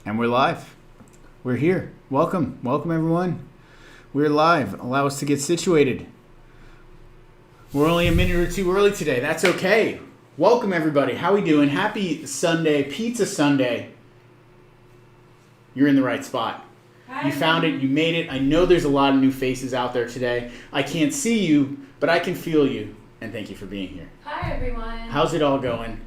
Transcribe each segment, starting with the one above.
And we're live. We're here. Welcome. Welcome, everyone. We're live. Allow us to get situated. We're only a minute or two early today. That's okay. Welcome, everybody. How we doing? Happy Sunday, Pizza Sunday. You're in the right spot. Hi. You found it. You made it. I know there's a lot of new faces out there today. I can't see you, but I can feel you. And thank you for being here. Hi, everyone. How's it all going?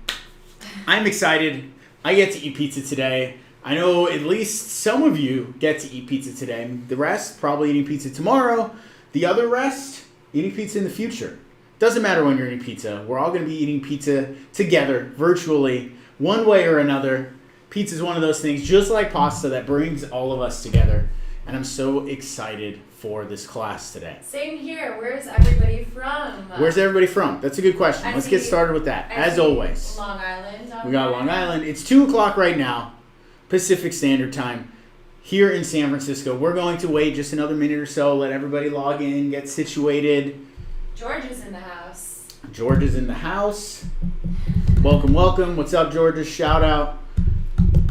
I'm excited. I get to eat pizza today. I know at least some of you get to eat pizza today. The rest probably eating pizza tomorrow. The other rest eating pizza in the future. Doesn't matter when you're eating pizza. We're all going to be eating pizza together, virtually, one way or another. Pizza is one of those things, just like pasta, that brings all of us together. And I'm so excited for this class today. Same here. Where's everybody from? Where's everybody from? That's a good question. Let's get started with that, as always. Long Island. We got Long Island. It's 2 o'clock right now, Pacific Standard Time, here in San Francisco. We're going to wait just another minute or so, let everybody log in, get situated. George is in the house. George is in the house. Welcome, welcome. What's up, Georgia? Shout out.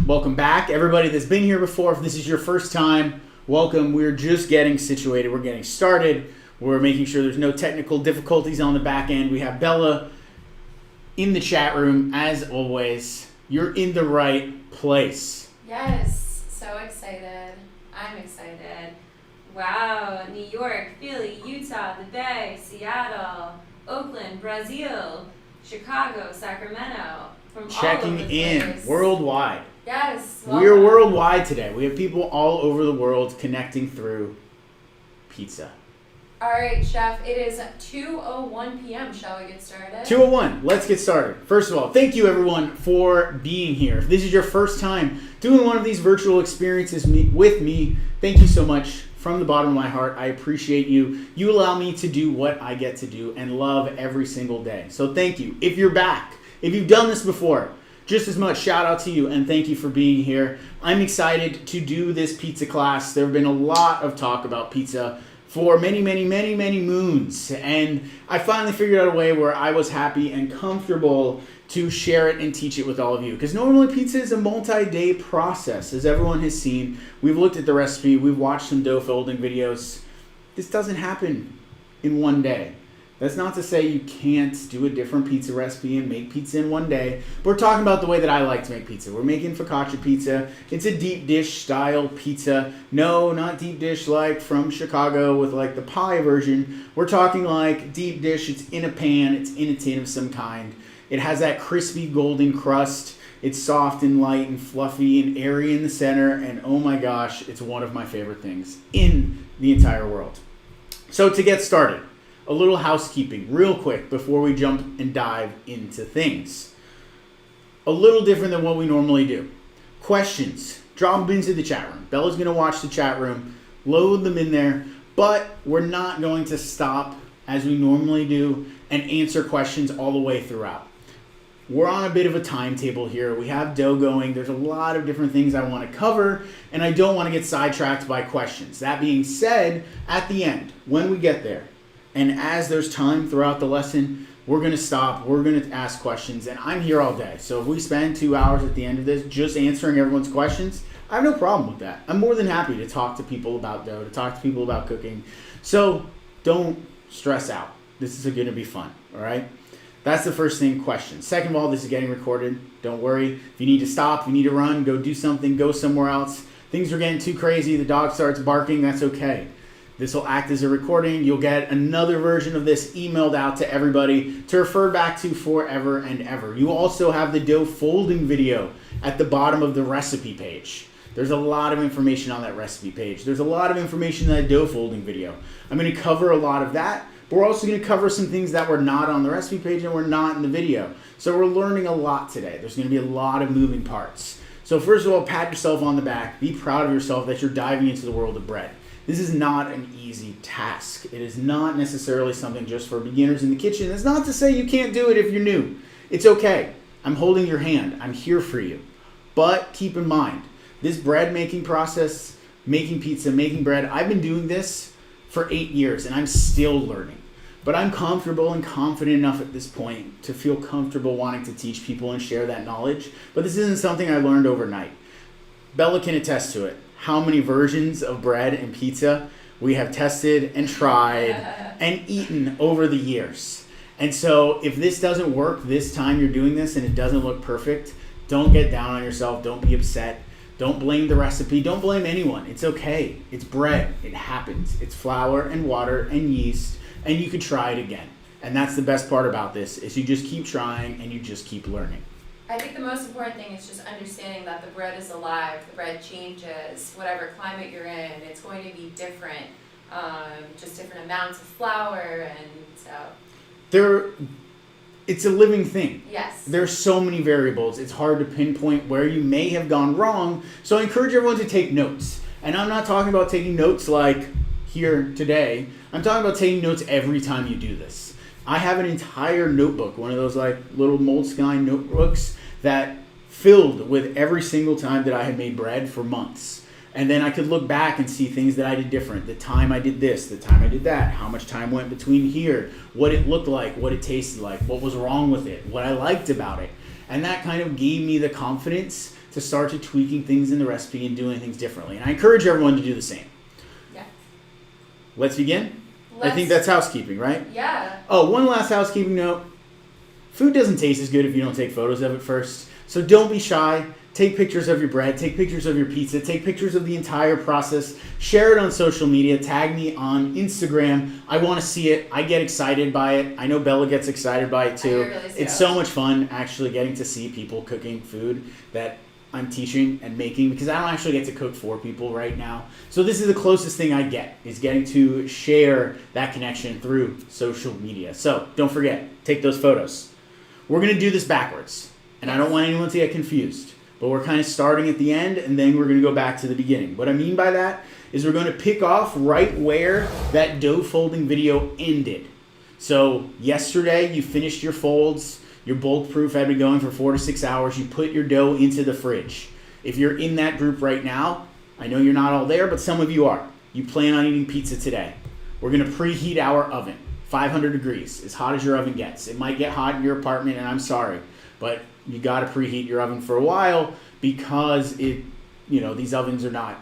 Welcome back. Everybody that's been here before, if this is your first time, welcome. We're just getting situated. We're getting started. We're making sure there's no technical difficulties on the back end. We have Bella in the chat room, as always. You're in the right place. Yes. So excited. I'm excited. Wow. New York, Philly, Utah, the Bay, Seattle, Oakland, Brazil, Chicago, Sacramento. From Checking all over the in place. worldwide. Yes. We are welcome. worldwide today. We have people all over the world connecting through pizza. All right, Chef. It is 2:01 p.m. Shall we get started? 201. Let's get started. First of all, thank you everyone for being here. If this is your first time doing one of these virtual experiences with me, thank you so much from the bottom of my heart. I appreciate you. You allow me to do what I get to do and love every single day. So thank you. If you're back, if you've done this before, just as much shout out to you and thank you for being here. I'm excited to do this pizza class. There have been a lot of talk about pizza for many moons, and I finally figured out a way where I was happy and comfortable to share it and teach it with all of you. Because normally pizza is a multi-day process, as everyone has seen. We've looked at the recipe, we've watched some dough folding videos. This doesn't happen in one day. That's not to say you can't do a different pizza recipe and make pizza in one day. But we're talking about the way that I like to make pizza. We're making focaccia pizza. It's a deep dish style pizza. No, not deep dish like from Chicago with like the pie version. We're talking like deep dish. It's in a pan. It's in a tin of some kind. It has that crispy golden crust. It's soft and light and fluffy and airy in the center. And oh my gosh, it's one of my favorite things in the entire world. So to get started, a little housekeeping real quick before we jump and dive into things. A little different than what we normally do. Questions, drop them into the chat room. Bella's going to watch the chat room, load them in there, but we're not going to stop as we normally do and answer questions all the way throughout. We're on a bit of a timetable here. We have dough going. There's a lot of different things I want to cover, and I don't want to get sidetracked by questions. That being said, at the end, when we get there, and as there's time throughout the lesson, we're going to stop. We're going to ask questions. And I'm here all day. So if we spend 2 hours at the end of this just answering everyone's questions, I have no problem with that. I'm more than happy to talk to people about dough, to talk to people about cooking. So don't stress out. This is going to be fun. All right? That's the first thing, questions. Second of all, this is getting recorded. Don't worry. If you need to stop, if you need to run, go do something, go somewhere else. Things are getting too crazy. The dog starts barking. That's okay. This will act as a recording. You'll get another version of this emailed out to everybody to refer back to forever and ever. You also have the dough folding video at the bottom of the recipe page. There's a lot of information on that recipe page. There's a lot of information in that dough folding video. I'm going to cover a lot of that, but we're also going to cover some things that were not on the recipe page and were not in the video. So we're learning a lot today. There's going to be a lot of moving parts. So first of all, pat yourself on the back. Be proud of yourself that you're diving into the world of bread. This is not an easy task. It is not necessarily something just for beginners in the kitchen. That's not to say you can't do it if you're new. It's okay. I'm holding your hand. I'm here for you. But keep in mind, this bread making process, making pizza, making bread, I've been doing this for 8 years and I'm still learning. But I'm comfortable and confident enough at this point to feel comfortable wanting to teach people and share that knowledge. But this isn't something I learned overnight. Bella can attest to it. How many versions of bread and pizza we have tested and tried and eaten over the years. And so if this doesn't work this time you're doing this and it doesn't look perfect, don't get down on yourself. Don't be upset. Don't blame the recipe. Don't blame anyone. It's okay. It's bread. It happens. It's flour and water and yeast, and you could try it again. And that's the best part about this, is you just keep trying and you just keep learning. I think the most important thing is just understanding that the bread is alive, the bread changes, whatever climate you're in, it's going to be different, just different amounts of flour, and so. It's a living thing. Yes. There's so many variables. It's hard to pinpoint where you may have gone wrong. So I encourage everyone to take notes. And I'm not talking about taking notes like here today. I'm talking about taking notes every time you do this. I have an entire notebook, one of those like little Moleskine notebooks that filled with every single time that I had made bread for months. And then I could look back and see things that I did different. The time I did this, the time I did that, how much time went between here, what it looked like, what it tasted like, what was wrong with it, what I liked about it. And that kind of gave me the confidence to start to tweaking things in the recipe and doing things differently. And I encourage everyone to do the same. Yeah. Let's begin? I think that's housekeeping, right? Yeah. Oh, one last housekeeping note. Food doesn't taste as good if you don't take photos of it first. So don't be shy. Take pictures of your bread, take pictures of your pizza, take pictures of the entire process, share it on social media, tag me on Instagram. I want to see it. I get excited by it. I know Bella gets excited by it too. It's so much fun actually getting to see people cooking food that I'm teaching and making, because I don't actually get to cook for people right now. So this is the closest thing I get, is getting to share that connection through social media. So don't forget, take those photos. We're going to do this backwards, and I don't want anyone to get confused. But we're kind of starting at the end, and then we're going to go back to the beginning. What I mean by that is we're going to pick off right where that dough folding video ended. So yesterday you finished your folds, your bulk proof had been going for 4 to 6 hours. You put your dough into the fridge. If you're in that group right now, I know you're not all there, but some of you are. You plan on eating pizza today. We're going to preheat our oven, 500 degrees, as hot as your oven gets. It might get hot in your apartment, and I'm sorry, but you got to preheat your oven for a while, because these ovens are not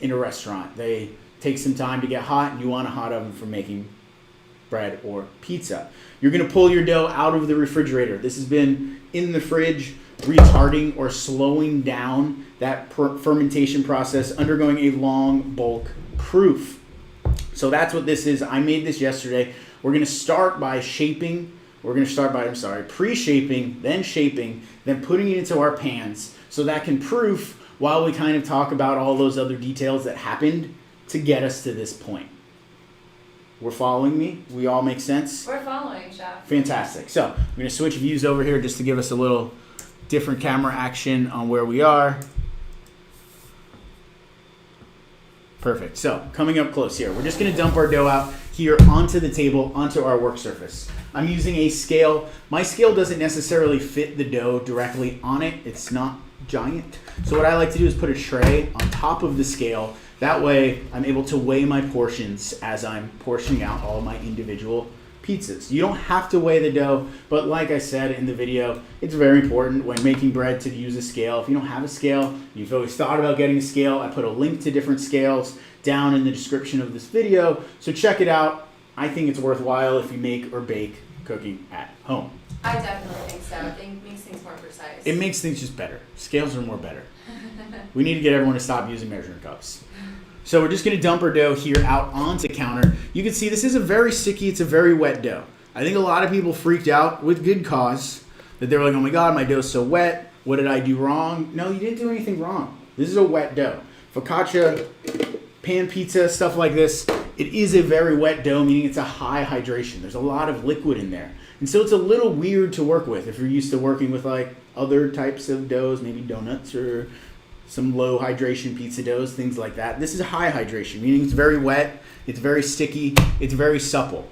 in a restaurant. They take some time to get hot, and you want a hot oven for making bread or pizza. You're going to pull your dough out of the refrigerator. This has been in the fridge, retarding or slowing down that fermentation process, undergoing a long bulk proof. So that's what this is. I made this yesterday. We're going to start by pre-shaping, then shaping, then putting it into our pans so that can proof while we kind of talk about all those other details that happened to get us to this point. We're following me? We all make sense? We're following, Chef. Fantastic. So I'm going to switch views over here just to give us a little different camera action on where we are. Perfect. So coming up close here, we're just going to dump our dough out here onto the table, onto our work surface. I'm using a scale. My scale doesn't necessarily fit the dough directly on it. It's not giant. So what I like to do is put a tray on top of the scale. That way I'm able to weigh my portions as I'm portioning out all my individual pizzas. You don't have to weigh the dough, but like I said in the video, it's very important when making bread to use a scale. If you don't have a scale, you've always thought about getting a scale, I put a link to different scales down in the description of this video, so check it out. I think it's worthwhile if you make or bake cooking at home. I definitely think so. I think it makes things more precise. It makes things just better. Scales are more better. We need to get everyone to stop using measuring cups. So we're just going to dump our dough here out onto the counter. You can see this is a very sticky, it's a very wet dough. I think a lot of people freaked out with good cause that they were like, oh my God, my dough's so wet. What did I do wrong? No, you didn't do anything wrong. This is a wet dough. Focaccia, pan pizza, stuff like this, it is a very wet dough, meaning it's a high hydration. There's a lot of liquid in there. And so it's a little weird to work with if you're used to working with like other types of doughs, maybe donuts or some low hydration pizza doughs, things like that. This is high hydration, meaning it's very wet, it's very sticky, it's very supple.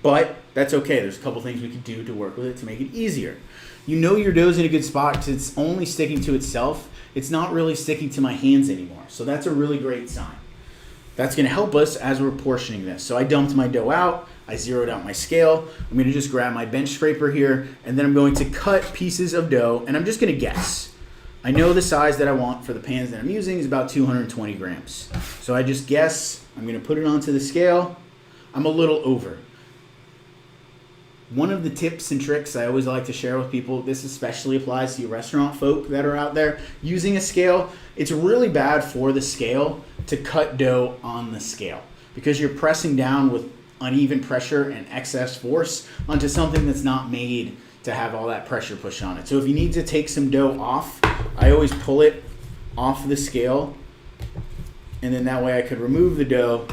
But that's okay. There's a couple things we can do to work with it to make it easier. You know your dough's in a good spot because it's only sticking to itself. It's not really sticking to my hands anymore. So that's a really great sign. That's going to help us as we're portioning this. So I dumped my dough out. I zeroed out my scale. I'm going to just grab my bench scraper here, and then I'm going to cut pieces of dough, and I'm just going to guess. I know the size that I want for the pans that I'm using is about 220 grams. So I just guess I'm going to put it onto the scale. I'm a little over. One of the tips and tricks I always like to share with people, this especially applies to you restaurant folk that are out there using a scale. It's really bad for the scale to cut dough on the scale because you're pressing down with uneven pressure and excess force onto something that's not made to have all that pressure push on it. So if you need to take some dough off, I always pull it off the scale, and then that way I could remove the dough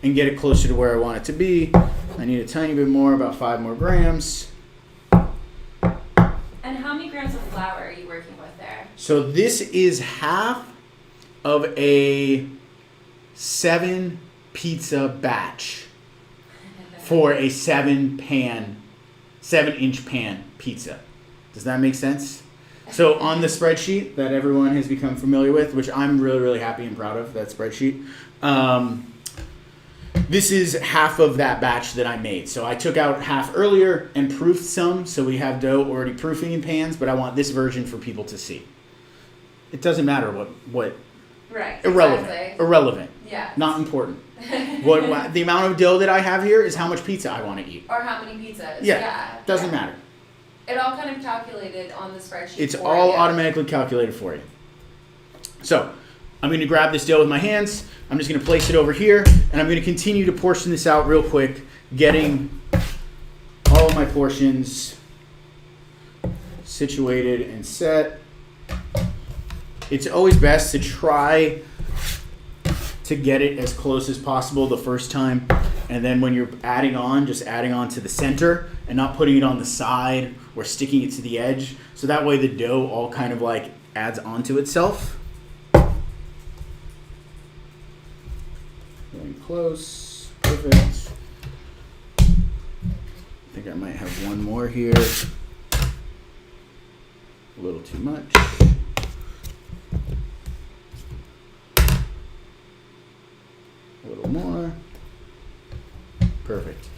and get it closer to where I want it to be. I need a tiny bit more, about 5 more grams. And how many grams of flour are you working with there? So this is half of a 7 pizza batch for a 7-inch pan pizza. Does that make sense? So on the spreadsheet that everyone has become familiar with, which I'm really, really happy and proud of, that spreadsheet, this is half of that batch that I made. So I took out half earlier and proofed some, so we have dough already proofing in pans, but I want this version for people to see. It doesn't matter what Right. irrelevant. Exactly. Irrelevant. Yeah. Not important. What the amount of dough that I have here is how much pizza I want to eat. Or how many pizzas. Yeah. Doesn't matter. It all kind of calculated on the spreadsheet. It's for all you. automatically calculated for you. So I'm going to grab this dough with my hands. I'm just going to place it over here, and I'm going to continue to portion this out real quick, getting all of my portions situated and set. It's always best to try to get it as close as possible the first time, and then when you're adding on, just adding on to the center and not putting it on the side or sticking it to the edge, so that way the dough all kind of like adds onto itself. Going close, perfect. I think I might have one more here. A little too much. A little more. Perfect.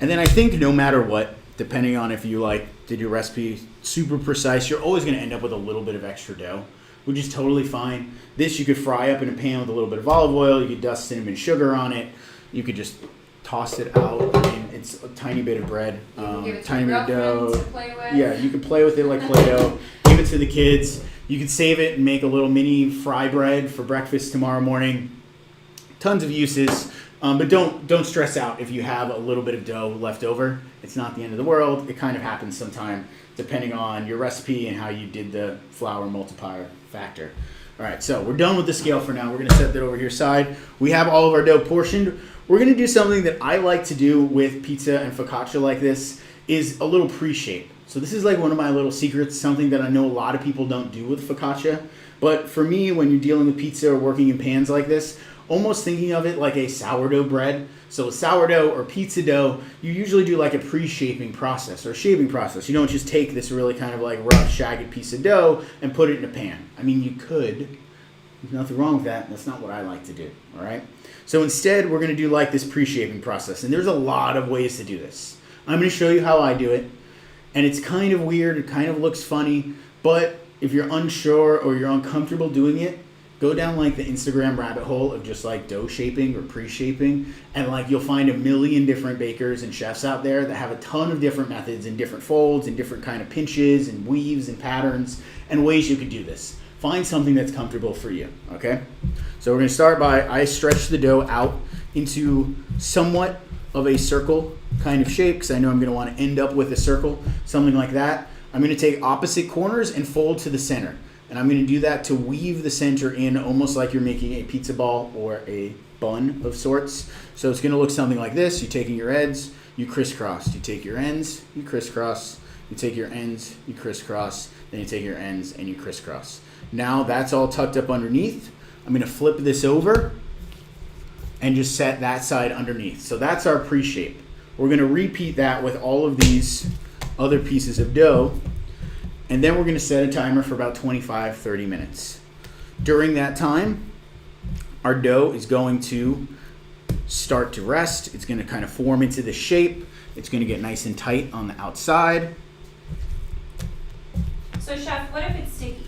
And then I think no matter what, depending on if you did your recipe super precise, you're always going to end up with a little bit of extra dough, which is totally fine. This you could fry up in a pan with a little bit of olive oil. You could dust cinnamon sugar on it. You could just toss it out. I mean, it's a tiny bit of bread, tiny bit of dough. To play with. Yeah, you can play with it like Play-Doh. Give it to the kids. You could save it and make a little mini fry bread for breakfast tomorrow morning. Tons of uses, but don't stress out if you have a little bit of dough left over. It's not the end of the world. It kind of happens sometime depending on your recipe and how you did the flour multiplier factor. All right, so we're done with the scale for now. We're going to set that over here side. We have all of our dough portioned. We're going to do something that I like to do with pizza and focaccia like this, is a little pre-shape. So this is like one of my little secrets, something that I know a lot of people don't do with focaccia. But for me, when you're dealing with pizza or working in pans like this, almost thinking of it like a sourdough bread. So sourdough or pizza dough, you usually do like a pre-shaping process or shaping process. You don't just take this really kind of like rough, shagged piece of dough and put it in a pan. I mean, you could. There's nothing wrong with that. That's not what I like to do, all right? So instead, we're going to do like this pre-shaping process. And there's a lot of ways to do this. I'm going to show you how I do it. And it's kind of weird. It kind of looks funny. But if you're unsure or you're uncomfortable doing it, go down like the Instagram rabbit hole of just like dough shaping or pre-shaping, and like you'll find a million different bakers and chefs out there that have a ton of different methods and different folds and different kind of pinches and weaves and patterns and ways you could do this. Find something that's comfortable for you, okay? So we're gonna start by, I stretch the dough out into somewhat of a circle kind of shape, because I know I'm gonna wanna end up with a circle, something like that. I'm gonna take opposite corners and fold to the center. And I'm going to do that to weave the center in almost like you're making a pizza ball or a bun of sorts. So it's going to look something like this. You're taking your ends, you crisscross. You take your ends, you crisscross. You take your ends, you crisscross. Then you take your ends and you crisscross. Now that's all tucked up underneath. I'm going to flip this over and just set that side underneath. So that's our pre-shape. We're going to repeat that with all of these other pieces of dough. And then we're going to set a timer for about 25-30 minutes. During that time, our dough is going to start to rest. It's going to kind of form into the shape. It's going to get nice and tight on the outside. So chef, what if it's sticky?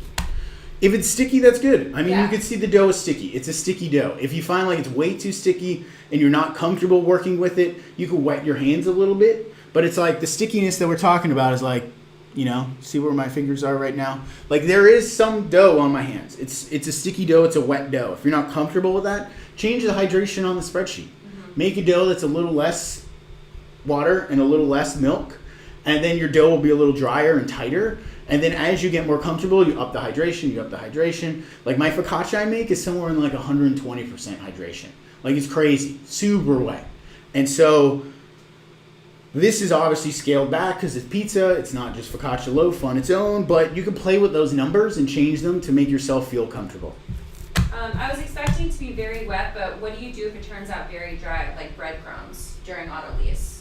If it's sticky, that's good. I mean, Yeah. you can see the dough is sticky. It's a sticky dough. If you find like it's way too sticky and you're not comfortable working with it, you can wet your hands a little bit. But it's like the stickiness that we're talking about is like, you know, see where my fingers are right now? Like there is some dough on my hands. It's a sticky dough. It's a wet dough. If you're not comfortable with that, change the hydration on the spreadsheet. Make a dough that's a little less water and a little less milk. And then your dough will be a little drier and tighter. And then as you get more comfortable, you up the hydration, Like my focaccia I make is somewhere in like 120% hydration. Like it's crazy, super wet. And so this is obviously scaled back because it's pizza. It's not just focaccia loaf on its own, but you can play with those numbers and change them to make yourself feel comfortable. I was expecting to be very wet, but what do you do if it turns out very dry, like breadcrumbs during autolyse?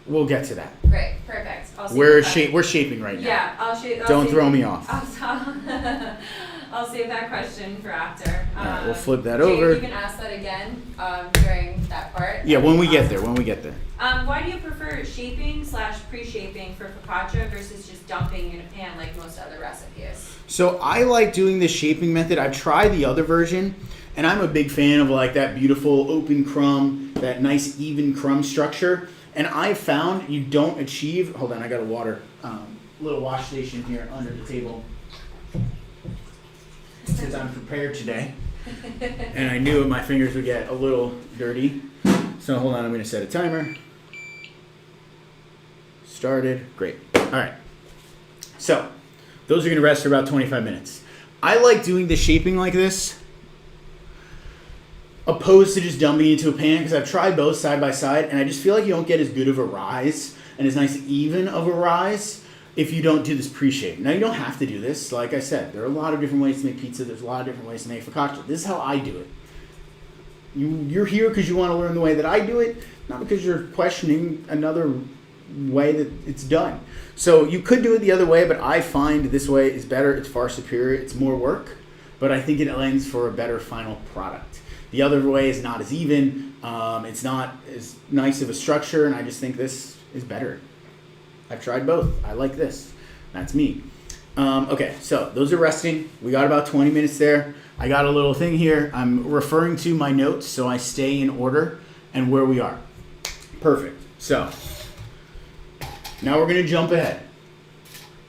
We'll get to that. Great, perfect. We're shaping right now. Yeah, I'll Don't throw me off. I'll save that question for after. All right, we'll flip that Jake, over. you can ask that again during that part. Yeah, when we get there. Why do you prefer shaping/pre-shaping for focaccia versus just dumping in a pan like most other recipes? So I like doing the shaping method. I've tried the other version, and I'm a big fan of like that beautiful open crumb, that nice even crumb structure. And I found you don't achieve. Hold on, I got a little wash station here under the table because I'm prepared today, and I knew my fingers would get a little dirty. So hold on, I'm going to set a timer. Started. Great. All right. So those are going to rest for about 25 minutes. I like doing the shaping like this, opposed to just dumping into a pan, because I've tried both side by side, and I just feel like you don't get as good of a rise and as nice even of a rise if you don't do this pre-shape. Now, you don't have to do this. Like I said, there are a lot of different ways to make pizza. There's a lot of different ways to make focaccia. This is how I do it. You're here because you want to learn the way that I do it, not because you're questioning another way that it's done. So you could do it the other way, but I find this way is better. It's far superior. It's more work, but I think it lends for a better final product. The other way is not as even. It's not as nice of a structure, and I just think this is better. I've tried both. I like this. That's me. Okay, so those are resting. We got about 20 minutes there. I got a little thing here. I'm referring to my notes so I stay in order and where we are. Perfect. So now we're going to jump ahead.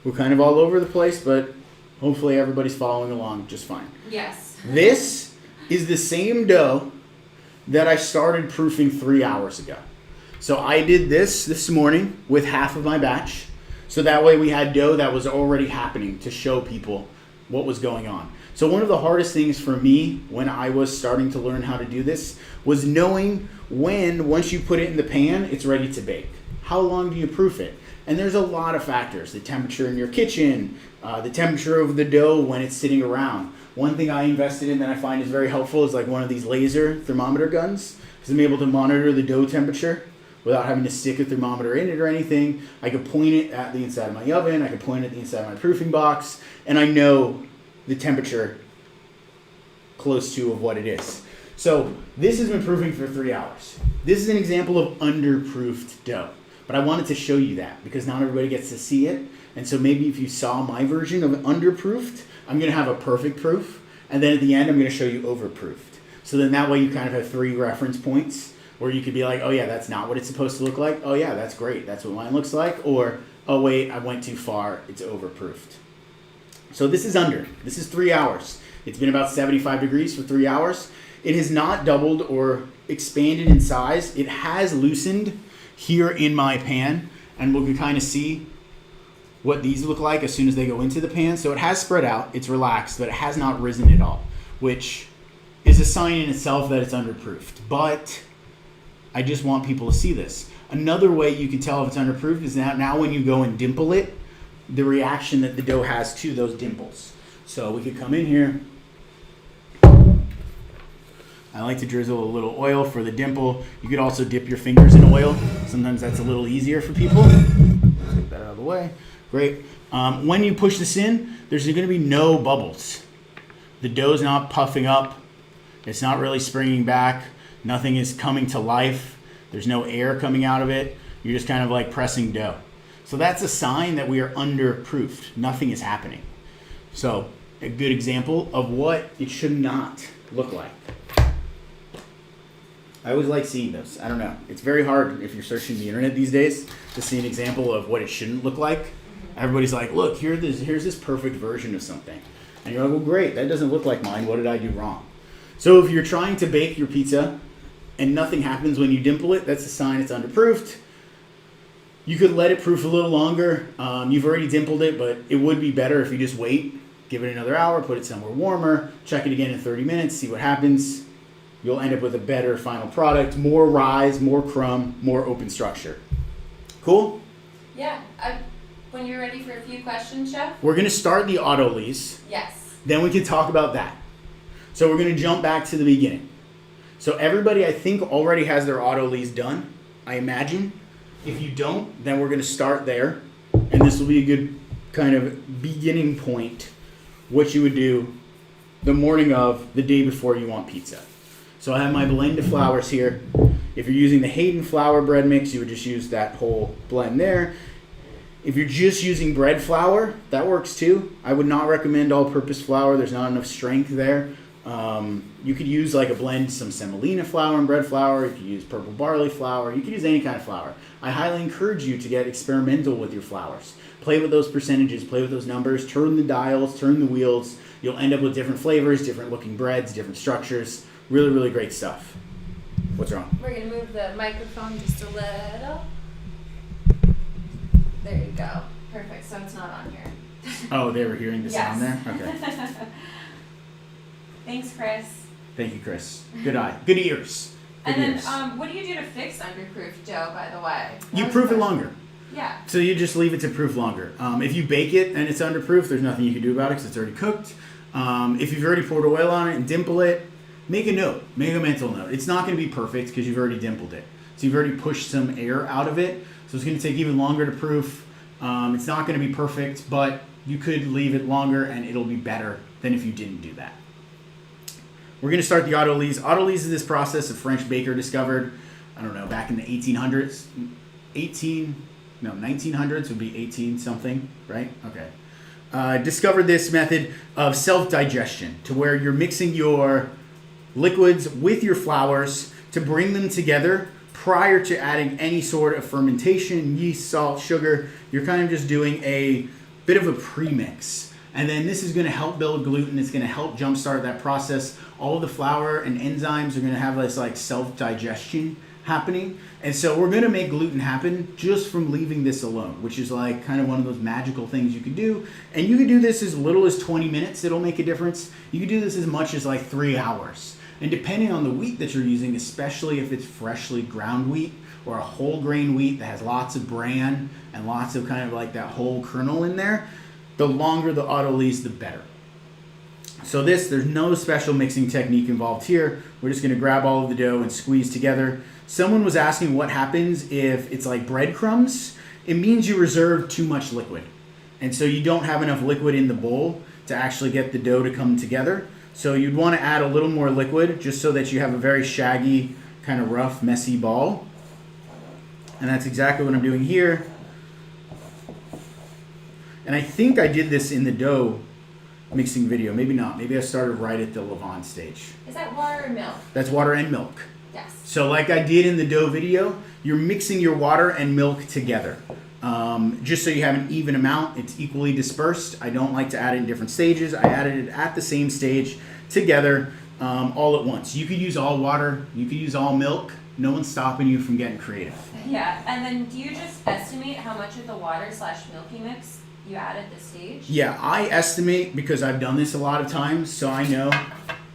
We're kind of all over the place, but hopefully everybody's following along just fine. Yes. This is the same dough that I started proofing 3 hours ago. So I did this morning with half of my batch. So that way we had dough that was already happening to show people what was going on. So one of the hardest things for me when I was starting to learn how to do this was knowing when, once you put it in the pan, it's ready to bake. How long do you proof it? And there's a lot of factors. The temperature in your kitchen, the temperature of the dough when it's sitting around. One thing I invested in that I find is very helpful is like one of these laser thermometer guns, because I'm able to monitor the dough temperature without having to stick a thermometer in it or anything. I could point it at the inside of my oven, I could point it at the inside of my proofing box, and I know the temperature close to of what it is. So this has been proofing for 3 hours. This is an example of underproofed dough. But I wanted to show you that because not everybody gets to see it. And so maybe if you saw my version of underproofed, I'm going to have a perfect proof. And then at the end, I'm going to show you overproofed. So then that way you kind of have 3 reference points where you could be like, oh yeah, that's not what it's supposed to look like. Oh yeah, that's great. That's what mine looks like. Or, oh wait, I went too far. It's overproofed. So this is under. This is 3 hours. It's been about 75 degrees for 3 hours. It has not doubled or expanded in size. It has loosened here in my pan, and we can kind of see what these look like as soon as they go into the pan. So it has spread out, it's relaxed, but it has not risen at all, which is a sign in itself that it's underproofed. But I just want people to see this. Another way you can tell if it's underproofed is that now when you go and dimple it, the reaction that the dough has to those dimples. So we could come in here. I like to drizzle a little oil for the dimple. You could also dip your fingers in oil. Sometimes that's a little easier for people. Take that out of the way. Great. When you push this in, there's going to be no bubbles. The dough's not puffing up. It's not really springing back. Nothing is coming to life. There's no air coming out of it. You're just kind of like pressing dough. So that's a sign that we are underproofed. Nothing is happening. So a good example of what it should not look like. I always like seeing those. I don't know. It's very hard if you're searching the internet these days to see an example of what it shouldn't look like. Everybody's like, look, here's this perfect version of something. And you're like, well, great. That doesn't look like mine. What did I do wrong? So if you're trying to bake your pizza and nothing happens when you dimple it, that's a sign it's underproofed. You could let it proof a little longer. You've already dimpled it, but it would be better if you just wait, give it another hour, put it somewhere warmer, check it again in 30 minutes, see what happens. You'll end up with a better final product, more rise, more crumb, more open structure. Cool? Yeah. When you're ready for a few questions, Chef? We're going to start the auto-lease. Yes. Then we can talk about that. So we're going to jump back to the beginning. So everybody, I think, already has their auto-lease done, I imagine. If you don't, then we're going to start there. And this will be a good kind of beginning point, what you would do the morning of, the day before you want pizza. So I have my blend of flours here. If you're using the Hayden flour bread mix, you would just use that whole blend there. If you're just using bread flour, that works too. I would not recommend all-purpose flour. There's not enough strength there. You could use like a blend, some semolina flour and bread flour. You could use purple barley flour. You could use any kind of flour. I highly encourage you to get experimental with your flours. Play with those percentages, play with those numbers, turn the dials, turn the wheels. You'll end up with different flavors, different looking breads, different structures. Really, really great stuff. What's wrong? We're going to move the microphone just a little. There you go. Perfect. So it's not on here. Oh, they were hearing the sound there? Okay. Thanks, Chris. Thank you, Chris. Good eye. Good ears. Good And ears. then, what do you do to fix underproof dough, by the way? You proof it longer. Yeah. So you just leave it to proof longer. If you bake it and it's underproof, there's nothing you can do about it because it's already cooked. If you've already poured oil on it and dimple it, make a note. Make a mental note. It's not going to be perfect because you've already dimpled it. So you've already pushed some air out of it. So it's going to take even longer to proof. It's not going to be perfect, but you could leave it longer and it'll be better than if you didn't do that. We're going to start the auto-lease. Auto-lease is this process a French baker discovered, I don't know, back in the 1800s. 1900s would be 18 something, right? Okay. Discovered this method of self-digestion to where you're mixing your liquids with your flours to bring them together prior to adding any sort of fermentation, yeast, salt, sugar. You're kind of just doing a bit of a premix. And then this is going to help build gluten. It's going to help jumpstart that process. All of the flour and enzymes are going to have this like self-digestion happening. And so we're going to make gluten happen just from leaving this alone, which is like kind of one of those magical things you could do. And you could do this as little as 20 minutes. It'll make a difference. You could do this as much as like 3 hours. And depending on the wheat that you're using, especially if it's freshly ground wheat or a whole grain wheat that has lots of bran and lots of kind of like that whole kernel in there, the longer the auto-lease, the better. So there's no special mixing technique involved here. We're just going to grab all of the dough and squeeze together. Someone was asking what happens if it's like breadcrumbs. It means you reserve too much liquid. And so you don't have enough liquid in the bowl to actually get the dough to come together. So you'd want to add a little more liquid just so that you have a very shaggy, kind of rough, messy ball. And that's exactly what I'm doing here. And I think I did this in the dough mixing video. Maybe not. Maybe I started right at the Levant stage. Is that water or milk? That's water and milk. Yes. So like I did in the dough video, you're mixing your water and milk together. Just so you have an even amount. It's equally dispersed. I don't like to add it in different stages. I added it at the same stage together all at once. You could use all water. You could use all milk. No one's stopping you from getting creative. Yeah. And then do you just estimate how much of the water/milky mix you add at this stage? Yeah, I estimate because I've done this a lot of times, so I know.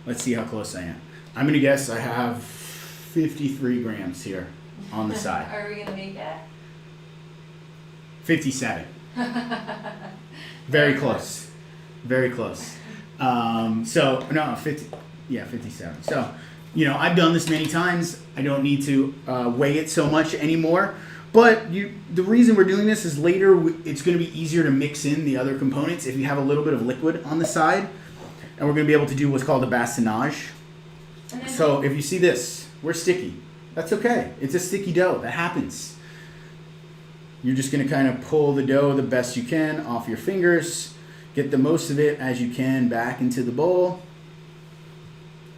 Let's see how close I am. I'm going to guess I have 53 grams here on the side. Are we going to make it? 57. Very close. Very close. So, no, 50. Yeah, 57. So, you know, I've done this many times. I don't need to weigh it so much anymore. But the reason we're doing this is later it's going to be easier to mix in the other components if you have a little bit of liquid on the side. And we're going to be able to do what's called a bastinage. So if you see this, we're sticky. That's okay. It's a sticky dough. That happens. You're just going to kind of pull the dough the best you can off your fingers. Get the most of it as you can back into the bowl.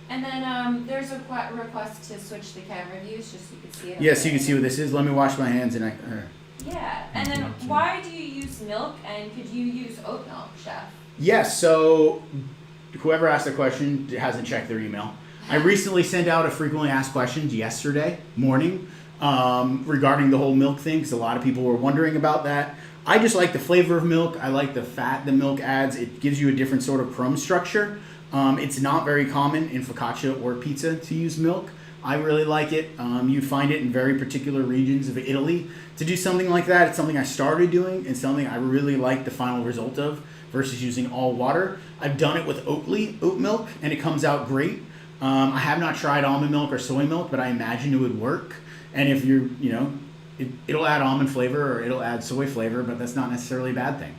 And then there's a request to switch the camera views just so you can see it. Yes, you can see what this is. Let me wash my hands and Yeah, and then why do you use milk, and could you use oat milk, Chef? Yes, so whoever asked the question hasn't checked their email. I recently sent out a frequently asked questions yesterday morning regarding the whole milk thing, because a lot of people were wondering about that. I just like the flavor of milk. I like the fat the milk adds. It gives you a different sort of crumb structure. It's not very common in focaccia or pizza to use milk. I really like it. You find it in very particular regions of Italy. To do something like that, it's something I started doing and something I really like the final result of versus using all water. I've done it with oat milk, and it comes out great. I have not tried almond milk or soy milk, but I imagine it would work. And if you're, it'll add almond flavor or it'll add soy flavor, but that's not necessarily a bad thing.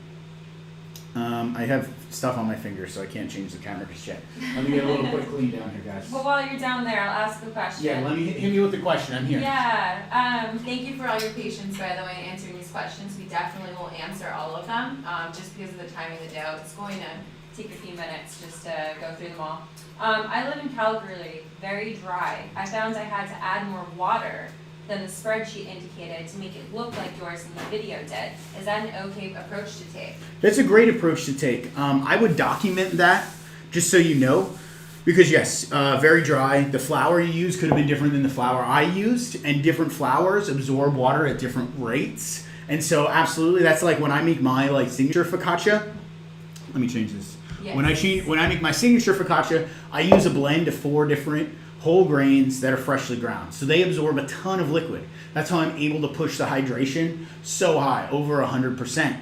I have stuff on my fingers, so I can't change the camera just yet. Let me get a little quick clean down here, guys. Well, while you're down there, I'll ask a question. Yeah, let me hit me with the question. I'm here. Yeah, thank you for all your patience, by the way, in answering these questions. We definitely will answer all of them, just because of the time of the day. It's going to take a few minutes just to go through them all. I live in Calgary, very dry. I found I had to add more water than the spreadsheet indicated to make it look like yours in the video did. Is that an okay approach to take? That's a great approach to take. I would document that just so you know, because yes, very dry. The flour you used could have been different than the flour I used, and different flours absorb water at different rates. And so absolutely, that's like when I make my signature focaccia. Let me change this. Yes. When I make my signature focaccia, I use a blend of 4 different whole grains that are freshly ground. So they absorb a ton of liquid. That's how I'm able to push the hydration so high, over 100%.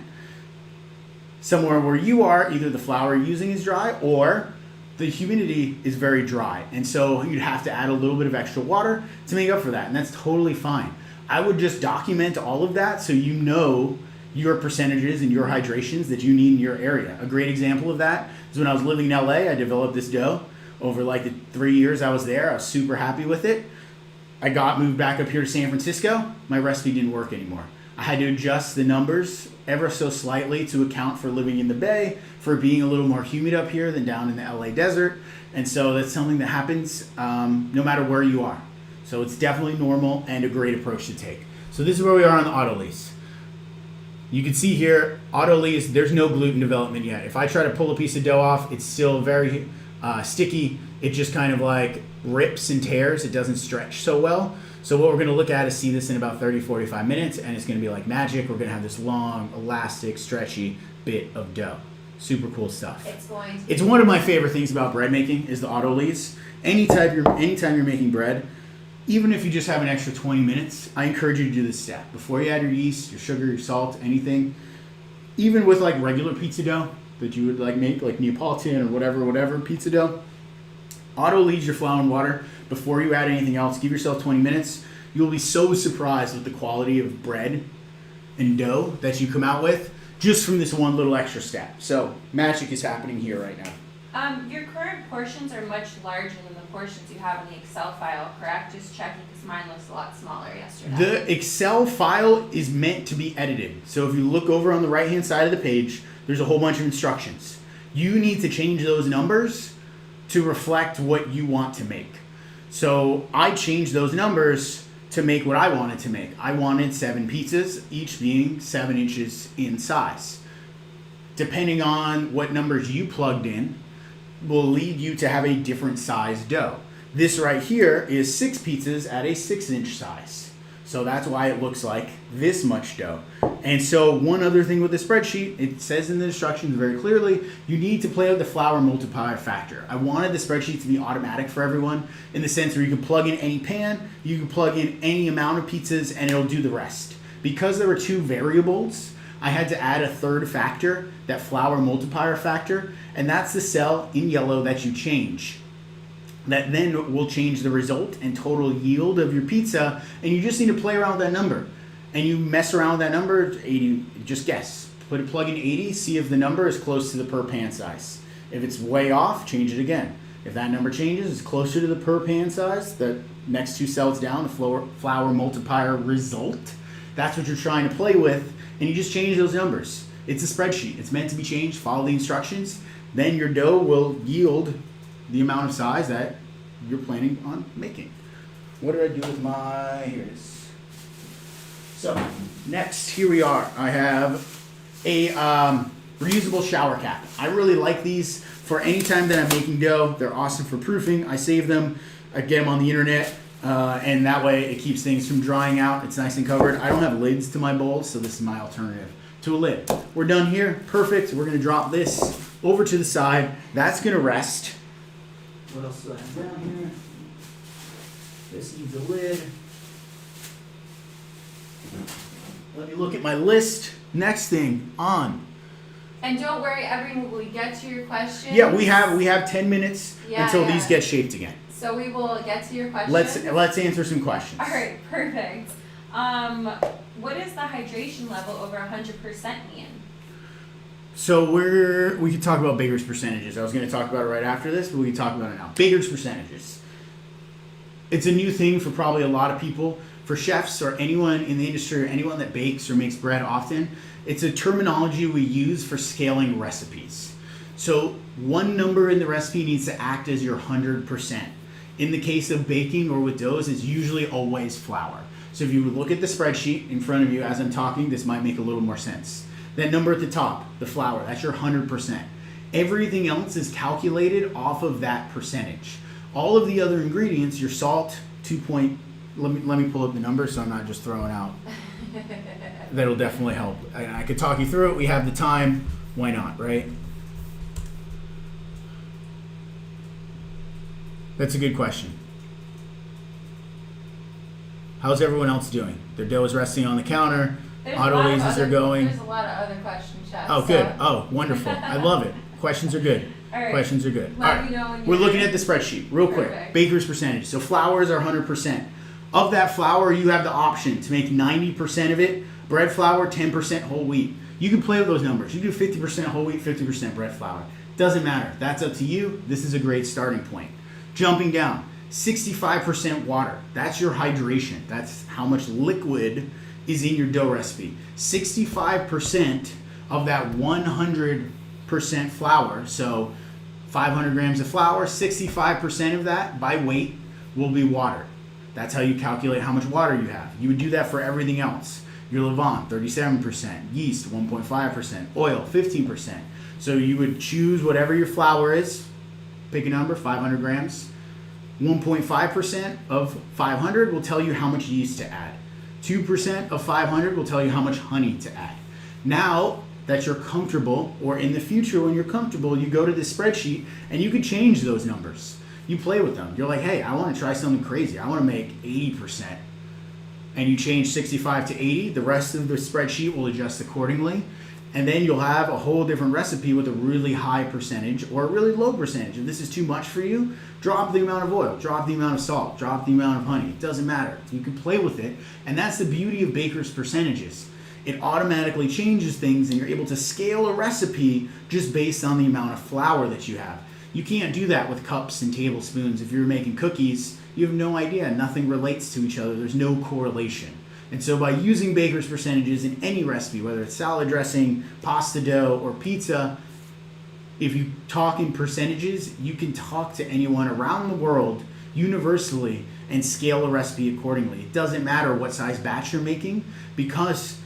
Somewhere where you are, either the flour you're using is dry or the humidity is very dry. And so you'd have to add a little bit of extra water to make up for that. And that's totally fine. I would just document all of that so you know your percentages and your hydrations that you need in your area. A great example of that is when I was living in LA, I developed this dough. Over the 3 years I was there, I was super happy with it. I moved back up here to San Francisco. My recipe didn't work anymore. I had to adjust the numbers ever so slightly to account for living in the Bay, for being a little more humid up here than down in the LA desert. And so that's something that happens no matter where you are. So it's definitely normal and a great approach to take. So this is where we are on the Autolyse. You can see here, Autolyse, there's no gluten development yet. If I try to pull a piece of dough off, it's still very sticky. It just kind of rips and tears. It doesn't stretch so well. So what we're going to look at is see this in about 30-45 minutes, and it's going to be like magic. We're going to have this long, elastic, stretchy bit of dough. Super cool stuff. It's one of my favorite things about bread making is the Autolyse. Anytime you're making bread, even if you just have an extra 20 minutes, I encourage you to do this step. Before you add your yeast, your sugar, your salt, anything, even with regular pizza dough that you would make, like Neapolitan or whatever pizza dough, Autolyse your flour and water before you add anything else. Give yourself 20 minutes. You'll be so surprised with the quality of bread and dough that you come out with just from this one little extra step. So magic is happening here right now. Your current portions are much larger than the portions you have in the Excel file, correct? Just checking because mine looks a lot smaller yesterday. The Excel file is meant to be edited. So if you look over on the right-hand side of the page, there's a whole bunch of instructions. You need to change those numbers to reflect what you want to make. So I changed those numbers to make what I wanted to make. I wanted 7 pizzas, each being 7 inches in size. Depending on what numbers you plugged in, will lead you to have a different size dough. This right here is 6 pizzas at a 6-inch size. So that's why it looks like this much dough. And so one other thing with the spreadsheet, it says in the instructions very clearly, you need to play with the flour multiplier factor. I wanted the spreadsheet to be automatic for everyone in the sense where you can plug in any pan, you can plug in any amount of pizzas, and it'll do the rest. Because there were 2 variables, I had to add a third factor, that flour multiplier factor, and that's the cell in yellow that you change. That then will change the result and total yield of your pizza, and you just need to play around with that number. And you mess around with that number, 80, just guess. Plug in 80, see if the number is close to the per pan size. If it's way off, change it again. If that number changes, it's closer to the per pan size, the next 2 cells down, the flour multiplier result That's what you're trying to play with, and you just change those numbers. It's a spreadsheet. It's meant to be changed. Follow the instructions. Then your dough will yield the amount of size that you're planning on making. What did I do with my, here it is. So, next, here we are. I have a reusable shower cap. I really like these for any time that I'm making dough. They're awesome for proofing. I save them. I get them on the internet, and that way it keeps things from drying out. It's nice and covered. I don't have lids to my bowls, so this is my alternative to a lid. We're done here. Perfect. We're going to drop this over to the side. That's going to rest. What else do I have down here? This needs a lid. Let me look at my list. Next thing on. And don't worry, everyone, we get to your questions. Yeah, we have 10 minutes until these get shaped again. So we will get to your questions. Let's answer some questions. All right, perfect. What is the hydration level over 100% mean? So we can talk about Baker's percentages. I was going to talk about it right after this, but we can talk about it now. Baker's percentages. It's a new thing for probably a lot of people. For chefs or anyone in the industry or anyone that bakes or makes bread often, it's a terminology we use for scaling recipes. So one number in the recipe needs to act as your 100%. In the case of baking or with doughs, it's usually always flour. So if you look at the spreadsheet in front of you as I'm talking, this might make a little more sense. That number at the top, the flour, that's your 100%. Everything else is calculated off of that percentage. All of the other ingredients, your salt, let me pull up the number so I'm not just throwing out. That'll definitely help. I could talk you through it. We have the time. Why not, right? That's a good question. How's everyone else doing? Their dough is resting on the counter. Auto lasers are going. There's a lot of other questions, Chef. Oh, good. Oh, wonderful. I love it. Questions are good. All right. Questions are good. Let All right. me know when We're you're looking ready. at the spreadsheet real quick. Perfect. Baker's percentage. So flours are 100%. Of that flour, you have the option to make 90% of it bread flour, 10% whole wheat. You can play with those numbers. You do 50% whole wheat, 50% bread flour. Doesn't matter. That's up to you. This is a great starting point. Jumping down, 65% water. That's your hydration. That's how much liquid is in your dough recipe. 65% of that 100% flour, so 500 grams of flour, 65% of that by weight will be water. That's how you calculate how much water you have. You would do that for everything else. Your levain, 37%, yeast, 1.5%, oil, 15%. So you would choose whatever your flour is, pick a number, 500 grams. 1.5% of 500 will tell you how much yeast to add. 2% of 500 will tell you how much honey to add. Now that you're comfortable, or in the future when you're comfortable, you go to this spreadsheet and you can change those numbers. You play with them. You're like, hey, I want to try something crazy. I want to make 80%. And you change 65 to 80. The rest of the spreadsheet will adjust accordingly. And then you'll have a whole different recipe with a really high percentage or a really low percentage. If this is too much for you, drop the amount of oil, drop the amount of salt, drop the amount of honey. It doesn't matter. You can play with it. And that's the beauty of Baker's percentages. It automatically changes things and you're able to scale a recipe just based on the amount of flour that you have. You can't do that with cups and tablespoons. If you're making cookies, you have no idea. Nothing relates to each other. There's no correlation. And so by using Baker's percentages in any recipe, whether it's salad dressing, pasta dough, or pizza, if you talk in percentages, you can talk to anyone around the world universally and scale a recipe accordingly. It doesn't matter what size batch you're making, because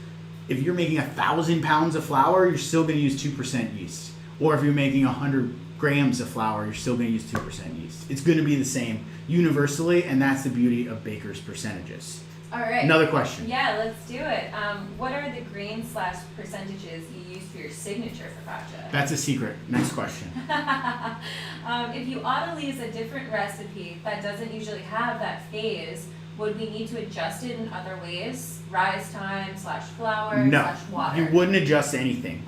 if you're making 1,000 pounds of flour, you're still going to use 2% yeast. Or if you're making 100 grams of flour, you're still going to use 2% yeast. It's going to be the same universally, and that's the beauty of Baker's percentages. All right. Another question. Yeah, let's do it. What are the grain/percentages you use for your signature focaccia? That's a secret. Next question. If you auto-lease a different recipe that doesn't usually have that phase, would we need to adjust it in other ways? Rise time /flour No, /water? you wouldn't adjust anything.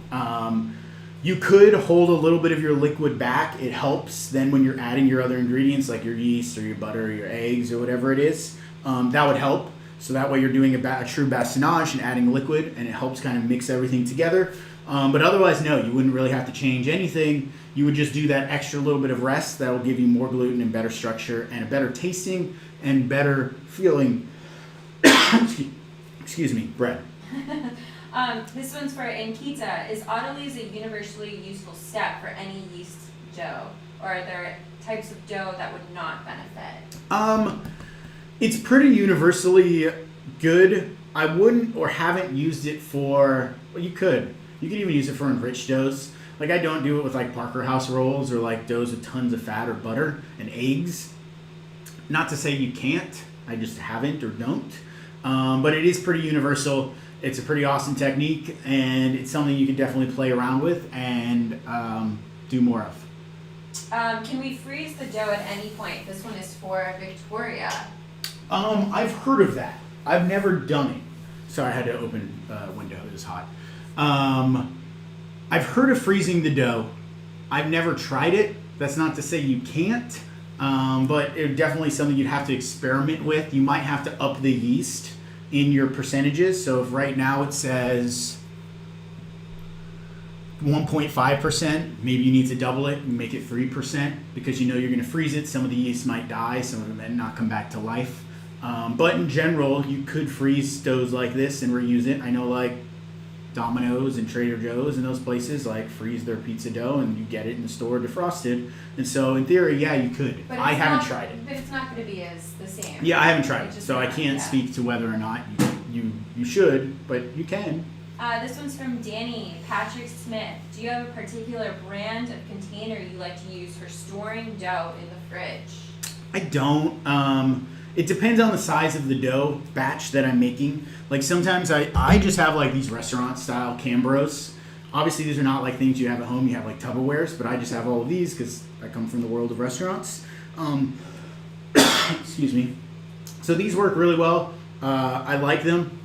You could hold a little bit of your liquid back. It helps then when you're adding your other ingredients like your yeast or your butter or your eggs or whatever it is. That would help. So that way you're doing a true bastinage and adding liquid, and it helps kind of mix everything together. But otherwise, no, you wouldn't really have to change anything. You would just do that extra little bit of rest that will give you more gluten and better structure and a better tasting and better feeling excuse bread. This one's for Ankita. Is autolyse a universally useful step for any yeast dough? Or are there types of dough that would not benefit? It's pretty universally good. I wouldn't or haven't used it for, well, you could even use it for enriched doughs. Like, I don't do it with like Parker House rolls or like doughs with tons of fat or butter and eggs. Not to say you can't, I just haven't or don't. But it is pretty universal. It's a pretty awesome technique, and it's something you can definitely play around with and do more of. Can we freeze the dough at any point? This one is for Victoria. I've heard of that. I've never done it. Sorry, I had to open a window. It was hot. I've heard of freezing the dough. I've never tried it. That's not to say you can't, but it's definitely something you'd have to experiment with. You might have to up the yeast in your percentages. So if right now it says 1.5%, maybe you need to double it and make it 3% because you know you're going to freeze it. Some of the yeast might die, some of them might not come back to life. But in general, you could freeze doughs like this and reuse it. I know like Domino's and Trader Joe's and those places like freeze their pizza dough and you get it in the store defrosted. And so in theory, yeah, you could. I haven't tried it. But it's not going to be as the same. Yeah, I haven't tried it, so I can't speak to whether or not you should, but you can. This one's from Danny Patrick Smith. Do you have a particular brand of container you like to use for storing dough in the fridge? I don't. It depends on the size of the dough batch that I'm making. Like sometimes I just have like these restaurant style Cambros. Obviously these are not like things you have at home. You have like Tupperwares, but I just have all of these because I come from the world of restaurants. Excuse me. So these work really well. I like them.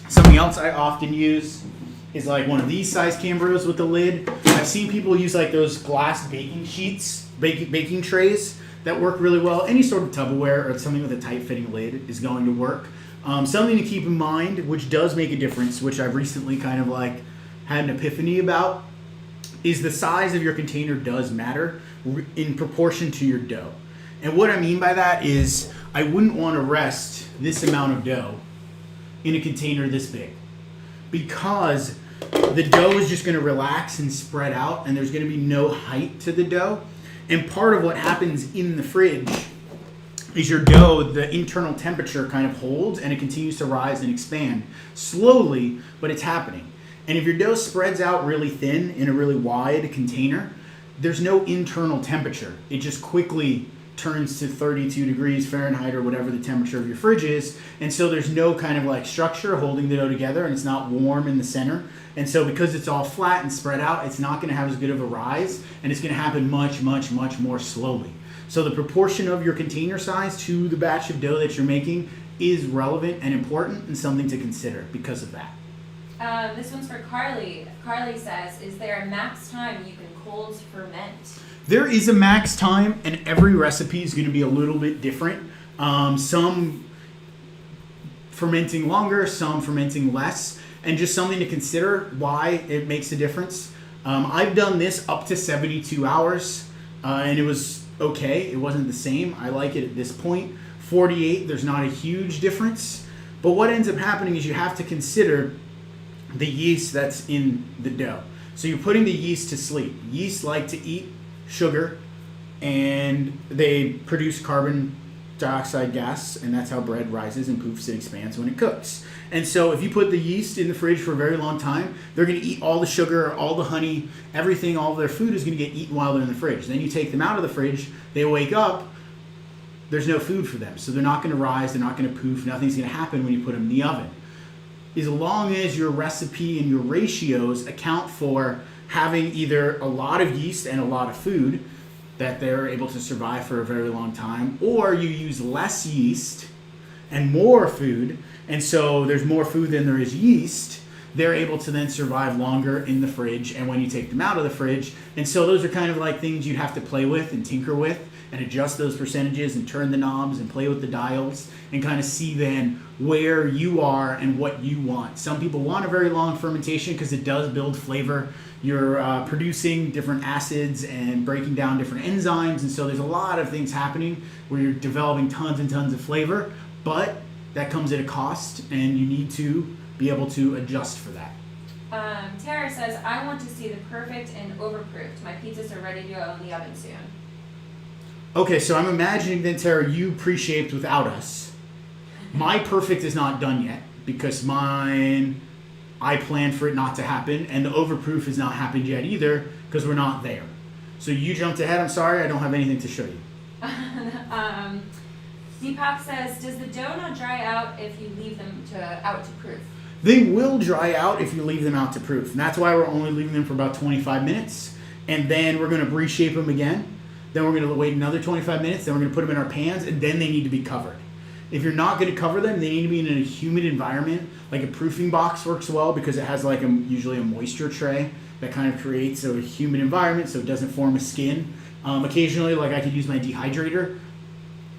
Something else I often use is like one of these size Cambros with the lid. I've seen people use like those glass baking sheets, baking trays that work really well. Any sort of Tupperware or something with a tight fitting lid is going to work. Something to keep in mind, which does make a difference, which I've recently kind of like had an epiphany about, is the size of your container does matter in proportion to your dough. And what I mean by that is I wouldn't want to rest this amount of dough in a container this big because the dough is just going to relax and spread out and there's going to be no height to the dough. And part of what happens in the fridge is your dough, the internal temperature kind of holds and it continues to rise and expand slowly, but it's happening. And if your dough spreads out really thin in a really wide container, there's no internal temperature. It just quickly turns to 32 degrees Fahrenheit or whatever the temperature of your fridge is. And so there's no kind of like structure holding the dough together and it's not warm in the center. And so because it's all flat and spread out, it's not going to have as good of a rise and it's going to happen much, much, much more slowly. So the proportion of your container size to the batch of dough that you're making is relevant and important and something to consider because of that. This one's for Carly. Carly says, is there a max time you can cold ferment? There is a max time, and every recipe is going to be a little bit different. Some fermenting longer, some fermenting less, and just something to consider why it makes a difference. I've done this up to 72 hours, and it was okay. It wasn't the same. I like it at this point. 48, there's not a huge difference. But what ends up happening is you have to consider the yeast that's in the dough. So you're putting the yeast to sleep. Yeast like to eat sugar and they produce carbon dioxide gas, and that's how bread rises and poofs and expands when it cooks. And so if you put the yeast in the fridge for a very long time, they're going to eat all the sugar, all the honey, everything, all of their food is going to get eaten while they're in the fridge. Then you take them out of the fridge, they wake up, there's no food for them. So they're not going to rise, they're not going to poof, nothing's going to happen when you put them in the oven. As long as your recipe and your ratios account for having either a lot of yeast and a lot of food that they're able to survive for a very long time, or you use less yeast and more food, and so there's more food than there is yeast, they're able to then survive longer in the fridge and when you take them out of the fridge. And so those are kind of like things you'd have to play with and tinker with and adjust those percentages and turn the knobs and play with the dials and kind of see then where you are and what you want. Some people want a very long fermentation because it does build flavor. You're producing different acids and breaking down different enzymes, and so there's a lot of things happening where you're developing tons and tons of flavor. But that comes at a cost, and you need to be able to adjust for that. Tara says, I want to see the perfect and overproofed. My pizzas are ready to go in the oven soon. Okay, so I'm imagining then, Tara, you pre-shaped without us. My perfect is not done yet because mine, I planned for it not to happen, and the overproof has not happened yet either because we're not there. So you jumped ahead. I'm sorry, I don't have anything to show you. Deepak says, does the dough not dry out if you leave them out to proof? They will dry out if you leave them out to proof. And that's why we're only leaving them for about 25 minutes. And then we're going to reshape them again. Then we're going to wait another 25 minutes. Then we're going to put them in our pans, and then they need to be covered. If you're not going to cover them, they need to be in a humid environment. Like a proofing box works well because it has like usually a moisture tray that kind of creates a humid environment so it doesn't form a skin. Occasionally, like I could use my dehydrator,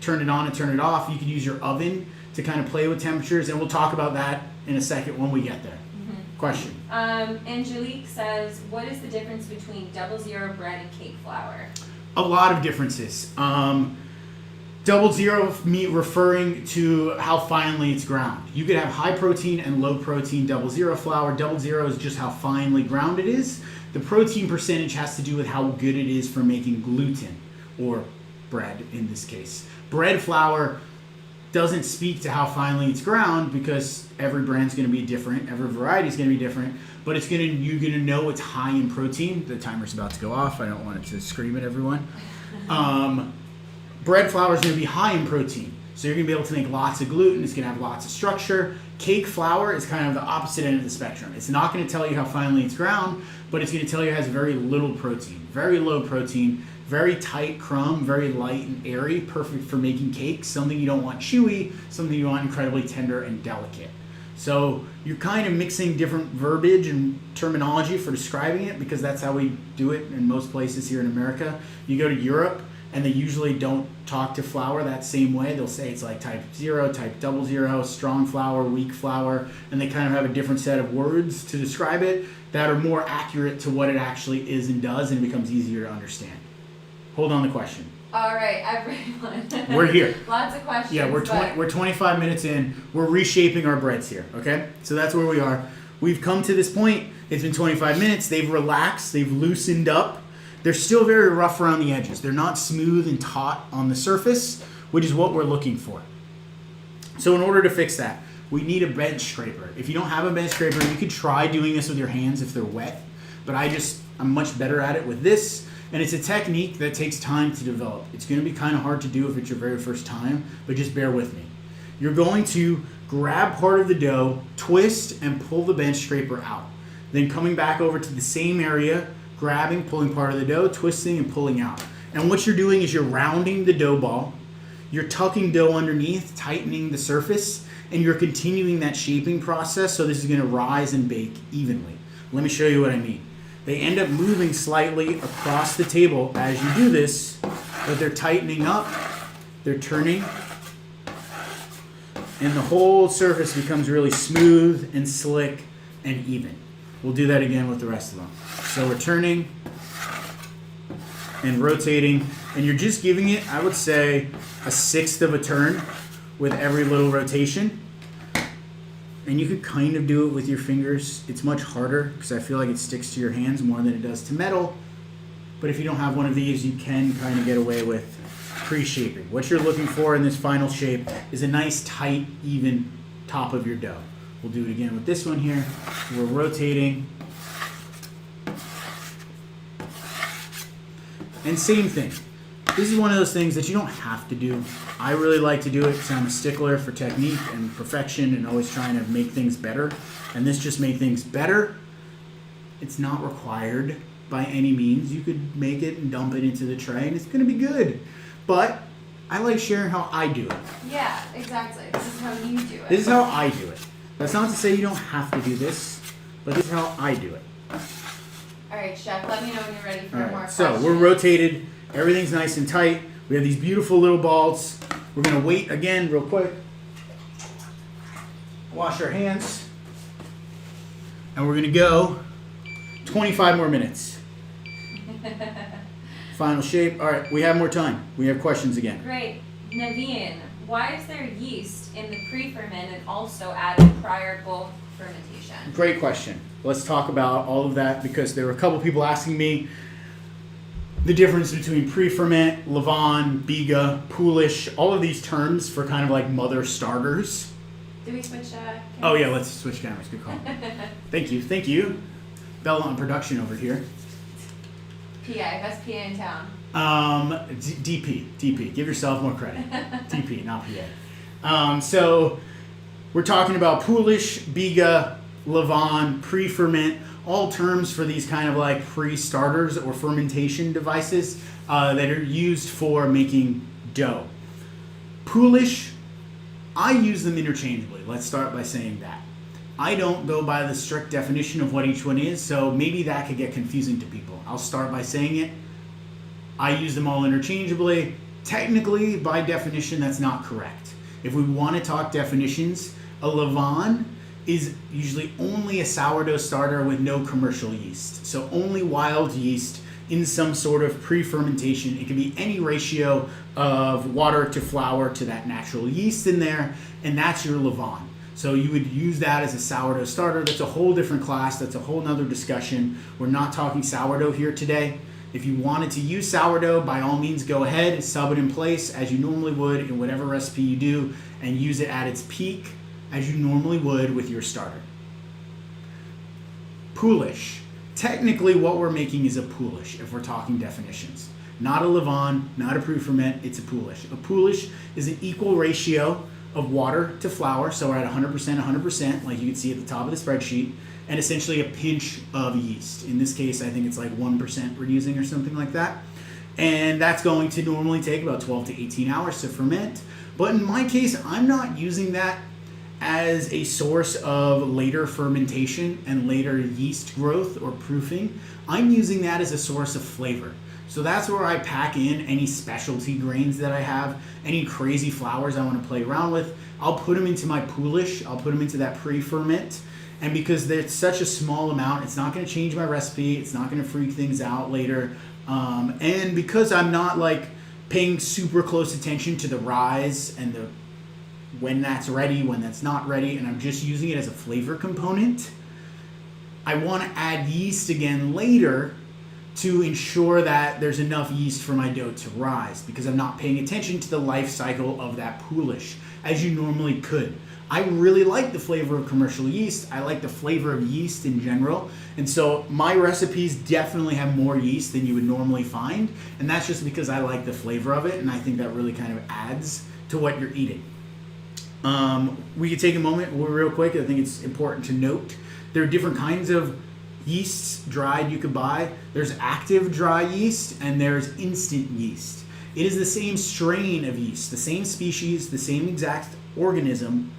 turn it on and turn it off. You could use your oven to kind of play with temperatures, and we'll talk about that in a second when we get there. Mm-hmm. Question. Angelique says, what is the difference between 00 bread and cake flour? A lot of differences. 00 meat referring to how finely it's ground. You could have high protein and low protein 00 flour. 00 is just how finely ground it is. The protein percentage has to do with how good it is for making gluten, or bread in this case. Bread flour doesn't speak to how finely it's ground because every brand's going to be different, every variety is going to be different, but you're going to know it's high in protein. The timer's about to go off. I don't want it to scream at everyone. Bread flour is going to be high in protein, so you're going to be able to make lots of gluten. It's going to have lots of structure. Cake flour is kind of the opposite end of the spectrum. It's not going to tell you how finely it's ground, but it's going to tell you it has very little protein, very low protein, very tight crumb, very light and airy, perfect for making cakes, something you don't want chewy, something you want incredibly tender and delicate. So you're kind of mixing different verbiage and terminology for describing it because that's how we do it in most places here in America. You go to Europe and they usually don't talk to flour that same way. They'll say it's like type 0, type 00, strong flour, weak flour, and they kind of have a different set of words to describe it that are more accurate to what it actually is and does, and it becomes easier to understand. Hold on the question. All right, everyone. We're here. Lots of questions. Yeah, we're 25 minutes in. We're reshaping our breads here, okay? So that's where we are. We've come to this point. It's been 25 minutes. They've relaxed. They've loosened up. They're still very rough around the edges. They're not smooth and taut on the surface, which is what we're looking for. So in order to fix that, we need a bench scraper. If you don't have a bench scraper, you could try doing this with your hands if they're wet, but I'm much better at it with this. And it's a technique that takes time to develop. It's going to be kind of hard to do if it's your very first time, but just bear with me. You're going to grab part of the dough, twist, and pull the bench scraper out. Then coming back over to the same area, grabbing, pulling part of the dough, twisting, and pulling out. And what you're doing is you're rounding the dough ball, you're tucking dough underneath, tightening the surface, and you're continuing that shaping process so this is going to rise and bake evenly. Let me show you what I mean. They end up moving slightly across the table as you do this, but they're tightening up, they're turning, and the whole surface becomes really smooth and slick and even. We'll do that again with the rest of them. So we're turning and rotating, and you're just giving it, I would say, a sixth of a turn with every little rotation. And you could kind of do it with your fingers. It's much harder because I feel like it sticks to your hands more than it does to metal. But if you don't have one of these, you can kind of get away with pre-shaping. What you're looking for in this final shape is a nice, tight, even top of your dough. We'll do it again with this one here. We're rotating. And same thing. This is one of those things that you don't have to do. I really like to do it because I'm a stickler for technique and perfection and always trying to make things better. And this just made things better. It's not required by any means. You could make it and dump it into the tray and it's going to be good. But I like sharing how I do it. Yeah, exactly. This is how you do it. This is how I do it. That's not to say you don't have to do this, but this is how I do it. All right, Chef, let me know when you're ready for All more right, questions. so we're rotated. Everything's nice and tight. We have these beautiful little balls. We're going to wait again real quick. Wash our hands. And we're going to go 25 more minutes. Final shape. All right, we have more time. We have questions again. Great. Naveen, why is there yeast in the pre-ferment and also added prior bulk fermentation? Great question. Let's talk about all of that because there were a couple people asking me the difference between pre-ferment, levain, biga, poolish, all of these terms for kind of like mother starters. Do we switch Oh yeah, let's switch cameras. Good call. Thank you. Bella on production over here. PA, best PA in town. DP. Give yourself more credit. DP, not PA. So we're talking about poolish, biga, levain, pre-ferment, all terms for these kind of like pre-starters or fermentation devices that are used for making dough. Poolish, I use them interchangeably. Let's start by saying that. I don't go by the strict definition of what each one is, so maybe that could get confusing to people. I'll start by saying it. I use them all interchangeably. Technically, by definition, that's not correct. If we want to talk definitions, a levain is usually only a sourdough starter with no commercial yeast. So only wild yeast in some sort of pre-fermentation. It can be any ratio of water to flour to that natural yeast in there, and that's your levain. So you would use that as a sourdough starter. That's a whole different class. That's a whole nother discussion. We're not talking sourdough here today. If you wanted to use sourdough, by all means go ahead, sub it in place as you normally would in whatever recipe you do, and use it at its peak as you normally would with your starter. Poolish. Technically what we're making is a poolish if we're talking definitions. Not a levain, not a pre-ferment, it's a poolish. A poolish is an equal ratio of water to flour, so we're at 100%, like you can see at the top of the spreadsheet, and essentially a pinch of yeast. In this case, I think it's like 1% we're using or something like that. And that's going to normally take about 12 to 18 hours to ferment. But in my case, I'm not using that as a source of later fermentation and later yeast growth or proofing. I'm using that as a source of flavor. So that's where I pack in any specialty grains that I have, any crazy flours I want to play around with. I'll put them into my poolish, I'll put them into that pre-ferment. And because it's such a small amount, it's not going to change my recipe, it's not going to freak things out later. And because I'm not like paying super close attention to the rise and the when that's ready, when that's not ready, and I'm just using it as a flavor component, I want to add yeast again later to ensure that there's enough yeast for my dough to rise, because I'm not paying attention to the life cycle of that poolish as you normally could. I really like the flavor of commercial yeast. I like the flavor of yeast in general. And so my recipes definitely have more yeast than you would normally find. And that's just because I like the flavor of it. And I think that really kind of adds to what you're eating. We could take a moment real quick. I think it's important to note there are different kinds of yeasts dried you could buy. There's active dry yeast and there's instant yeast. It is the same strain of yeast, the same species, the same exact organism,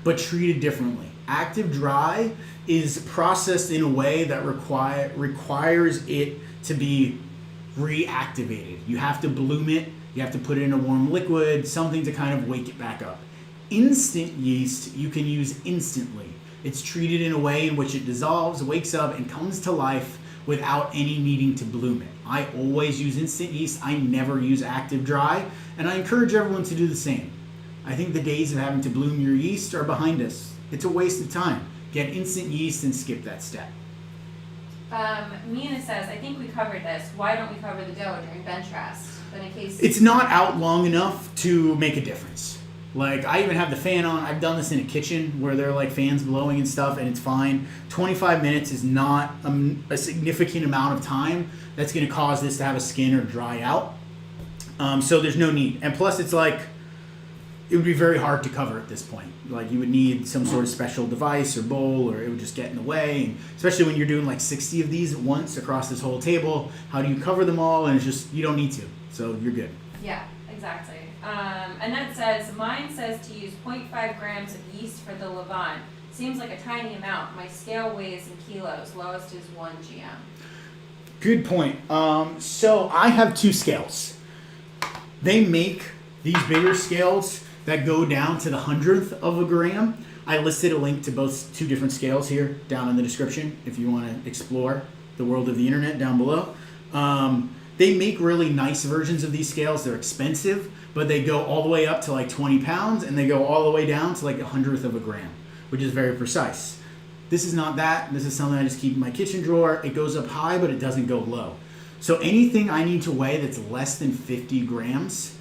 but treated differently. Active dry is processed in a way that requires it to be reactivated. You have to bloom it, you have to put it in a warm liquid, something to kind of wake it back up. Instant yeast you can use instantly. It's treated in a way in which it dissolves, wakes up, and comes to life without any needing to bloom it. I always use instant yeast. I never use active dry, and I encourage everyone to do the same. I think the days of having to bloom your yeast are behind us. It's a waste of time. Get instant yeast and skip that step. Mina says, I think we covered this. Why don't we cover the dough during bench rest? But in case It's not out long enough to make a difference. Like, I even have the fan on. I've done this in a kitchen where there are like fans blowing and stuff, and it's fine. 25 minutes is not a significant amount of time that's going to cause this to have a skin or dry out. So there's no need. And plus, it's like, it would be very hard to cover at this point. Like, you would need some sort of special device or bowl, or it would just get in the way. And especially when you're doing like 60 of these at once across this whole table, how do you cover them all? And it's just, you don't need to. So you're good. Yeah, exactly. Annette says, mine says to use 0.5 grams of yeast for the levain. Seems like a tiny amount. My scale weighs in kilos. Lowest is 1 GM. Good point. So I have two scales. They make these bigger scales that go down to the 100th of a gram. I listed a link to both two different scales here down in the description if you want to explore the world of the internet down below. They make really nice versions of these scales. They're expensive, but they go all the way up to like 20 pounds, and they go all the way down to like 1/100 of a gram, which is very precise. This is not that. This is something I just keep in my kitchen drawer. It goes up high, but it doesn't go low. So anything I need to weigh that's less than 50 grams,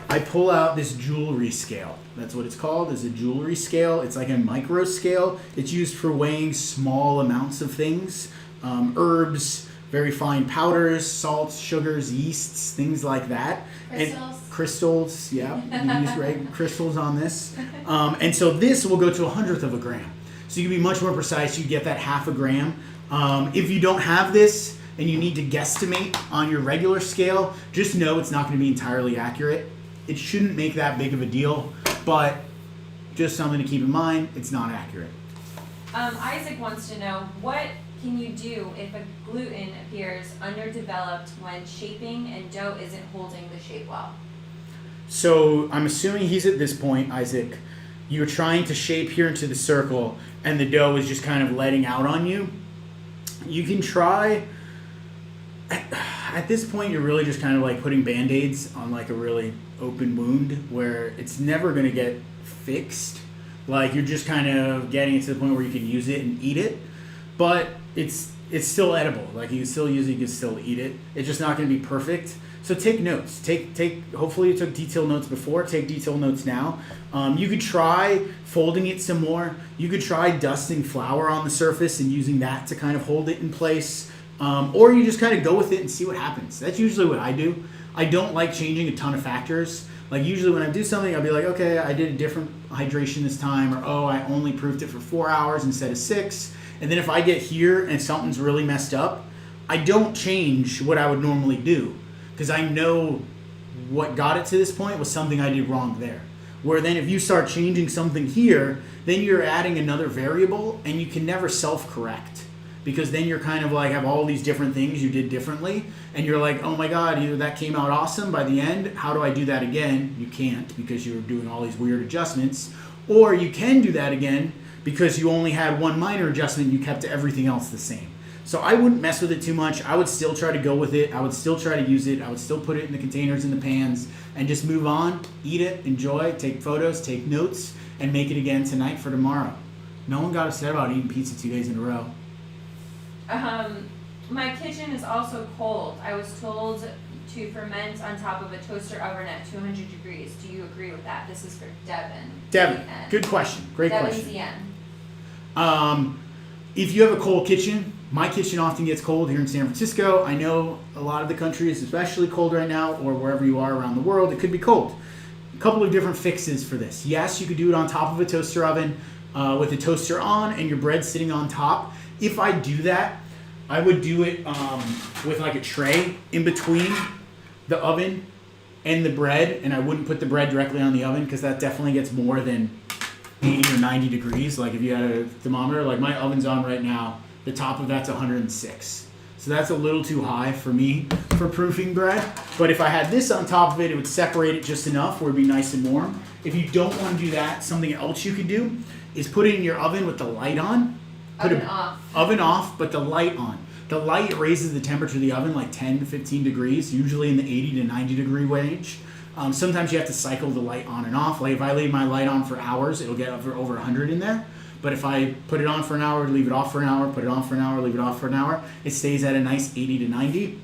I pull out this jewelry scale. That's what it's called, is a jewelry scale. It's like a micro scale. It's used for weighing small amounts of things, herbs, very fine powders, salts, sugars, yeasts, things like that. Crystals. And crystals, yeah, you use crystals on this. And so this will go to 1/100 of a gram. So you can be much more precise. You get that 1/2 gram. If you don't have this and you need to guesstimate on your regular scale, just know it's not going to be entirely accurate. It shouldn't make that big of a deal, but just something to keep in mind, it's not accurate. Isaac wants to know, what can you do if a gluten appears underdeveloped when shaping and dough isn't holding the shape well? So I'm assuming he's at this point, Isaac. You're trying to shape here into the circle, and the dough is just kind of letting out on you. You can try. At this point, you're really just kind of like putting Band-Aids on like a really open wound where it's never going to get fixed. Like you're just kind of getting it to the point where you can use it and eat it, but it's still edible. Like you can still use it, you can still eat it. It's just not going to be perfect. So take notes. Take. Hopefully you took detailed notes before. Take detailed notes now. You could try folding it some more. You could try dusting flour on the surface and using that to kind of hold it in place. Or you just kind of go with it and see what happens. That's usually what I do. I don't like changing a ton of factors. Like usually when I do something, I'll be like, okay, I did a different hydration this time, or oh, I only proofed it for 4 hours instead of 6. And then if I get here and something's really messed up, I don't change what I would normally do because I know what got it to this point was something I did wrong there. Where then if you start changing something here, then you're adding another variable and you can never self-correct. Because then you're kind of like have all these different things you did differently, and you're like, oh my god, either that came out awesome by the end, how do I do that again? You can't because you're doing all these weird adjustments. Or you can do that again because you only had one minor adjustment and you kept everything else the same. So I wouldn't mess with it too much. I would still try to go with it. I would still try to use it. I would still put it in the containers and the pans and just move on, eat it, enjoy, take photos, take notes, and make it again tonight for tomorrow. No one got upset about eating pizza 2 days in a row. My kitchen is also cold. I was told to ferment on top of a toaster oven at 200 degrees. Do you agree with that? This is for Devin. Devin, good question. Great Devin's question. the end. If you have a cold kitchen, my kitchen often gets cold here in San Francisco. I know a lot of the country is especially cold right now, or wherever you are around the world, it could be cold. A couple of different fixes for this. Yes, you could do it on top of a toaster oven with the toaster on and your bread sitting on top. If I do that, I would do it with like a tray in between the oven and the bread, and I wouldn't put the bread directly on the oven because that definitely gets more than 80 or 90 degrees. Like if you had a thermometer, like my oven's on right now, the top of that's 106. So that's a little too high for me for proofing bread. But if I had this on top of it, it would separate it just enough where it'd be nice and warm. If you don't want to do that, something else you could do is put it in your oven with the light on. Oven off, but the light on. The light raises the temperature of the oven like 10 to 15 degrees, usually in the 80 to 90 degree range. Sometimes you have to cycle the light on and off. Like if I leave my light on for hours, it'll get over 100 in there. But if I put it on for an hour, leave it off for an hour, put it on for an hour, leave it off for an hour, it stays at a nice 80 to 90.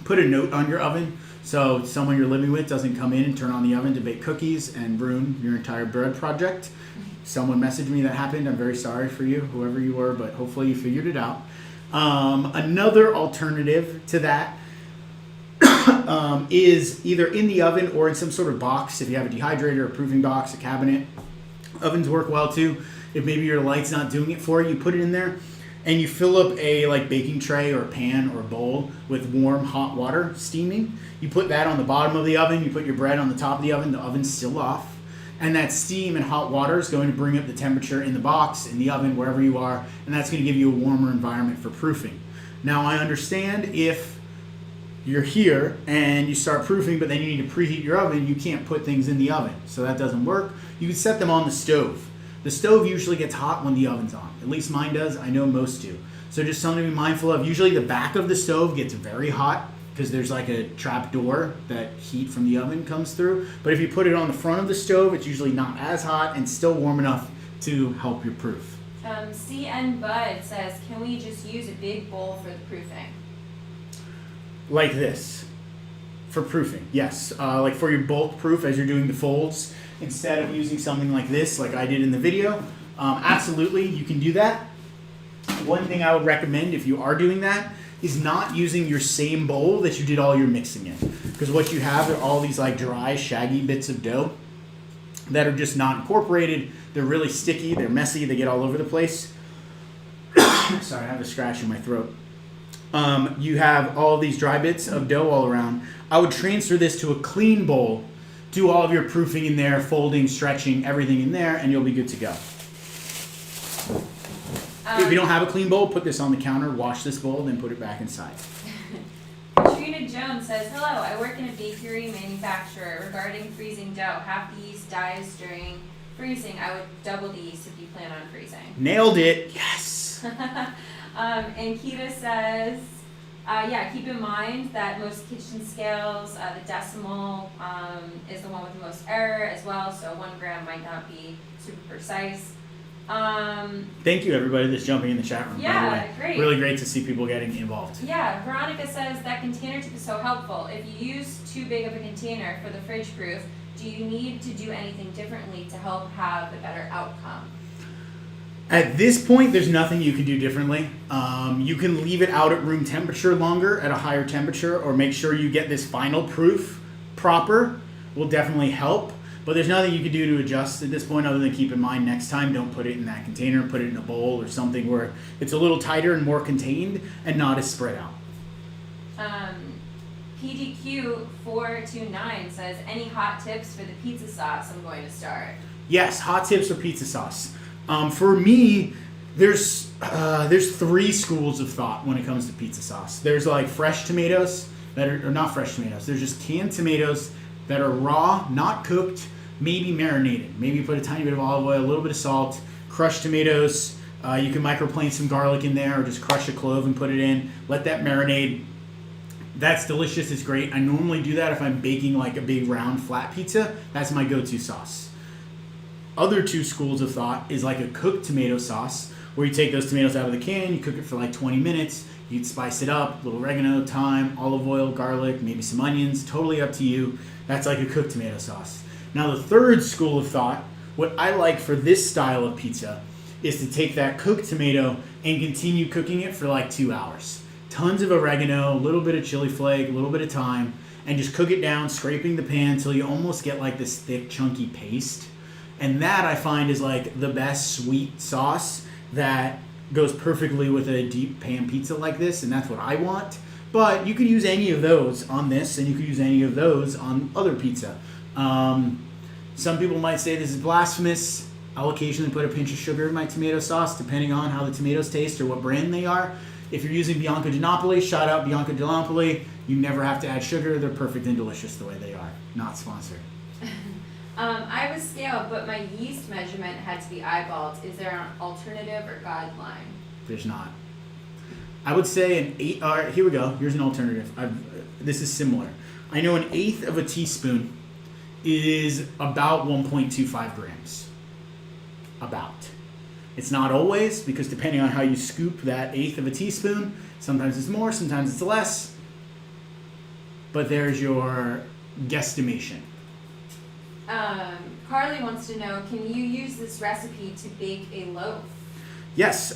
Put a note on your oven so someone you're living with doesn't come in and turn on the oven to bake cookies and ruin your entire bread project. Someone messaged me that happened. I'm very sorry for you, whoever you were, but hopefully you figured it out. Another alternative to that is either in the oven or in some sort of box. If you have a dehydrator, a proofing box, a cabinet, ovens work well too. If maybe your light's not doing it for you, you put it in there and you fill up a like baking tray or a pan or a bowl with warm hot water steaming. You put that on the bottom of the oven. You put your bread on the top of the oven's still off. And that steam and hot water is going to bring up the temperature in the box, in the oven, wherever you are, and that's going to give you a warmer environment for proofing. Now, I understand if you're here and you start proofing, but then you need to preheat your oven, you can't put things in the oven, so that doesn't work. You can set them on the stove. The stove usually gets hot when the oven's on. At least mine does. I know most do. So just something to be mindful of. Usually the back of the stove gets very hot because there's like a trap door that heat from the oven comes through. But if you put it on the front of the stove, it's usually not as hot and still warm enough to help your proof. CN Bud says, can we just use a big bowl for the proofing? Like this. For proofing, yes. Like for your bulk proof as you're doing the folds, instead of using something like this, like I did in the video, absolutely, you can do that. One thing I would recommend if you are doing that is not using your same bowl that you did all your mixing in. Because what you have are all these like dry, shaggy bits of dough that are just not incorporated. They're really sticky, they're messy, they get all over the place. Sorry, I have a scratch in my throat. You have all these dry bits of dough all around. I would transfer this to a clean bowl, do all of your proofing in there, folding, stretching, everything in there, and you'll be good to go. If you don't have a clean bowl, put this on the counter, wash this bowl, then put it back inside. Katrina Jones says, hello, I work in a bakery manufacturer. Regarding freezing dough, half the yeast dies during freezing. I would double the yeast if you plan on freezing. Nailed it. Yes. And Kita says, yeah, keep in mind that most kitchen scales, the decimal is the one with the most error as well, so 1 gram might not be super precise. Thank you, everybody that's jumping in the chat room. Yeah, by the way. great. Really great to see people getting involved. Yeah, Veronica says that container tip is so helpful. If you use too big of a container for the fridge proof, do you need to do anything differently to help have a better outcome? At this point, there's nothing you can do differently. You can leave it out at room temperature longer at a higher temperature, or make sure you get this final proof proper will definitely help. But there's nothing you can do to adjust at this point other than keep in mind next time don't put it in that container, put it in a bowl or something where it's a little tighter and more contained and not as spread out. PDQ429 says, any hot tips for the pizza sauce I'm going to start? Yes, hot tips for pizza sauce. For me, there's 3 schools of thought when it comes to pizza sauce. There's like fresh tomatoes that are, or not fresh tomatoes, there's just canned tomatoes that are raw, not cooked, maybe marinated. Maybe put a tiny bit of olive oil, a little bit of salt, crushed tomatoes. You can microplane some garlic in there or just crush a clove and put it in. Let that marinate. That's delicious. It's great. I normally do that if I'm baking like a big round flat pizza. That's my go-to sauce. Other 2 schools of thought is like a cooked tomato sauce where you take those tomatoes out of the can, you cook it for like 20 minutes, you'd spice it up, a little oregano, thyme, olive oil, garlic, maybe some onions, totally up to you. That's like a cooked tomato sauce. Now the 3rd school of thought, what I like for this style of pizza is to take that cooked tomato and continue cooking it for like 2 hours. Tons of oregano, a little bit of chili flake, a little bit of thyme, and just cook it down, scraping the pan until you almost get like this thick, chunky paste. And that I find is like the best sweet sauce that goes perfectly with a deep pan pizza like this, and that's what I want. But you could use any of those on this, and you could use any of those on other pizza. Some people might say this is blasphemous. I'll occasionally put a pinch of sugar in my tomato sauce, depending on how the tomatoes taste or what brand they are. If you're using Bianco di Napoli, shout out Bianco di Napoli. You never have to add sugar. They're perfect and delicious the way they are. Not sponsored. I was scaled, but my yeast measurement had to be eyeballed. Is there an alternative or guideline? There's not. I would say an 8. All right, here we go. Here's an alternative. This is similar. I know an 1/8 of a teaspoon is about 1.25 grams. About. It's not always, because depending on how you scoop that 1/8 of a teaspoon, sometimes it's more, sometimes it's less. But there's your guesstimation. Carly wants to know, can you use this recipe to bake a loaf? Yes,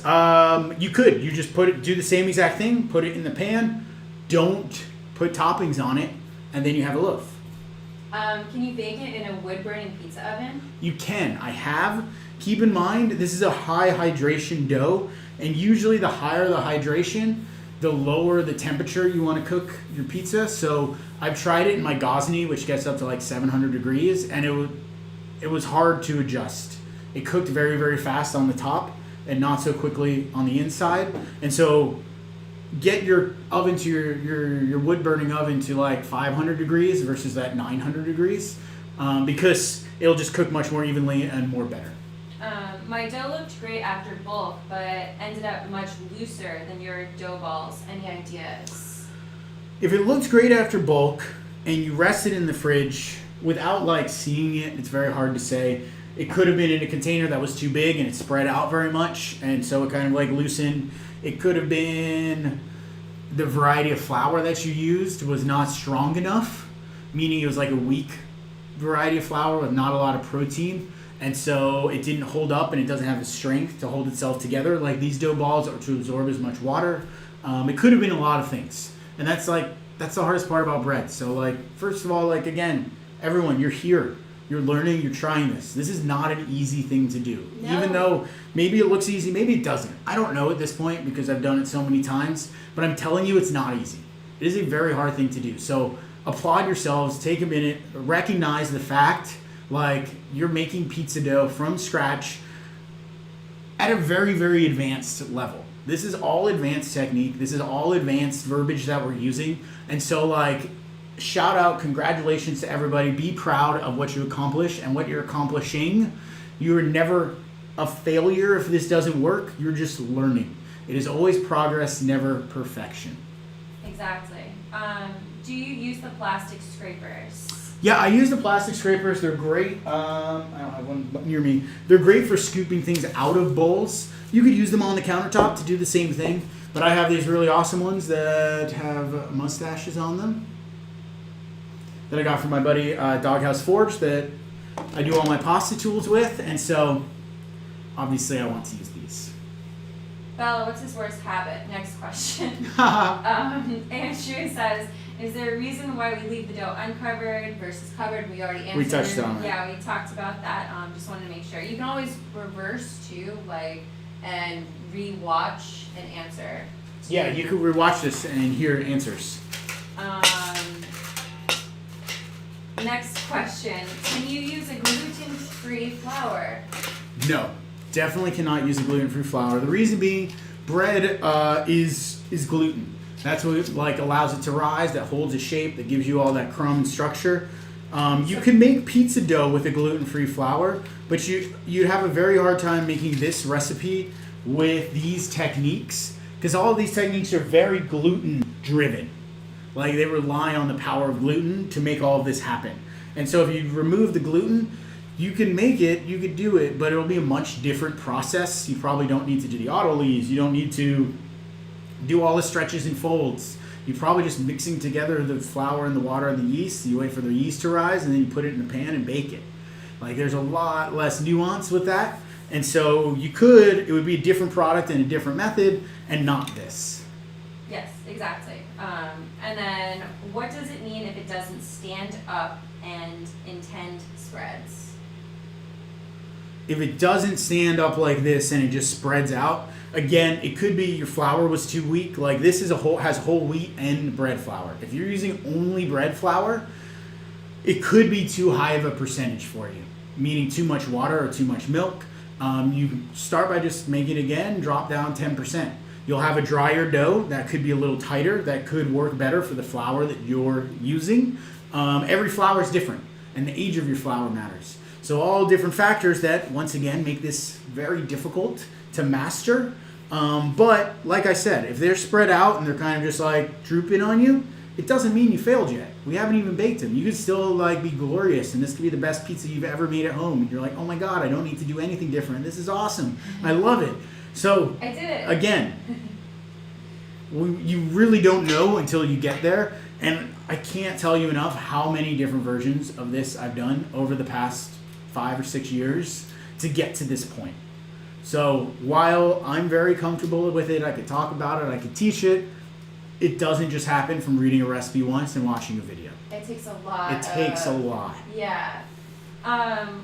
you could. You just do the same exact thing, put it in the pan, don't put toppings on it, and then you have a loaf. Can you bake it in a wood-burning pizza oven? You can. I have. Keep in mind, this is a high hydration dough, and usually the higher the hydration, the lower the temperature you want to cook your pizza. So I've tried it in my Gosney, which gets up to like 700 degrees, and it was hard to adjust. It cooked very, very fast on the top and not so quickly on the inside. And so get your oven to your wood burning oven to like 500 degrees versus that 900 degrees, because it'll just cook much more evenly and more better. My dough looked great after bulk, but ended up much looser than your dough balls. Any ideas? If it looks great after bulk and you rest it in the fridge without like seeing it, it's very hard to say. It could have been in a container that was too big and it spread out very much, and so it kind of like loosened. It could have been the variety of flour that you used was not strong enough, meaning it was like a weak variety of flour with not a lot of protein, and so it didn't hold up and it doesn't have the strength to hold itself together like these dough balls or to absorb as much water. It could have been a lot of things, and that's the hardest part about bread. So like, first of all, like again, everyone, you're here. You're learning, you're trying this. This is not an easy thing to do. No. Even though maybe it looks easy, maybe it doesn't. I don't know at this point because I've done it so many times, but I'm telling you it's not easy. It is a very hard thing to do. So applaud yourselves, take a minute, recognize the fact like you're making pizza dough from scratch at a very, very advanced level. This is all advanced technique. This is all advanced verbiage that we're using. And so like, shout out, congratulations to everybody. Be proud of what you accomplish and what you're accomplishing. You are never a failure if this doesn't work. You're just learning. It is always progress, never perfection. Exactly. Do you use the plastic scrapers? Yeah, I use the plastic scrapers. They're great. I don't have one near me. They're great for scooping things out of bowls. You could use them on the countertop to do the same thing, but I have these really awesome ones that have mustaches on them that I got from my buddy Doghouse Forge that I do all my pasta tools with, and so obviously I want to use these. Bella, what's his worst habit? Next question. Andrew says, is there a reason why we leave the dough uncovered versus covered? We already answered. We touched on it. Yeah, we talked about that. Just wanted to make sure. You can always reverse too, like, and re-watch and answer. Yeah, you could rewatch this and hear answers. Next question. Can you use a gluten-free flour? No, definitely cannot use a gluten-free flour. The reason being, bread is gluten. That's what like allows it to rise, that holds its shape, that gives you all that crumb structure. You can make pizza dough with a gluten-free flour, but you'd have a very hard time making this recipe with these techniques because all of these techniques are very gluten-driven. Like they rely on the power of gluten to make all of this happen. And so if you remove the gluten, you can make it, you could do it, but it'll be a much different process. You probably don't need to do the auto leaves. You don't need to do all the stretches and folds. You're probably just mixing together the flour and the water and the yeast. You wait for the yeast to rise and then you put it in the pan and bake it. Like there's a lot less nuance with that. And so it would be a different product and a different method and not this. Yes, exactly. And then what does it mean if it doesn't stand up and intend spreads? If it doesn't stand up like this and it just spreads out, again, it could be your flour was too weak. Like this has whole wheat and bread flour. If you're using only bread flour, it could be too high of a percentage for you, meaning too much water or too much milk. You start by just making it again, drop down 10%. You'll have a drier dough that could be a little tighter, that could work better for the flour that you're using. Every flour is different, and the age of your flour matters. So all different factors that, once again, make this very difficult to master. But like I said, if they're spread out and they're kind of just like drooping on you, it doesn't mean you failed yet. We haven't even baked them. You could still like be glorious, and this could be the best pizza you've ever made at home. And you're like, oh my God, I don't need to do anything different. This is awesome. I love it. So I did it. Again, you really don't know until you get there. And I can't tell you enough how many different versions of this I've done over the past 5 or 6 years to get to this point. So while I'm very comfortable with it, I could talk about it, I could teach it, it doesn't just happen from reading a recipe once and watching a video. It takes a lot. It takes a lot. Yeah.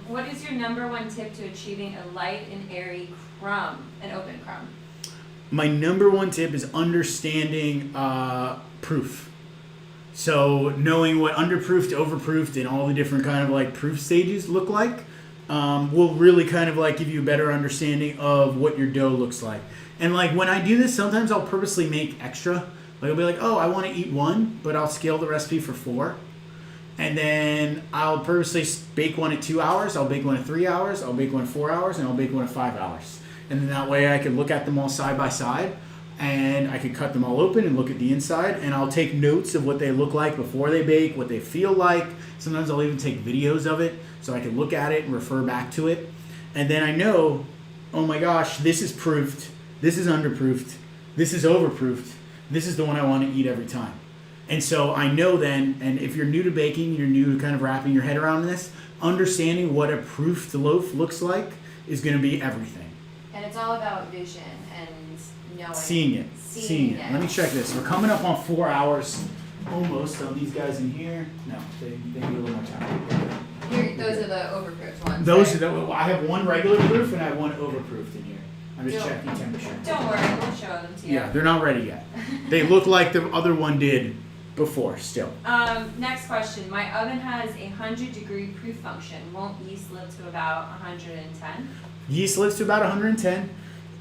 What is your number one tip to achieving a light and airy crumb, an open crumb? My number one tip is understanding proof. So knowing what underproofed, overproofed, and all the different kind of like proof stages look like will really kind of like give you a better understanding of what your dough looks like. And like when I do this, sometimes I'll purposely make extra. Like I'll be like, oh, I want to eat 1, but I'll scale the recipe for 4. And then I'll purposely bake one at 2 hours, I'll bake one at 3 hours, I'll bake one at 4 hours, and I'll bake one at 5 hours. And then that way I can look at them all side by side. and I can cut them all open and look at the inside, and I'll take notes of what they look like before they bake, what they feel like. Sometimes I'll even take videos of it so I can look at it and refer back to it. And then I know, oh my gosh, this is proofed, this is underproofed, this is overproofed, this is the one I want to eat every time. And so I know then, and if you're new to baking, you're new to kind of wrapping your head around this, understanding what a proofed loaf looks like is going to be everything. And it's all about vision and knowing. Seeing it. Let me check this. We're coming up on 4 hours almost on these guys in here. No, they need a little more time. Those are the overproofed ones. Those right? are the, I have one regular proof and I have one overproofed in here. I'm just checking temperature. Don't worry, we'll show them to you. Yeah, they're not ready yet. They look like the other one did before still. Next question. My oven has a 100-degree proof function. Won't yeast live to about 110? Yeast lives to about 110.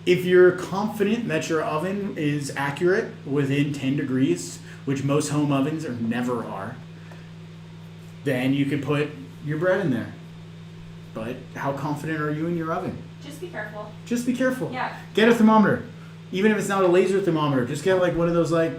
If you're confident that your oven is accurate within 10 degrees, which most home ovens never are, then you could put your bread in there. But how confident are you in your oven? Just be careful. Just be careful. Yeah. Get a thermometer. Even if it's not a laser thermometer, just get like one of those like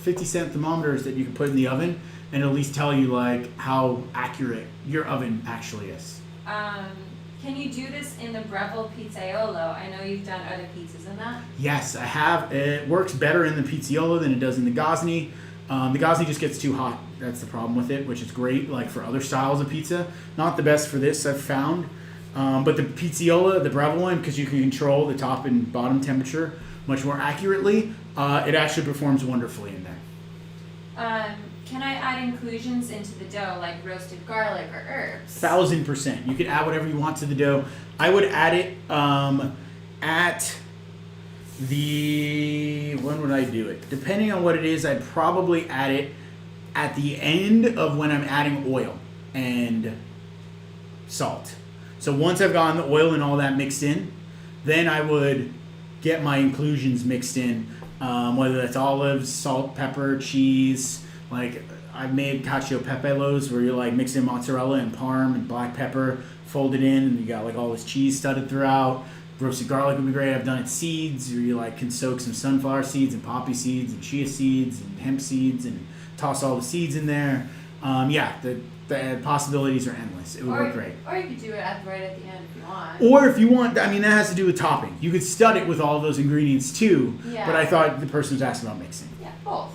50-cent thermometers that you can put in the oven and at least tell you like how accurate your oven actually is. Can you do this in the Breville Pizzaiolo? I know you've done other pizzas in that. Yes, I have. It works better in the Pizzaiolo than it does in the Gosni. The Gosni just gets too hot. That's the problem with it, which is great like for other styles of pizza. Not the best for this, I've found. But the Pizzaiolo, the Breville one, because you can control the top and bottom temperature much more accurately, it actually performs wonderfully in there. Can I add inclusions into the dough, like roasted garlic or herbs? 1000%. You can add whatever you want to the dough. I would add it at the, when would I do it? Depending on what it is, I'd probably add it at the end of when I'm adding oil and salt. So once I've gotten the oil and all that mixed in, then I would get my inclusions mixed in, whether that's olives, salt, pepper, cheese. Like I've made cacio e pepe loaves where you like mix in mozzarella and parm and black pepper, fold it in, and you got like all this cheese studded throughout. Roasted garlic would be great. I've done it seeds, where you like can soak some sunflower seeds and poppy seeds and chia seeds and hemp seeds and toss all the seeds in there. The possibilities are endless. It would work great. Or you could do it right at the end if you want. Or if you want, I mean, that has to do with topping. You could stud it with all those ingredients too. Yeah. But I thought the person was asking about mixing. Yeah, both.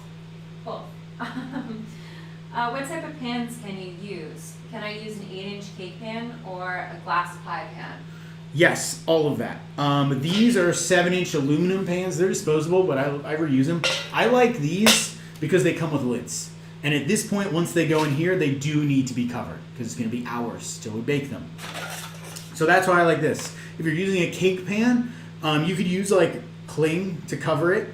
What type of pans can you use? Can I use an 8-inch cake pan or a glass pie pan? Yes, all of that. These are 7-inch aluminum pans. They're disposable, but I reuse them. I like these because they come with lids. And at this point, once they go in here, they do need to be covered because it's going to be hours till we bake them. So that's why I like this. If you're using a cake pan, you could use like cling to cover it,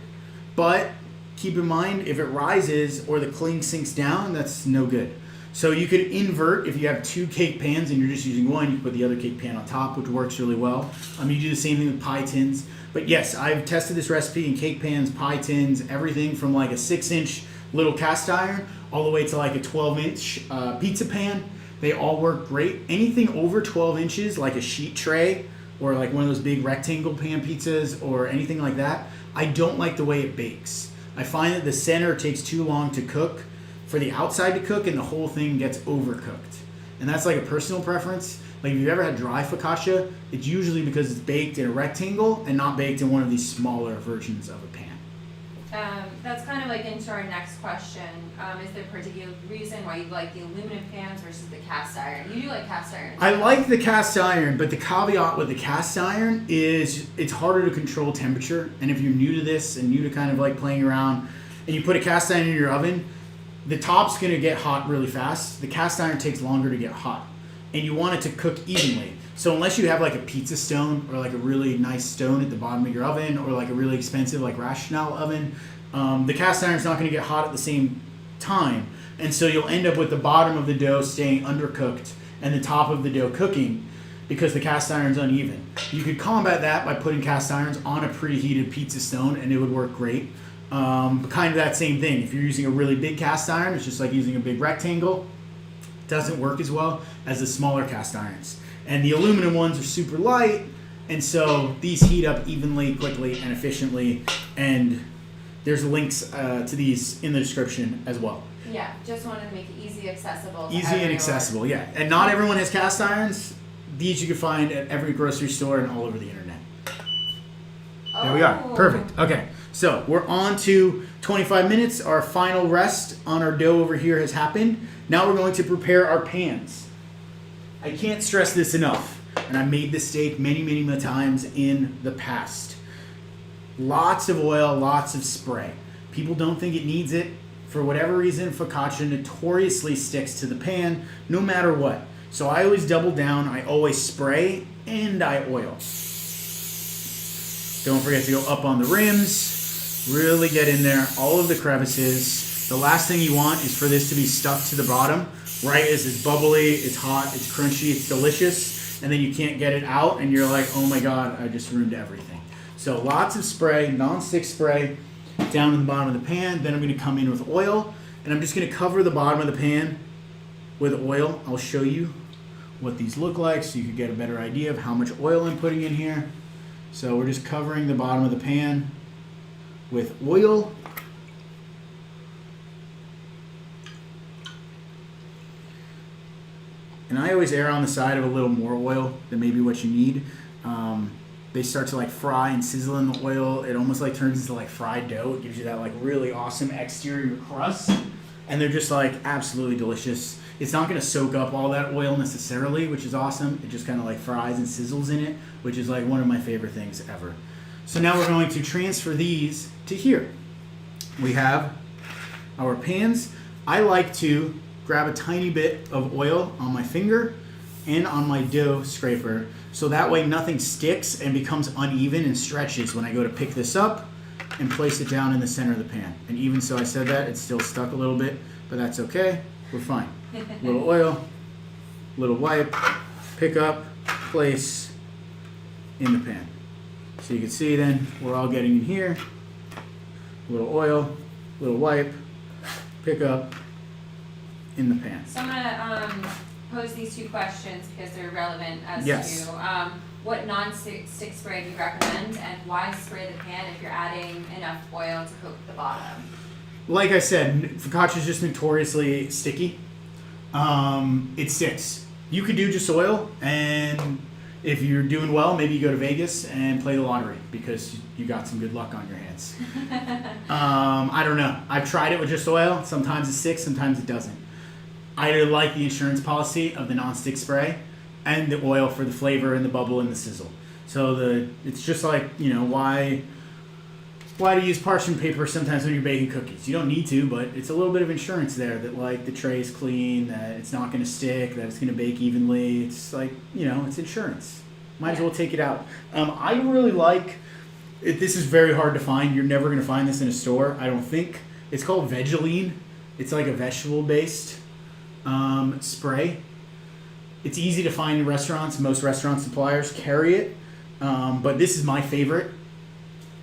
but keep in mind if it rises or the cling sinks down, that's no good. So you could invert if you have 2 cake pans and you're just using one, you put the other cake pan on top, which works really well. You do the same thing with pie tins. But yes, I've tested this recipe in cake pans, pie tins, everything from like a 6-inch little cast iron all the way to like a 12-inch pizza pan. They all work great. Anything over 12 inches, like a sheet tray or like one of those big rectangle pan pizzas or anything like that, I don't like the way it bakes. I find that the center takes too long to cook for the outside to cook and the whole thing gets overcooked. And that's like a personal preference. Like if you've ever had dry focaccia, it's usually because it's baked in a rectangle and not baked in one of these smaller versions of a pan. That's kind of like into our next question. Is there a particular reason why you like the aluminum pans versus the cast iron? You do like cast iron. I like the cast iron, but the caveat with the cast iron is it's harder to control temperature. And if you're new to this and new to kind of like playing around and you put a cast iron in your oven, the top's going to get hot really fast. The cast iron takes longer to get hot. And you want it to cook evenly. So unless you have like a pizza stone or like a really nice stone at the bottom of your oven or like a really expensive like Rational oven, the cast iron's not going to get hot at the same time. And so you'll end up with the bottom of the dough staying undercooked and the top of the dough cooking because the cast iron's uneven. You could combat that by putting cast irons on a preheated pizza stone and it would work great. Kind of that same thing. If you're using a really big cast iron, it's just like using a big rectangle. It doesn't work as well as the smaller cast irons. And the aluminum ones are super light And so these heat up evenly, quickly, and efficiently. And there's links to these in the description as well. Yeah, just wanted to make it easy, accessible. To Easy and everyone. accessible, yeah. And not everyone has cast irons. These you can find at every grocery store and all over the internet. There we are. Oh. Perfect. Okay. So we're on to 25 minutes. Our final rest on our dough over here has happened. Now we're going to prepare our pans. I can't stress this enough. And I made this steak many, many more times in the past. Lots of oil, lots of spray. People don't think it needs it. For whatever reason, focaccia notoriously sticks to the pan no matter what. So I always double down. I always spray and I oil. Don't forget to go up on the rims. Really get in there. All of the crevices. The last thing you want is for this to be stuck to the bottom. Right as it's bubbly, it's hot, it's crunchy, it's delicious. And then you can't get it out and you're like, oh my God, I just ruined everything. So lots of spray, non-stick spray down in the bottom of the pan. Then I'm going to come in with oil. And I'm just going to cover the bottom of the pan with oil. I'll show you what these look like so you can get a better idea of how much oil I'm putting in here. So we're just covering the bottom of the pan with oil. And I always err on the side of a little more oil than maybe what you need. They start to like fry and sizzle in the oil. It almost like turns into like fried dough. It gives you that like really awesome exterior crust. And they're just like absolutely delicious. It's not going to soak up all that oil necessarily, which is awesome. It just kind of like fries and sizzles in it, which is like one of my favorite things ever. So now we're going to transfer these to here. We have our pans. I like to grab a tiny bit of oil on my finger and on my dough scraper so that way nothing sticks and becomes uneven and stretches when I go to pick this up and place it down in the center of the pan. And even so I said that, it's still stuck a little bit, but that's okay. We're fine. Little oil, little wipe, pick up, place in the pan. So you can see then we're all getting in here. Little oil, little wipe, pick up in the pan. So I'm gonna pose these two questions because they're relevant as Yes. to what non-stick spray do you recommend and why spray the pan if you're adding enough oil to coat the bottom? Like I said, focaccia is just notoriously sticky. It sticks. You could do just oil, and if you're doing well, maybe you go to Vegas and play the lottery because you got some good luck on your hands. I don't know. I've tried it with just oil. Sometimes it sticks, sometimes it doesn't. I like the insurance policy of the non-stick spray and the oil for the flavor and the bubble and the sizzle. So it's just like, why do you use parchment paper sometimes when you're baking cookies? You don't need to, but it's a little bit of insurance there that like the tray is clean, that it's not going to stick, that it's going to bake evenly. It's like, it's insurance. Might as well take it out. I really like, this is very hard to find. You're never going to find this in a store, I don't think. It's called Vegeline. It's like a vegetable-based spray. It's easy to find in restaurants. Most restaurant suppliers carry it, but this is my favorite.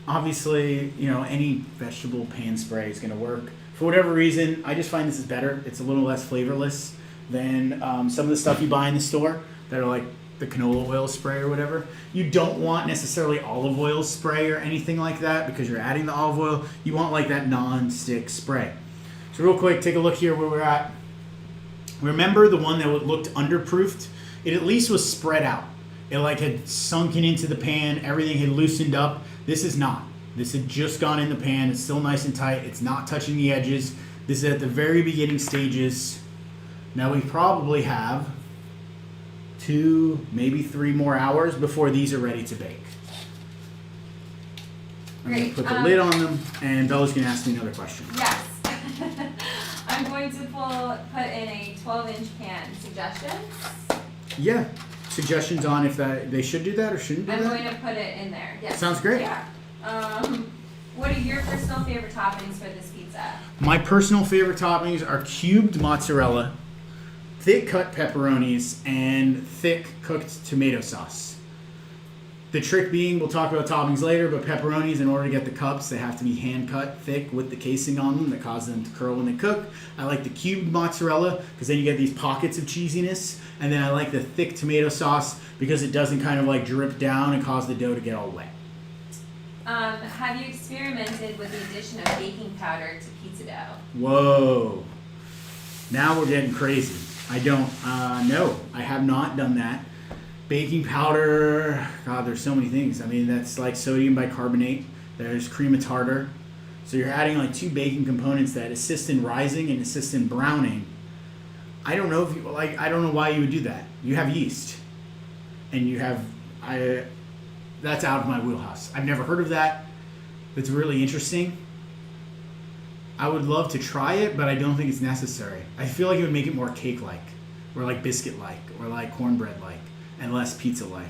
Obviously, any vegetable pan spray is going to work. For whatever reason, I just find this is better. It's a little less flavorless than some of the stuff you buy in the store that are like the canola oil spray or whatever. You don't want necessarily olive oil spray or anything like that because you're adding the olive oil. You want like that non-stick spray. So real quick, take a look here where we're at. Remember the one that looked underproofed? It at least was spread out. It like had sunken into the pan. Everything had loosened up. This is not. This had just gone in the pan. It's still nice and tight. It's not touching the edges. This is at the very beginning stages. Now we probably have 2, maybe 3 more hours before these are ready to bake. I'm going to Great. put the lid on them, and Bella's going to ask me another question. Yes. I'm going to put in a 12-inch pan. Suggestions? Yeah. Suggestions on if they should do that or shouldn't do I'm that? going to put it in there. Yes. Sounds great. Yeah. What are your personal favorite toppings for this pizza? My personal favorite toppings are cubed mozzarella, thick cut pepperonis, and thick cooked tomato sauce. The trick being, we'll talk about toppings later, but pepperonis, in order to get the cups, they have to be hand cut thick with the casing on them that cause them to curl when they cook. I like the cubed mozzarella because then you get these pockets of cheesiness. And then I like the thick tomato sauce because it doesn't kind of like drip down and cause the dough to get all wet. Have you experimented with the addition of baking powder to pizza dough? Whoa. Now we're getting crazy. I don't, no, I have not done that. Baking powder, God, there's so many things. I mean, that's like sodium bicarbonate. There's cream of tartar. So you're adding like 2 baking components that assist in rising and assist in browning. I don't know if you, like, I don't know why you would do that. You have yeast. And you have, that's out of my wheelhouse. I've never heard of that. It's really interesting. I would love to try it, but I don't think it's necessary. I feel like it would make it more cake-like, or like biscuit-like, or like cornbread-like, and less pizza-like.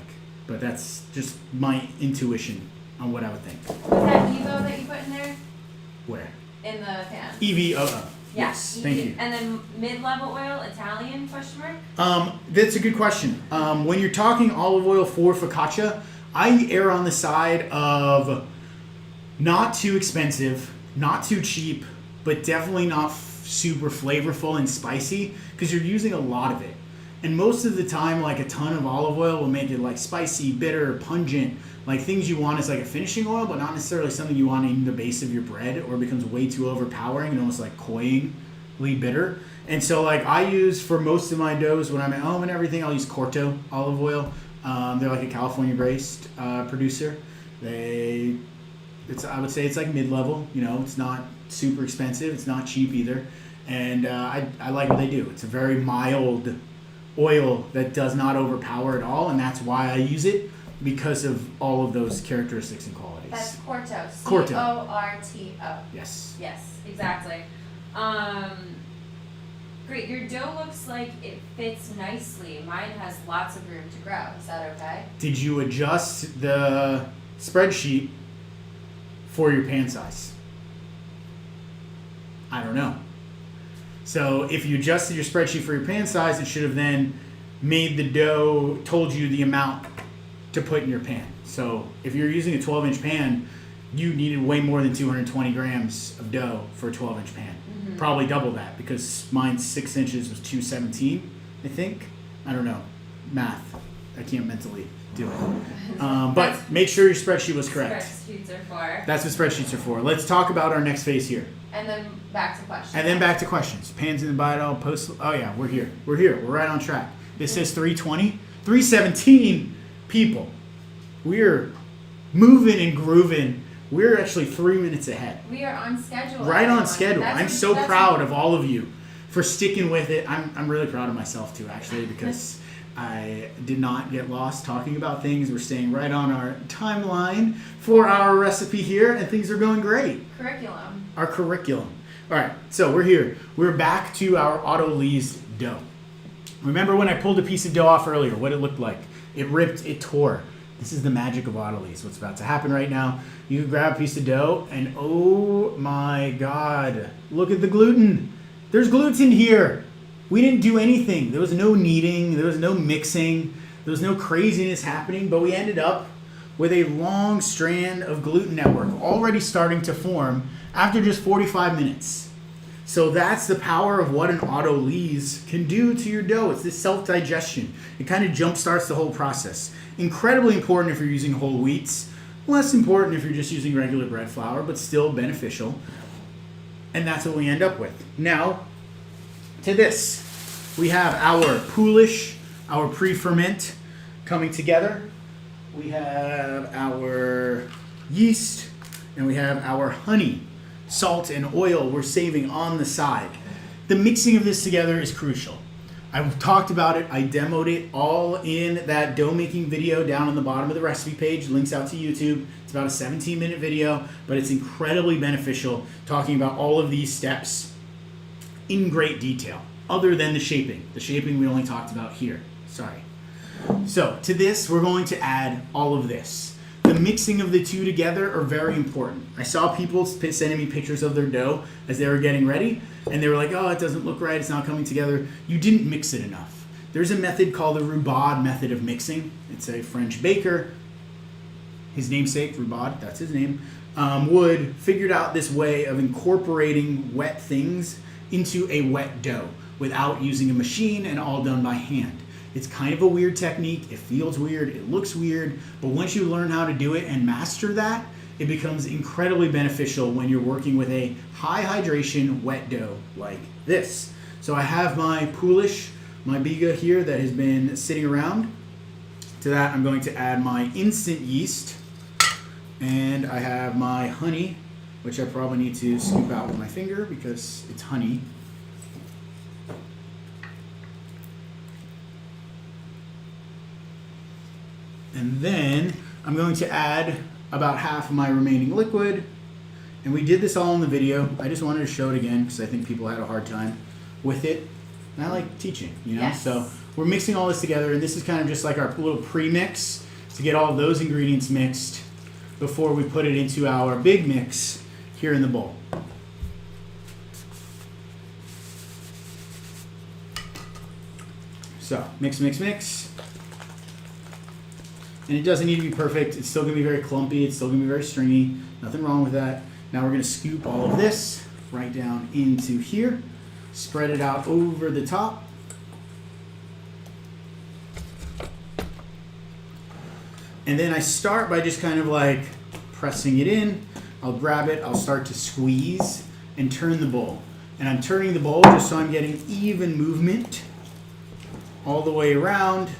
But that's just my intuition on what I would think. Was that Evo that you put in there? Where? In the pan. EVOO. Yes, thank you. And then mid-level oil, Italian, question mark? That's a good question. When you're talking olive oil for focaccia, I err on the side of not too expensive, not too cheap, but definitely not super flavorful and spicy because you're using a lot of it. And most of the time, like a ton of olive oil will make it like spicy, bitter, pungent, like things you want as like a finishing oil, but not necessarily something you want in the base of your bread, or becomes way too overpowering and almost like cloyingly bitter. And so like I use for most of my doughs when I'm at home and everything, I'll use Corto olive oil. They're like a California-based producer. I would say it's like mid-level. You know, it's not super expensive. It's not cheap either. And I like what they do. It's a very mild oil that does not overpower at all, and that's why I use it, because of all of those characteristics and qualities. That's Corto. Corto. Corto. Yes. Yes, exactly. Great. Your dough looks like it fits nicely. Mine has lots of room to grow. Is that okay? Did you adjust the spreadsheet for your pan size? I don't know. So if you adjusted your spreadsheet for your pan size, it should have then made the dough, told you the amount to put in your pan. So if you're using a 12-inch pan, you needed way more than 220 grams of dough for a 12-inch pan. Mm-hmm. Probably double that, because mine's 6 inches was 217, I think. I don't know. Math. I can't mentally do it. But make sure your spreadsheet was correct. Spreadsheets are for. That's what spreadsheets are for. Let's talk about our next phase here. And then back to questions. And then back to questions. Pans in the bottle, post. Oh yeah, we're here. We're right on track. This says 320, 317 people. We're moving and grooving. We're actually 3 minutes ahead. We are on schedule. Right on schedule. That's I'm so proud of all of you for sticking with it. I'm really proud of myself too, actually, because I did not get lost talking about things. We're staying right on our timeline for our recipe here, and things are going great. Curriculum. Our curriculum. All right, so we're here. We're back to our Autolyse dough. Remember when I pulled a piece of dough off earlier, what it looked like? It ripped, it tore. This is the magic of Autolyse. What's about to happen right now, you grab a piece of dough, and oh my God, look at the gluten. There's gluten here. We didn't do anything. There was no kneading. There was no mixing. There was no craziness happening, but we ended up with a long strand of gluten network already starting to form after just 45 minutes. So that's the power of what an Autolyse can do to your dough. It's this self-digestion. It kind of jump-starts the whole process. Incredibly important if you're using whole wheats. Less important if you're just using regular bread flour, but still beneficial. And that's what we end up with. Now, to this, we have our poolish, our pre-ferment coming together. We have our yeast, and we have our honey, salt, and oil we're saving on the side. The mixing of this together is crucial. I've talked about it, I demoed it all in that dough making video down on the bottom of the recipe page, links out to YouTube. It's about a 17-minute video, but it's incredibly beneficial, talking about all of these steps in great detail, other than the shaping. The shaping we only talked about here, sorry. So to this, we're going to add all of this. The mixing of the two together are very important. I saw people sending me pictures of their dough as they were getting ready, and they were like, oh, it doesn't look right, it's not coming together. You didn't mix it enough. There's a method called the Roubade method of mixing. It's a French baker his namesake, Rubad, that's his name, Wood, figured out this way of incorporating wet things into a wet dough without using a machine and all done by hand. It's kind of a weird technique. It feels weird. It looks weird. But once you learn how to do it and master that, it becomes incredibly beneficial when you're working with a high hydration wet dough like this. So I have my poolish, my biga here that has been sitting around. To that, I'm going to add my instant yeast. And I have my honey, which I probably need to scoop out with my finger because it's honey. And then I'm going to add about half of my remaining liquid. And we did this all in the video. I just wanted to show it again because I think people had a hard time with it. And I like teaching, you know? Yes. So we're mixing all this together, and this is kind of just like our little pre-mix to get all of those ingredients mixed before we put it into our big mix here in the bowl. So mix, mix, mix. And it doesn't need to be perfect. It's still going to be very clumpy. It's still going to be very stringy. Nothing wrong with that. Now we're going to scoop all of this right down into here. Spread it out over the top. And then I start by just kind of like pressing it in. I'll grab it. I'll start to squeeze and turn the bowl. And I'm turning the bowl just so I'm getting even movement all the way around.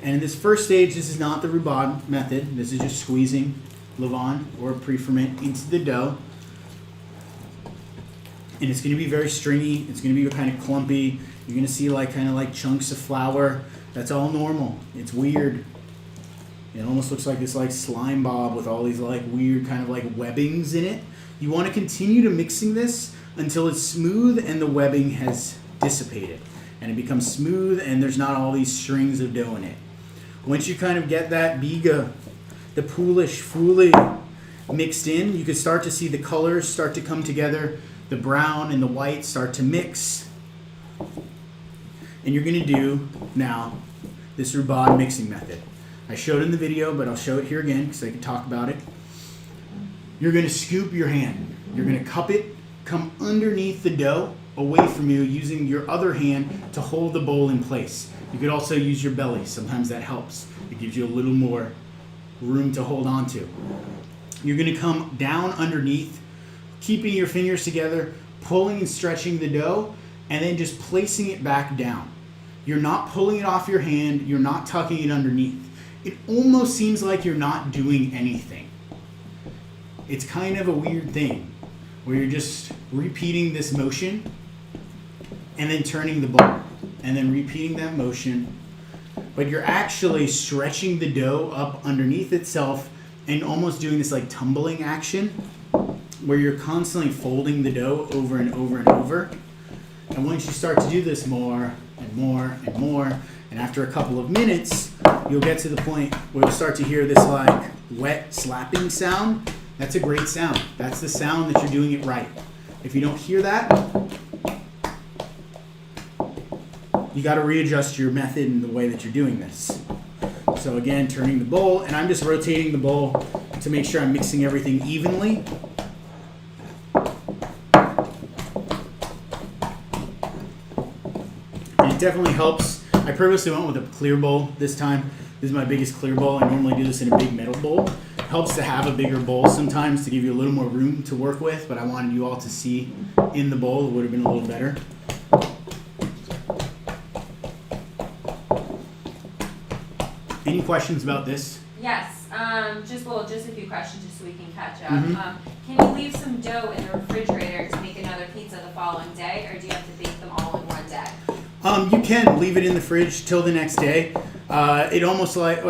And in this first stage, this is not the Rubad method. This is just squeezing levain or pre-ferment into the dough. And it's going to be very stringy. It's going to be kind of clumpy. You're going to see like kind of like chunks of flour. That's all normal. It's weird. It almost looks like this like slime bob with all these like weird kind of like webbings in it. You want to continue to mixing this until it's smooth and the webbing has dissipated. And it becomes smooth and there's not all these strings of dough in it. Once you kind of get that biga, the poolish fully mixed in, you can start to see the colors start to come together. The brown and the white start to mix. And you're going to do now this Rubad mixing method. I showed in the video, but I'll show it here again because I can talk about it. You're going to scoop your hand. You're going to cup it, come underneath the dough, away from you, using your other hand to hold the bowl in place. You could also use your belly. Sometimes that helps. It gives you a little more room to hold on to. You're going to come down underneath, keeping your fingers together, pulling and stretching the dough, and then just placing it back down. You're not pulling it off your hand. You're not tucking it underneath. It almost seems like you're not doing anything. It's kind of a weird thing where you're just repeating this motion and then turning the bowl and then repeating that motion. But you're actually stretching the dough up underneath itself and almost doing this like tumbling action where you're constantly folding the dough over and over and over. And once you start to do this more and more and more, and after a couple of minutes, you'll get to the point where you'll start to hear this like wet slapping sound. That's a great sound. That's the sound that you're doing it right. If you don't hear that, you got to readjust your method and the way that you're doing this. So again, turning the bowl, and I'm just rotating the bowl to make sure I'm mixing everything evenly. And it definitely helps. I purposely went with a clear bowl this time. This is my biggest clear bowl. I normally do this in a big metal bowl. It helps to have a bigger bowl sometimes to give you a little more room to work with, but I wanted you all to see in the bowl. It would have been a little better. Any questions about this? Yes, just a few questions just so we can catch up. Mhm. Can you leave some dough in the refrigerator to make another pizza the following day, or do you have to bake them all in one day? You can leave it in the fridge till the next day. It almost like,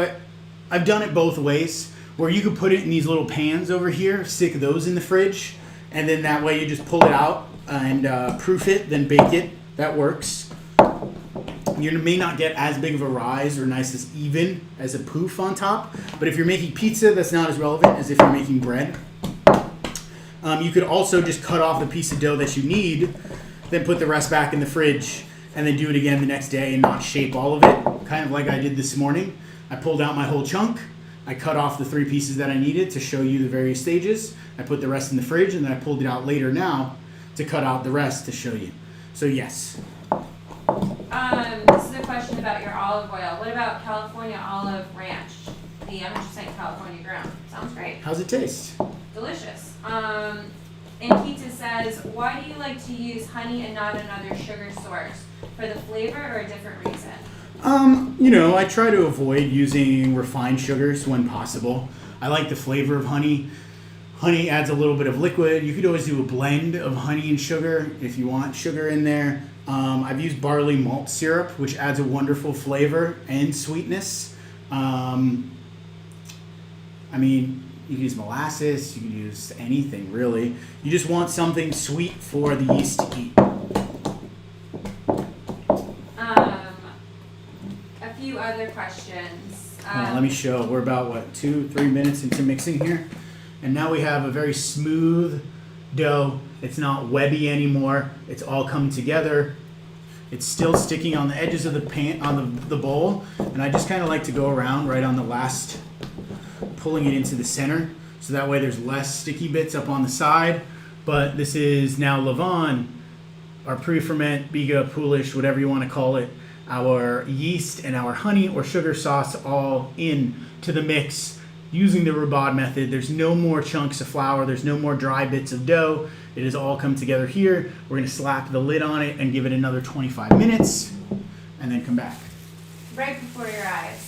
I've done it both ways, where you could put it in these little pans over here, stick those in the fridge, and then that way you just pull it out and proof it, then bake it. That works. You may not get as big of a rise or nice as even as a poof on top, but if you're making pizza, that's not as relevant as if you're making bread. You could also just cut off the piece of dough that you need, then put the rest back in the fridge, and then do it again the next day and not shape all of it, kind of like I did this morning. I pulled out my whole chunk, I cut off the 3 pieces that I needed to show you the various stages. I put the rest in the fridge, and then I pulled it out later now to cut out the rest to show you. So yes. This is a question about your olive oil. What about California Olive Ranch? The 100% California grown. Sounds great. How's it taste? Delicious. And Kita says, why do you like to use honey and not another sugar source? For the flavor or a different reason? I try to avoid using refined sugars when possible. I like the flavor of honey. Honey adds a little bit of liquid. You could always do a blend of honey and sugar if you want sugar in there. I've used barley malt syrup, which adds a wonderful flavor and sweetness. You can use molasses, you can use anything really. You just want something sweet for the yeast to eat. A few other questions. Let me show. We're about 2-3 minutes into mixing here, and now we have a very smooth dough. It's not webby anymore. It's all come together. It's still sticking on the edges of the pan, on the bowl, and I just kind of like to go around right on the last, pulling it into the center, so that way there's less sticky bits up on the side. But this is now Lavon, our pre-ferment, Biga, Poolish, whatever you want to call it, our yeast and our honey or sugar sauce all in to the mix using the Rubad method. There's no more chunks of flour. There's no more dry bits of dough. It has all come together here. We're going to slap the lid on it and give it another 25 minutes and then come back. Right before your eyes.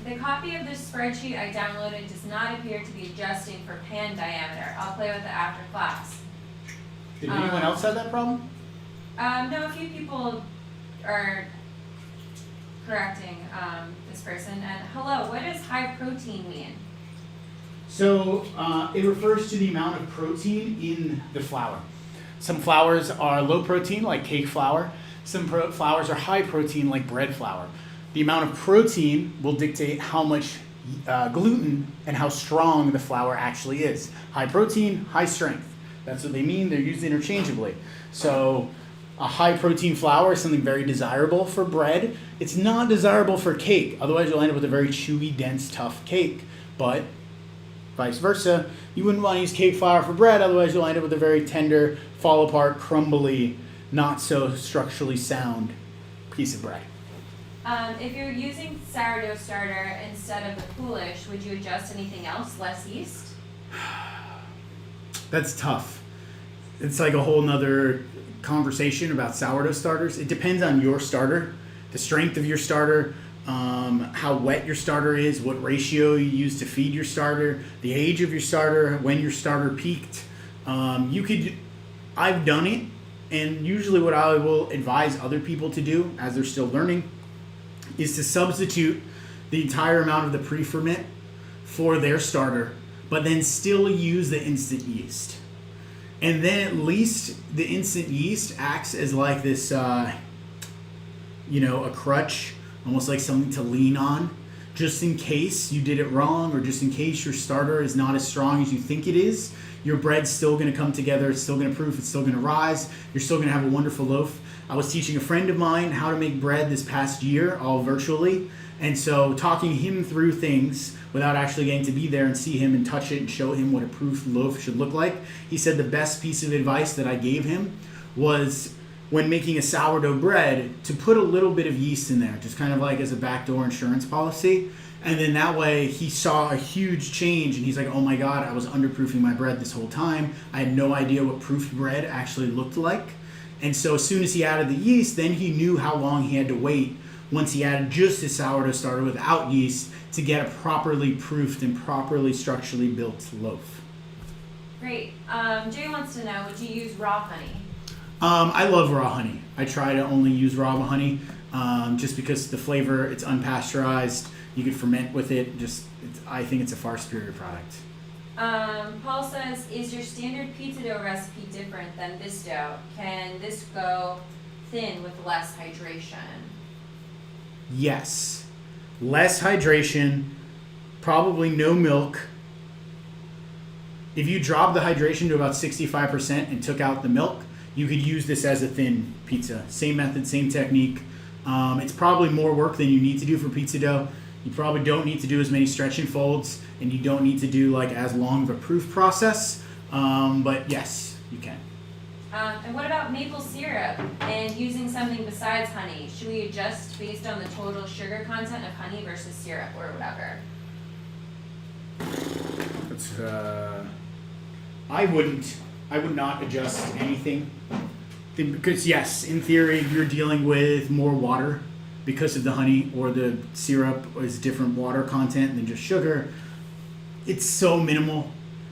The copy of this spreadsheet I downloaded does not appear to be adjusting for pan diameter. I'll play with it after class. Did anyone else have that problem? No, a few people are correcting this person. And hello, what does high protein mean? So it refers to the amount of protein in the flour. Some flours are low protein, like cake flour. Some flours are high protein, like bread flour. The amount of protein will dictate how much gluten and how strong the flour actually is. High protein, high strength. That's what they mean. They're used interchangeably. So a high protein flour is something very desirable for bread. It's not desirable for cake. Otherwise, you'll end up with a very chewy, dense, tough cake. But vice versa, you wouldn't want to use cake flour for bread. Otherwise, you'll end up with a very tender, fall apart, crumbly, not so structurally sound piece of bread. If you're using sourdough starter instead of the Poolish, would you adjust anything else? Less yeast? That's tough. It's like a whole nother conversation about sourdough starters. It depends on your starter, the strength of your starter, how wet your starter is, what ratio you use to feed your starter, the age of your starter, when your starter peaked. I've done it, and usually what I will advise other people to do as they're still learning is to substitute the entire amount of the pre-ferment for their starter, but then still use the instant yeast. And then at least the instant yeast acts as like this, a crutch, almost like something to lean on, just in case you did it wrong, or just in case your starter is not as strong as you think it is. Your bread's still going to come together. It's still going to proof. It's still going to rise. You're still going to have a wonderful loaf. I was teaching a friend of mine how to make bread this past year, all virtually. And so talking him through things without actually getting to be there and see him and touch it and show him what a proof loaf should look like, he said the best piece of advice that I gave him was, when making a sourdough bread, to put a little bit of yeast in there, just kind of like as a backdoor insurance policy. And then that way he saw a huge change, and he's like, oh my God, I was underproofing my bread this whole time. I had no idea what proofed bread actually looked like. And so as soon as he added the yeast, then he knew how long he had to wait once he added just his sourdough starter without yeast to get a properly proofed and properly structurally built loaf. Great. Jay wants to know, would you use raw honey? I love raw honey. I try to only use raw honey just because the flavor, it's unpasteurized. You could ferment with it. I think it's a far superior product. Paul says, is your standard pizza dough recipe different than this dough? Can this go thin with less hydration? Yes. Less hydration, probably no milk. If you drop the hydration to about 65% and took out the milk, you could use this as a thin pizza. Same method, same technique. It's probably more work than you need to do for pizza dough. You probably don't need to do as many stretch and folds, and you don't need to do like as long of a proof process. But yes, you can. And what about maple syrup and using something besides honey? Should we adjust based on the total sugar content of honey versus syrup or whatever? It's, I would not adjust anything. Because yes, in theory, you're dealing with more water because of the honey, or the syrup is different water content than just sugar. It's so minimal.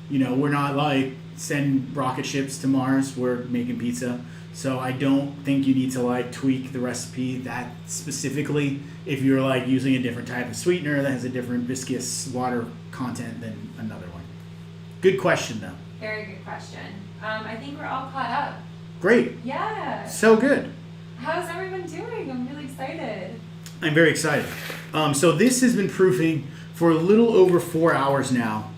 You know, we're not like send rocket ships to Mars. We're making pizza. So I don't think you need to like tweak the recipe that specifically if you're like using a different type of sweetener that has a different viscous water content than another one. Good question though. Very good question. I think we're all caught up. Great. Yeah. So good. How's everyone doing? I'm really excited. I'm very excited. So this has been proofing for a little over 4 hours now.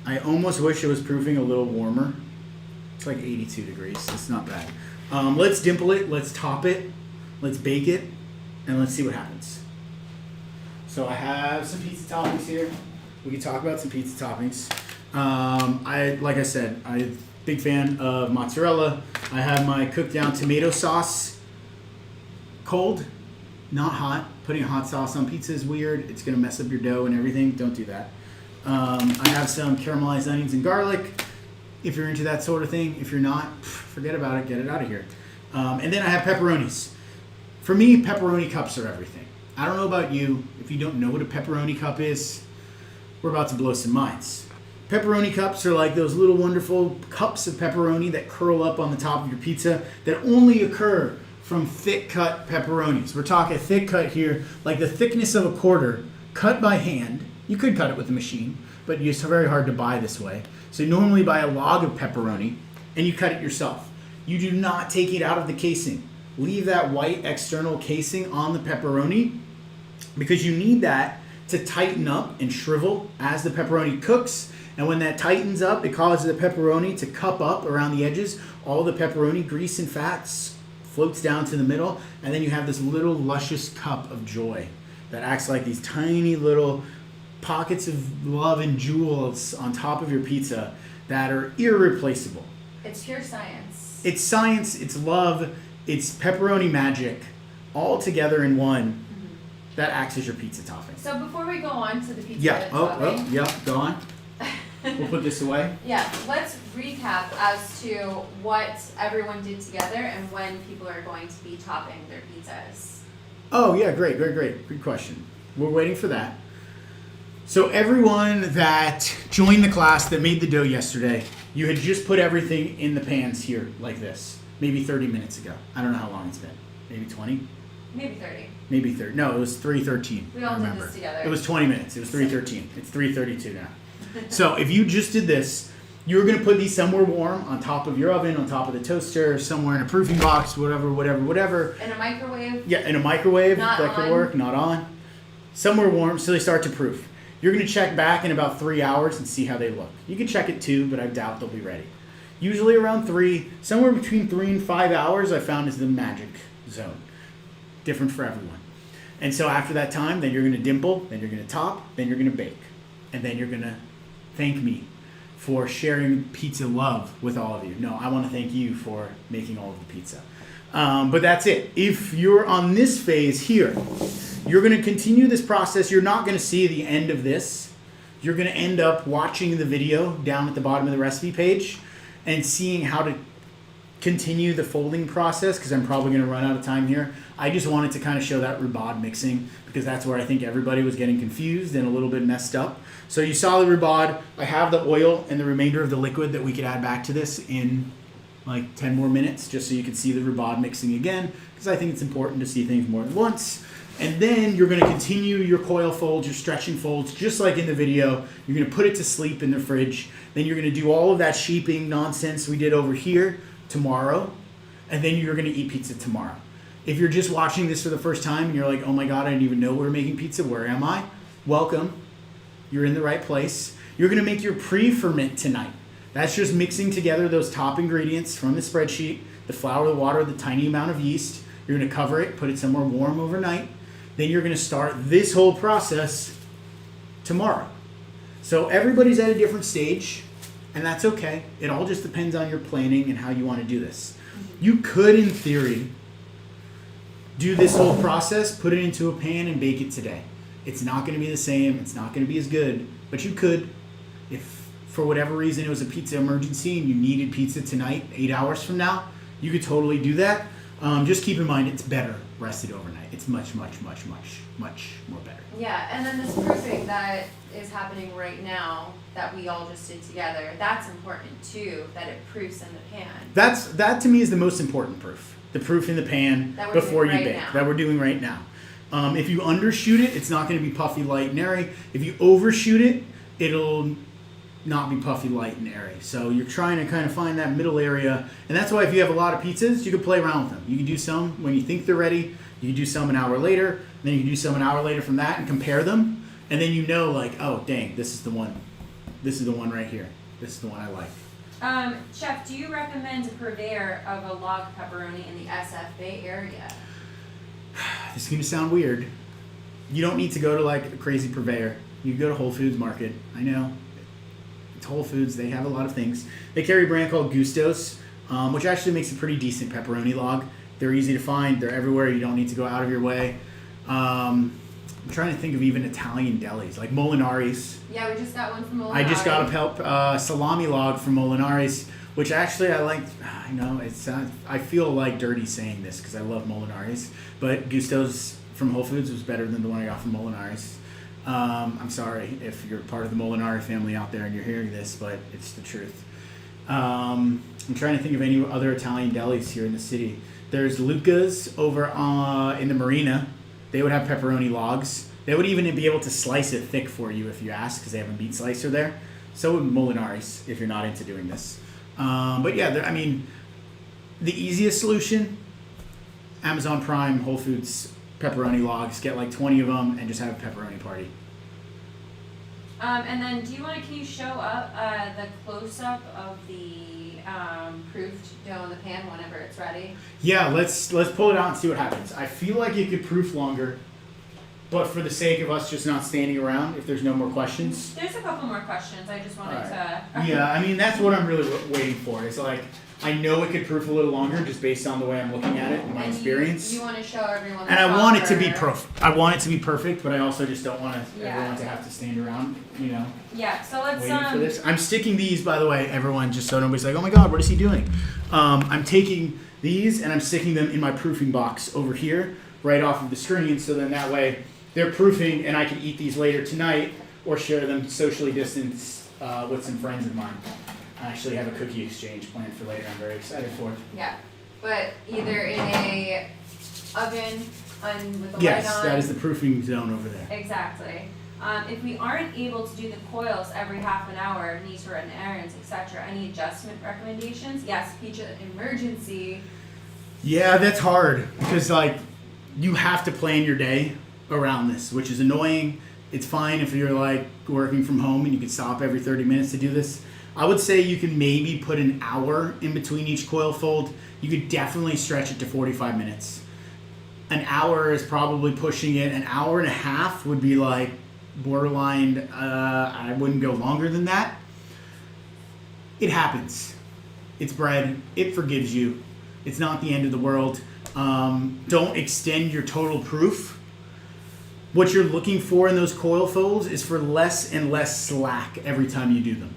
I almost wish it was proofing a little warmer. It's like 82 degrees. It's not bad. Let's dimple it. Let's top it. Let's bake it. And let's see what happens. So I have some pizza toppings here. We can talk about some pizza toppings. Like I said, I'm a big fan of mozzarella. I have my cooked down tomato sauce. Cold, not hot. Putting hot sauce on pizza is weird. It's going to mess up your dough and everything. Don't do that. I have some caramelized onions and garlic. If you're into that sort of thing. If you're not, forget about it. Get it out of here. And then I have pepperonis. For me, pepperoni cups are everything. I don't know about you. If you don't know what a pepperoni cup is, we're about to blow some minds. Pepperoni cups are like those little wonderful cups of pepperoni that curl up on the top of your pizza that only occur from thick cut pepperonis. We're talking thick cut here, like the thickness of a quarter, cut by hand. You could cut it with a machine, but it's very hard to buy this way. So you normally buy a log of pepperoni and you cut it yourself. You do not take it out of the casing. Leave that white external casing on the pepperoni because you need that to tighten up and shrivel as the pepperoni cooks. And when that tightens up, it causes the pepperoni to cup up around the edges. All the pepperoni grease and fats floats down to the middle. And then you have this little luscious cup of joy that acts like these tiny little pockets of love and jewels on top of your pizza that are irreplaceable. It's pure science. It's science, it's love, it's pepperoni magic, all together in one that acts as your pizza topping. So before we go on to the pizza Yeah, topping, yeah, go on. We'll put this away. yeah, let's recap as to what everyone did together and when people are going to be topping their pizzas. Oh, yeah, great. Good question. We're waiting for that. So everyone that joined the class that made the dough yesterday, you had just put everything in the pans here like this, maybe 30 minutes ago. I don't know how long it's been. Maybe 20? Maybe 30. Maybe 30. No, it was 3:13. We all I did remember. this together. It was 20 minutes. It was 3:13. It's 3:32 now. So if you just did this, you're going to put these somewhere warm on top of your oven, on top of the toaster, somewhere in a proofing box, whatever. In a microwave. Yeah, in a microwave. Not that could on. work. Not on. Somewhere warm so they start to proof. You're going to check back in about 3 hours and see how they look. You can check it 2, but I doubt they'll be ready. Usually around 3, somewhere between 3 and 5 hours I found is the magic zone. Different for everyone. And so after that time, then you're going to dimple, then you're going to top, then you're going to bake. And then you're going to thank me for sharing pizza love with all of you. No, I want to thank you for making all of the pizza. But that's it. If you're on this phase here, you're going to continue this process. You're not going to see the end of this. You're going to end up watching the video down at the bottom of the recipe page and seeing how to continue the folding process because I'm probably going to run out of time here. I just wanted to kind of show that rhubarb mixing because that's where I think everybody was getting confused and a little bit messed up. So you saw the rhubarb. I have the oil and the remainder of the liquid that we could add back to this in like 10 more minutes just so you can see the rhubarb mixing again because I think it's important to see things more than once. And then you're going to continue your coil folds, your stretching folds, just like in the video. You're going to put it to sleep in the fridge. Then you're going to do all of that sheeping nonsense we did over here tomorrow. And then you're going to eat pizza tomorrow. If you're just watching this for the first time and you're like, oh my God, I didn't even know we were making pizza. Where am I? Welcome. You're in the right place. You're going to make your pre-ferment tonight. That's just mixing together those top ingredients from the spreadsheet, the flour, the water, the tiny amount of yeast. You're going to cover it, put it somewhere warm overnight. Then you're going to start this whole process tomorrow. So everybody's at a different stage, and that's okay. It all just depends on your planning and how you want to do this. You could, in theory, do this whole process, put it into a pan, and bake it today. It's not going to be the same. It's not going to be as good, but you could. If for whatever reason it was a pizza emergency and you needed pizza tonight, 8 hours from now, you could totally do that. Just keep in mind it's better rested overnight. It's much, much, much, much, much more better. Yeah, and then this proofing that is happening right now that we all just did together, that's important too, that it proofs in the pan. That to me is the most important proof. The proof in the pan That we're before doing you right bake. now. That we're doing right now. If you undershoot it, it's not going to be puffy, light, and airy. If you overshoot it, it'll not be puffy, light, and airy. So you're trying to kind of find that middle area. And that's why if you have a lot of pizzas, you can play around with them. You can do some when you think they're ready. You can do some an hour later. And then you can do some an hour later from that and compare them. And then you know, like, oh, dang, this is the one. This is the one right here. This is the one I like. Chef, do you recommend a purveyor of a log pepperoni in the SF Bay area? This is going to sound weird. You don't need to go to like a crazy purveyor. You go to Whole Foods Market. I know. It's Whole Foods. They have a lot of things. They carry a brand called Gustos, which actually makes a pretty decent pepperoni log. They're easy to find. They're everywhere. You don't need to go out of your way. I'm trying to think of even Italian delis, like Molinari's. Yeah, we just got one from Molinari. I just got a salami log from Molinari's, which actually I like. I know it's. I feel like dirty saying this because I love Molinari's, but Gusto's from Whole Foods was better than the one I got from Molinari's. I'm sorry if you're part of the Molinari family out there and you're hearing this, but it's the truth. I'm trying to think of any other Italian delis here in the city. There's Luca's over in the marina. They would have pepperoni logs. They would even be able to slice it thick for you if you ask, because they have a meat slicer there. So would Molinari's if you're not into doing this. But yeah, I mean, the easiest solution, Amazon Prime, Whole Foods pepperoni logs. Get like 20 of them and just have a pepperoni party. And then can you show up the close-up of the proofed dough in the pan whenever it's ready. Yeah, let's pull it out and see what happens. I feel like it could proof longer, but for the sake of us just not standing around, if there's no more questions. There's a couple more questions. I just wanted to. Yeah, I mean, that's what I'm really waiting for. It's like, I know it could proof a little longer just based on the way I'm looking at it and my experience. You want to show everyone. And I want it to be perfect. I want it to be perfect, but I also just don't want everyone to have to stand around, Yeah, so let's waiting for this. I'm sticking these, by the way, everyone, just so nobody's like, oh my god, what is he doing? I'm taking these and I'm sticking them in my proofing box over here, right off of the screen, so then that way they're proofing and I can eat these later tonight or share them socially distanced with some friends of mine. I actually have a cookie exchange planned for later. I'm very excited for it. Yeah, but either in a oven with the light Yes, on. that is the proofing zone over there. Exactly. If we aren't able to do the coils every half an hour, need to run errands, etc., any adjustment recommendations? Yes, pizza emergency. Yeah, that's hard because you have to plan your day around this, which is annoying. It's fine if you're working from home and you can stop every 30 minutes to do this. I would say you can maybe put an hour in between each coil fold. You could definitely stretch it to 45 minutes. An hour is probably pushing it. An hour and a half would be borderline. I wouldn't go longer than that. It happens. It's bread. It forgives you. It's not the end of the world. Don't extend your total proof. What you're looking for in those coil folds is for less and less slack every time you do them.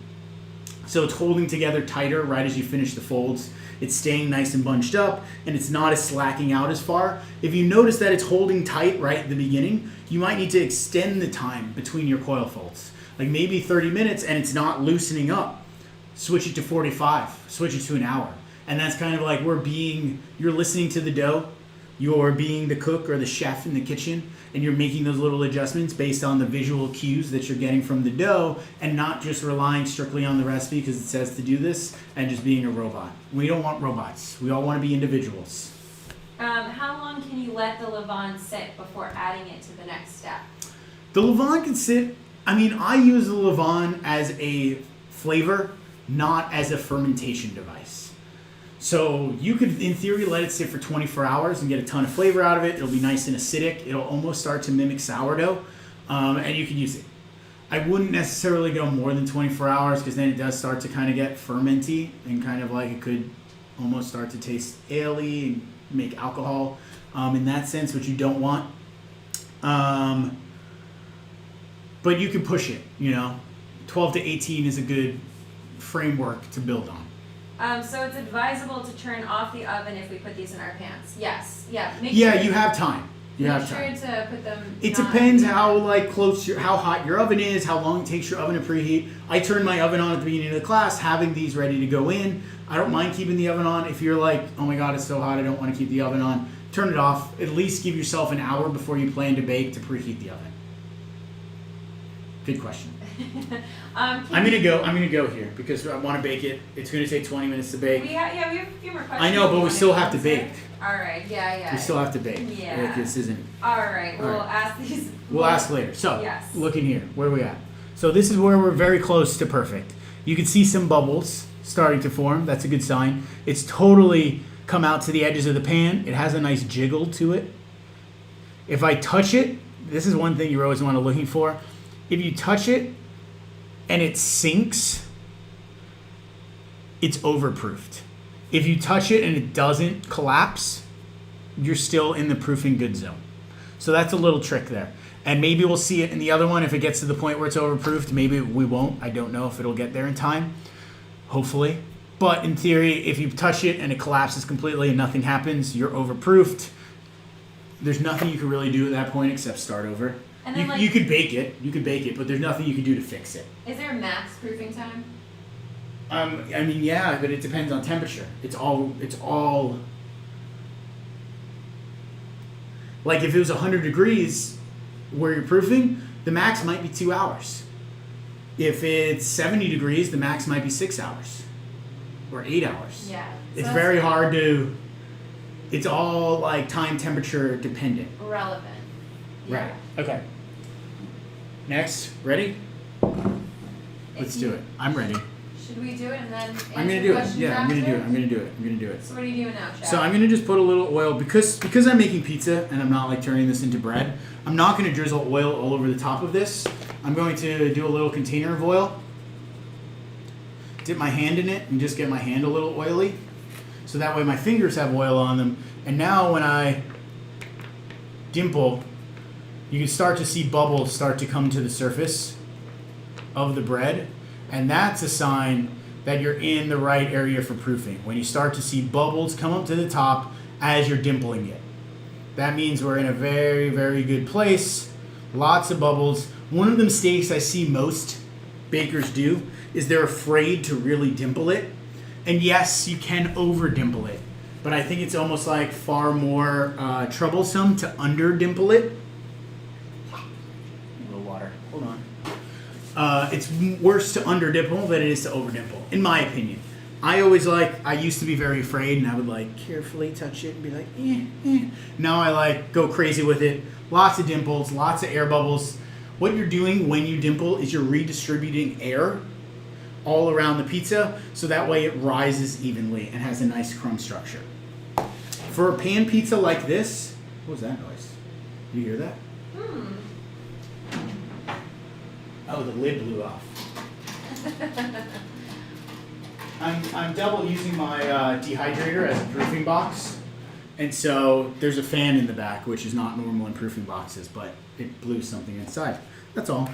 So it's holding together tighter right as you finish the folds. It's staying nice and bunched up, and it's not as slacking out as far. If you notice that it's holding tight right at the beginning, you might need to extend the time between your coil folds. Maybe 30 minutes and it's not loosening up. Switch it to 45, switch it to an hour. And that's kind of like you're listening to the dough, you're being the cook or the chef in the kitchen, and you're making those little adjustments based on the visual cues that you're getting from the dough and not just relying strictly on the recipe because it says to do this and just being a robot. We don't want robots. We all want to be individuals. How long can you let the levain sit before adding it to the next step? The levain can sit, I use the levain as a flavor, not as a fermentation device. So you could, in theory, let it sit for 24 hours and get a ton of flavor out of it. It'll be nice and acidic. It'll almost start to mimic sourdough, and you can use it. I wouldn't necessarily go more than 24 hours because then it does start to kind of get fermenty and kind of like it could almost start to taste ale-y and make alcohol in that sense, which you don't want. But you can push it, 12 to 18 is a good framework to build on. So it's advisable to turn off the oven if we put these in our pans. Yes. Yeah. You have time. Make sure to put them. It depends how how hot your oven is, how long it takes your oven to preheat. I turn my oven on at the beginning of the class, having these ready to go in. I don't mind keeping the oven on. If you're like, oh my god, it's so hot, I don't want to keep the oven on, turn it off. At least give yourself an hour before you plan to bake to preheat the oven. Good question. I'm gonna go here because I want to bake it. It's gonna take 20 minutes to bake. We have a few more questions. I know, but we still have to bake. All right. Yeah. We still have to bake. Yeah. Like, this isn't. All right. We'll ask these. We'll ask later. So, yes. Look in here. Where are we at? So this is where we're very close to perfect. You can see some bubbles starting to form. That's a good sign. It's totally come out to the edges of the pan. It has a nice jiggle to it. If I touch it, this is one thing you always want to looking for. If you touch it and it sinks, it's overproofed. If you touch it and it doesn't collapse, you're still in the proofing good zone. So that's a little trick there. And maybe we'll see it in the other one if it gets to the point where it's overproofed. Maybe we won't. I don't know if it'll get there in time. Hopefully. But in theory, if you touch it and it collapses completely and nothing happens, you're overproofed. There's nothing you can really do at that point except start over. And then, you could bake it. But there's nothing you can do to fix it. Is there a max proofing time? Yeah, but it depends on temperature. It's all like if it was 100 degrees where you're proofing, the max might be 2 hours. If it's 70 degrees, the max might be 6 hours or 8 hours. Yeah. It's very hard to. It's all like time temperature dependent. Relevant. Yeah. Right. Okay. Next, ready? Let's do it. I'm ready. Should we do it and then answer I'm gonna do it. questions Yeah, I'm after? gonna do it. So what are you doing now, Chad? So I'm gonna just put a little oil because I'm making pizza and I'm not like turning this into bread. I'm not gonna drizzle oil all over the top of this. I'm going to do a little container of oil. Dip my hand in it and just get my hand a little oily, so that way my fingers have oil on them. And now when I dimple, you can start to see bubbles start to come to the surface of the bread. And that's a sign that you're in the right area for proofing. When you start to see bubbles come up to the top as you're dimpling it. That means we're in a very, very good place. Lots of bubbles. One of the mistakes I see most bakers do is they're afraid to really dimple it. And yes, you can over dimple it. But I think it's almost like far more troublesome to under dimple it. A little water. Hold on. It's worse to under dimple than it is to over dimple, in my opinion. I used to be very afraid and I would like carefully touch it and be like, eh. Now I like go crazy with it. Lots of dimples, lots of air bubbles. What you're doing when you dimple is you're redistributing air all around the pizza so that way it rises evenly and has a nice crumb structure. For a pan pizza like this, what was that noise? You hear that? Oh, the lid blew off. I'm double using my dehydrator as a proofing box, and so there's a fan in the back, which is not normal in proofing boxes, but it blew something inside. That's all.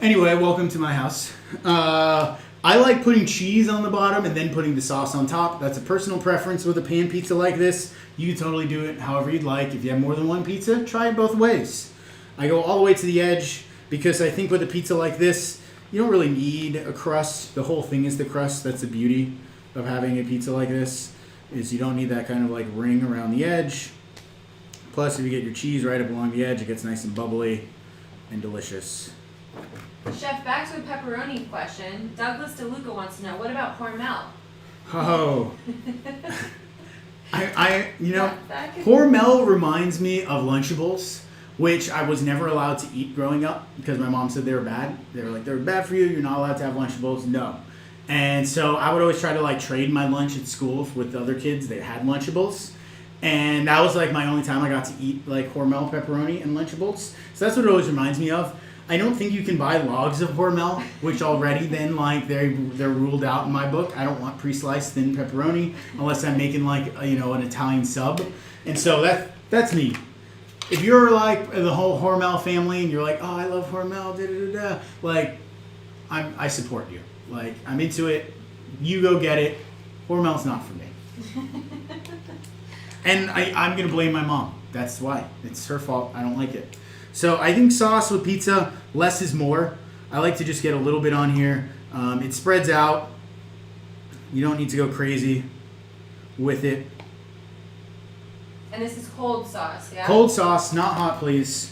Anyway, welcome to my house. I like putting cheese on the bottom and then putting the sauce on top. That's a personal preference with a pan pizza like this. You can totally do it however you'd like. If you have more than one pizza, try it both ways. I go all the way to the edge because I think with a pizza like this, you don't really need a crust. The whole thing is the crust. That's the beauty of having a pizza like this, is you don't need that kind of like ring around the edge. Plus, if you get your cheese right up along the edge, it gets nice and bubbly and delicious. Chef, back to a pepperoni question. Douglas DeLuca wants to know, what about Hormel? Oh. Hormel reminds me of Lunchables, which I was never allowed to eat growing up because my mom said they were bad. They were bad for you. You're not allowed to have Lunchables. No. And so I would always try to like trade my lunch at school with other kids that had Lunchables. And that was like my only time I got to eat like Hormel pepperoni and Lunchables. So that's what it always reminds me of. I don't think you can buy logs of Hormel, which already then like they're ruled out in my book. I don't want pre-sliced thin pepperoni unless I'm making like an Italian sub. And so that's me. If you're like the whole Hormel family and you're like, oh, I love Hormel, like I support you. Like I'm into it. You go get it. Hormel's not for me. And I'm gonna blame my mom. That's why. It's her fault. I don't like it. So I think sauce with pizza, less is more. I like to just get a little bit on here. It spreads out. You don't need to go crazy with it. And this is cold sauce, yeah? Cold sauce, not hot, please.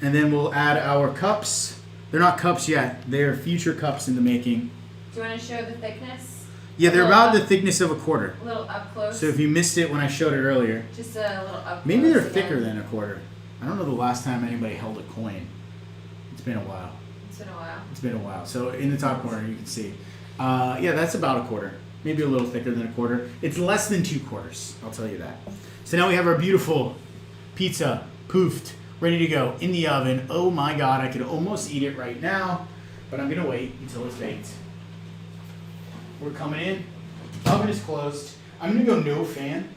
And then we'll add our cups. They're not cups yet. They're future cups in the making. Do you want to show the thickness? Yeah, they're A about little the thickness of a quarter. A little up close. So if you missed it when I showed it earlier, Just a little up maybe they're close thicker again. than a quarter. I don't know the last time anybody held a coin. It's been a while. It's been a while. It's been a while. So in the top corner, you can see. Yeah, that's about a quarter. Maybe a little thicker than a quarter. It's less than 2 quarters. I'll tell you that. So now we have our beautiful pizza poofed, ready to go in the oven. Oh my God, I could almost eat it right now, but I'm gonna wait until it's baked. We're coming in. Oven is closed. I'm gonna go no fan.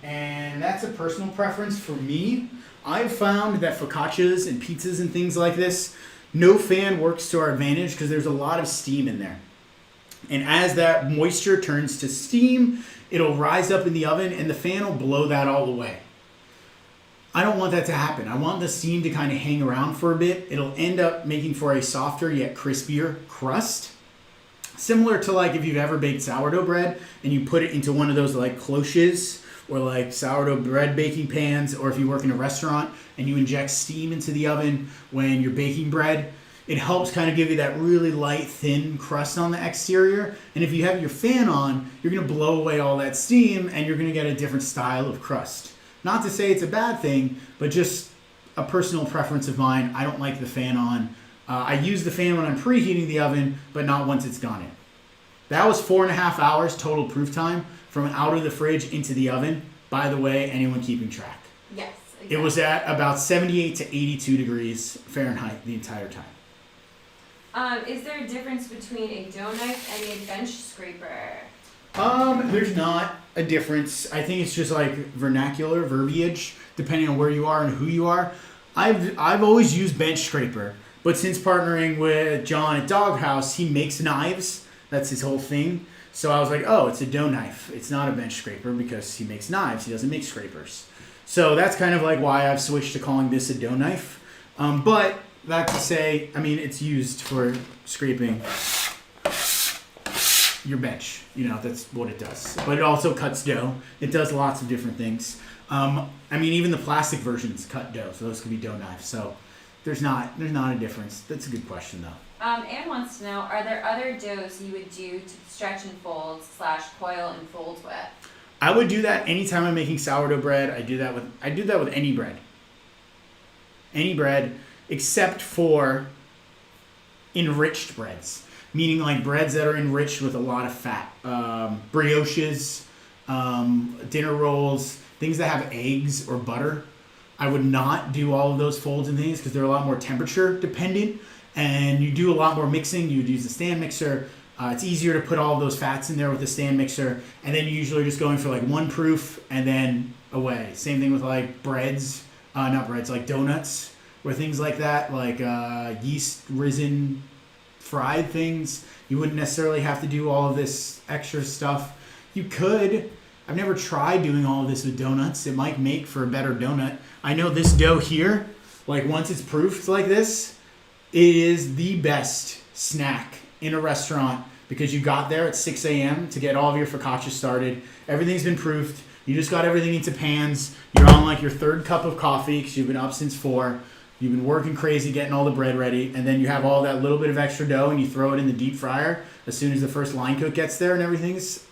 And that's a personal preference for me. I've found that focaccias and pizzas and things like this, no fan works to our advantage because there's a lot of steam in there. And as that moisture turns to steam, it'll rise up in the oven and the fan will blow that all away. I don't want that to happen. I want the steam to kind of hang around for a bit. It'll end up making for a softer yet crispier crust. Similar to like if you've ever baked sourdough bread and you put it into one of those like cloches or like sourdough bread baking pans, or if you work in a restaurant and you inject steam into the oven when you're baking bread, it helps kind of give you that really light, thin crust on the exterior. And if you have your fan on, you're going to blow away all that steam and you're going to get a different style of crust. Not to say it's a bad thing, but just a personal preference of mine. I don't like the fan on. I use the fan when I'm preheating the oven, but not once it's gone in. That was 4.5 hours total proof time from out of the fridge into the oven. By the way, anyone keeping track. Yes. Exactly. It was at about 78 to 82 degrees Fahrenheit the entire time. Is there a difference between a dough knife and a bench scraper? There's not a difference. I think it's just like vernacular verbiage, depending on where you are and who you are. I've always used bench scraper, but since partnering with John at Doghouse, he makes knives. That's his whole thing. So I was like, oh, it's a dough knife. It's not a bench scraper because he makes knives. He doesn't make scrapers. So that's kind of like why I've switched to calling this a dough knife. But that to say, I mean, it's used for scraping your bench. You know, that's what it does. But it also cuts dough. It does lots of different things. I mean, even the plastic versions cut dough, so those could be dough knives. So there's not a difference. That's a good question, though. Anne wants to know, are there other doughs you would do to stretch and fold / coil and fold with? I would do that anytime I'm making sourdough bread. I do that with any bread. Any bread except for enriched breads. Meaning like breads that are enriched with a lot of fat. Brioches, dinner rolls, things that have eggs or butter. I would not do all of those folds and things because they're a lot more temperature dependent. And you do a lot more mixing. You would use the stand mixer. It's easier to put all of those fats in there with the stand mixer. And then you usually just going for like one proof and then away. Same thing with like breads, not breads, like donuts or things like that, like yeast risen fried things. You wouldn't necessarily have to do all of this extra stuff. You could. I've never tried doing all of this with donuts. It might make for a better donut. I know this dough here, like once it's proofed like this, it is the best snack in a restaurant because you got there at 6 a.m. to get all of your focaccia started. Everything's been proofed. You just got everything into pans. You're on like your 3rd cup of coffee because you've been up since 4. You've been working crazy getting all the bread ready. And then you have all that little bit of extra dough and you throw it in the deep fryer as soon as the first line cook gets there and everything's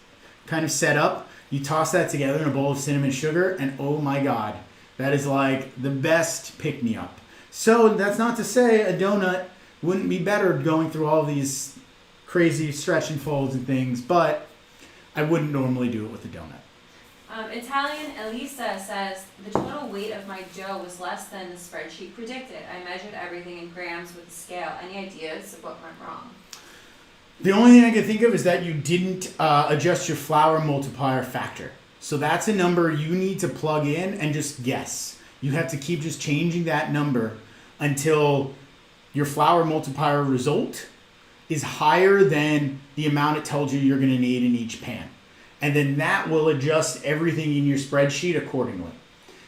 kind of set up. You toss that together in a bowl of cinnamon sugar and oh my God, that is like the best pick-me-up. So that's not to say a donut wouldn't be better going through all these crazy stretch and folds and things, but I wouldn't normally do it with a donut. Italian Elisa says, the total weight of my dough was less than the spreadsheet predicted. I measured everything in grams with the scale. Any ideas of what went wrong? The only thing I can think of is that you didn't adjust your flour multiplier factor. So that's a number you need to plug in and just guess. You have to keep just changing that number until your flour multiplier result is higher than the amount it tells you you're going to need in each pan. And then that will adjust everything in your spreadsheet accordingly.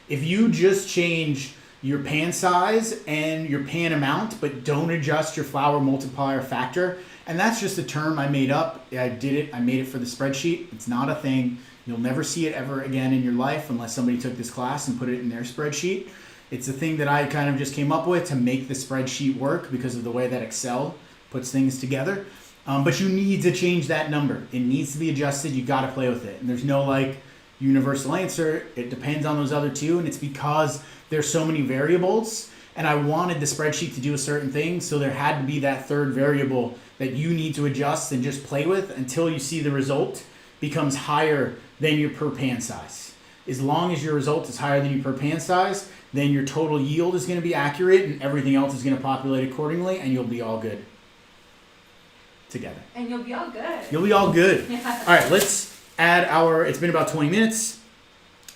If you just change your pan size and your pan amount, but don't adjust your flour multiplier factor, and that's just a term I made up. I did it. I made it for the spreadsheet. It's not a thing. You'll never see it ever again in your life unless somebody took this class and put it in their spreadsheet. It's a thing that I kind of just came up with to make the spreadsheet work because of the way that Excel puts things together. But you need to change that number. It needs to be adjusted. You got to play with it. And there's no like universal answer. It depends on those other two. And it's because there's so many variables. And I wanted the spreadsheet to do a certain thing. So there had to be that third variable that you need to adjust and just play with until you see the result becomes higher than your per pan size. As long as your result is higher than your per pan size, then your total yield is going to be accurate and everything else is going to populate accordingly and you'll be all good together. And you'll be all good. You'll be all good. Yeah. All right, let's add it's been about 20 minutes.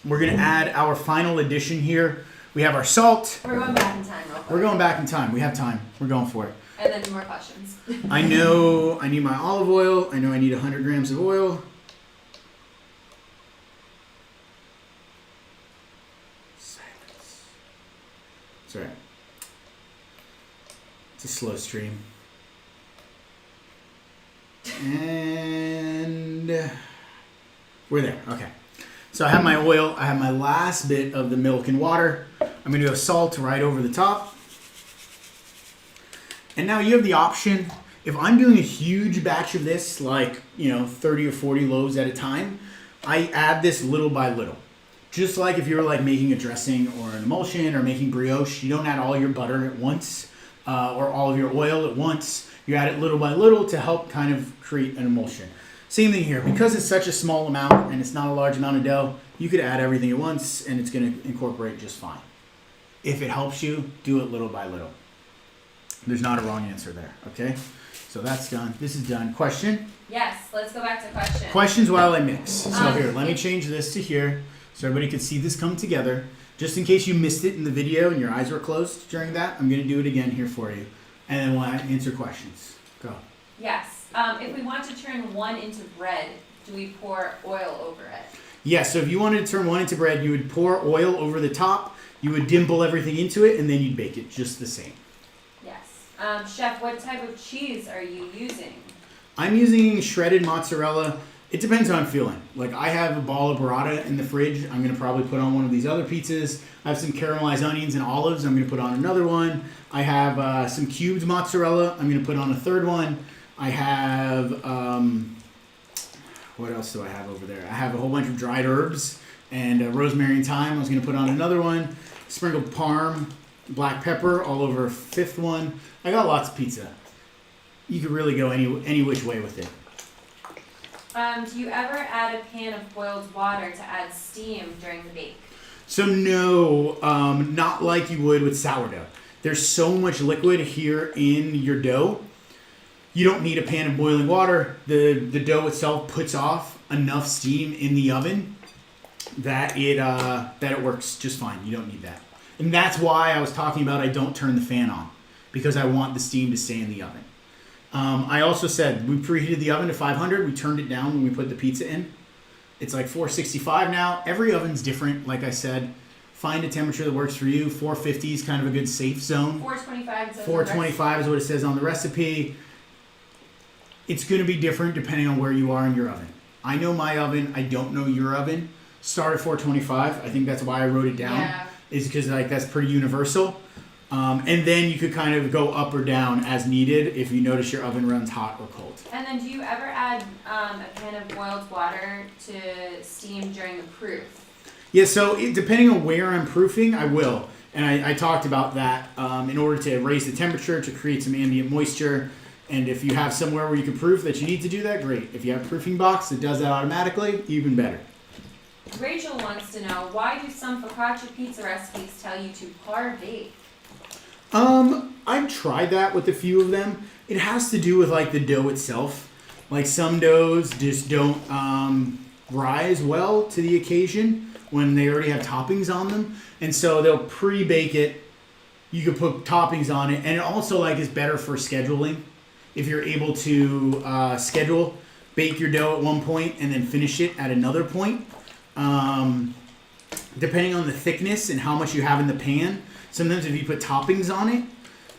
We're going to add our final addition here. We have our salt. We're going back in time real quick. We're going back in time. We have time. We're going for it. And then more questions. I know I need my olive oil. I know I need 100 grams of oil. Silence. It's all right. It's a slow stream. And we're there. Okay. So I have my oil. I have my last bit of the milk and water. I'm going to go salt right over the top. And now you have the option, if I'm doing a huge batch of this, like, 30 or 40 loaves at a time, I add this little by little. Just like if you're like making a dressing or an emulsion or making brioche, you don't add all your butter at once or all of your oil at once. You add it little by little to help kind of create an emulsion. Same thing here. Because it's such a small amount and it's not a large amount of dough, you could add everything at once and it's going to incorporate just fine. If it helps you, do it little by little. There's not a wrong answer there, okay? So that's done. This is done. Question? Yes, let's go back to questions. Questions while I mix. So here, let me change this to here so everybody can see this come together. Just in case you missed it in the video and your eyes were closed during that, I'm going to do it again here for you. And then we'll answer questions. Go. Yes. If we want to turn one into bread, do we pour oil over it? Yeah, so if you wanted to turn one into bread, you would pour oil over the top, you would dimple everything into it, and then you'd bake it just the same. Yes. Chef, what type of cheese are you using? I'm using shredded mozzarella. It depends how I'm feeling. Like I have a ball of burrata in the fridge. I'm going to probably put on one of these other pizzas. I have some caramelized onions and olives. I'm going to put on another one. I have some cubed mozzarella. I'm going to put on a third one. I have, what else do I have over there? I have a whole bunch of dried herbs and rosemary and thyme. I was going to put on another one. Sprinkled parm, black pepper all over a fifth one. I got lots of pizza. You could really go any which way with it. Do you ever add a pan of boiled water to add steam during the bake? So no, not like you would with sourdough. There's so much liquid here in your dough. You don't need a pan of boiling water. The dough itself puts off enough steam in the oven that it works just fine. You don't need that. And that's why I was talking about I don't turn the fan on, because I want the steam to stay in the oven. I also said we preheated the oven to 500. We turned it down when we put the pizza in. It's like 465 now. Every oven's different. Like I said, find a temperature that works for you. 450 is kind of a good safe zone. 425. 425 is what it says on the recipe. It's going to be different depending on where you are in your oven. I know my oven. I don't know your oven. Start at 425. I think that's why I wrote it down. Yeah. Is because like that's pretty universal. And then you could kind of go up or down as needed if you notice your oven runs hot or cold. And then do you ever add a pan of boiled water to steam during the proof? Yeah, so depending on where I'm proofing, I will. And I talked about that in order to raise the temperature, to create some ambient moisture. And if you have somewhere where you can proof that you need to do that, great. If you have a proofing box that does that automatically, even better. Rachel wants to know, why do some focaccia pizza recipes tell you to par bake? I've tried that with a few of them. It has to do with like the dough itself. Like some doughs just don't rise well to the occasion when they already have toppings on them, and so they'll pre-bake it. You could put toppings on it, and it also like is better for scheduling. If you're able to schedule, bake your dough at one point and then finish it at another point. Depending on the thickness and how much you have in the pan, sometimes if you put toppings on it,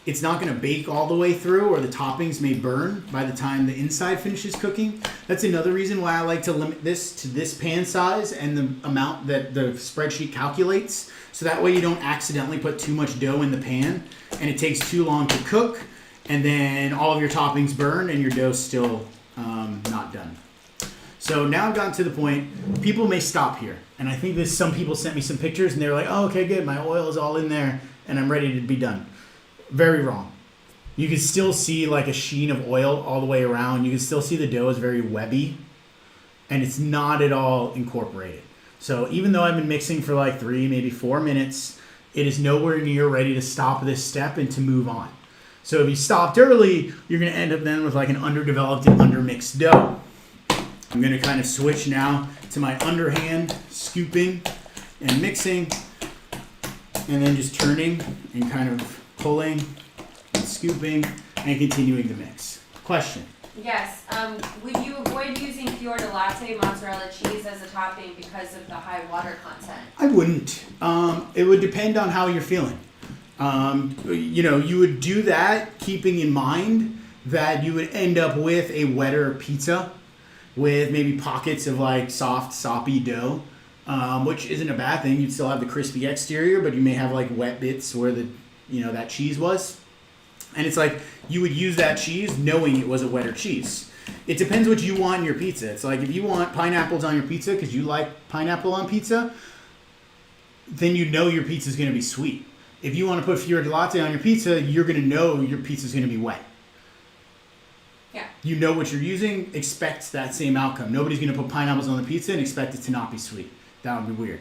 it's not going to bake all the way through, or the toppings may burn by the time the inside finishes cooking. That's another reason why I like to limit this to this pan size and the amount that the spreadsheet calculates, so that way you don't accidentally put too much dough in the pan and it takes too long to cook, and then all of your toppings burn and your dough's still not done. So now I've gotten to the point, people may stop here, and I think this, some people sent me some pictures and they were like, oh, okay, good, my oil is all in there and I'm ready to be done. Very wrong. You can still see like a sheen of oil all the way around. You can still see the dough is very webby, and it's not at all incorporated. So even though I've been mixing for like 3, maybe 4 minutes, it is nowhere near ready to stop this step and to move on. So if you stopped early, you're going to end up then with like an underdeveloped and undermixed dough. I'm going to kind of switch now to my underhand scooping and mixing, and then just turning and kind of pulling and scooping and continuing the mix. Question. Yes, would you avoid using Fior di Latte mozzarella cheese as a topping because of the high water content? I wouldn't. It would depend on how you're feeling. You would do that keeping in mind that you would end up with a wetter pizza with maybe pockets of like soft, soppy dough, which isn't a bad thing. You'd still have the crispy exterior, but you may have like wet bits where that cheese was. And it's like you would use that cheese knowing it was a wetter cheese. It depends what you want in your pizza. It's like if you want pineapples on your pizza because you like pineapple on pizza, then you know your pizza is going to be sweet. If you want to put Fior di Latte on your pizza, you're going to know your pizza is going to be wet. Yeah. You know what you're using, expect that same outcome. Nobody's going to put pineapples on the pizza and expect it to not be sweet. That would be weird.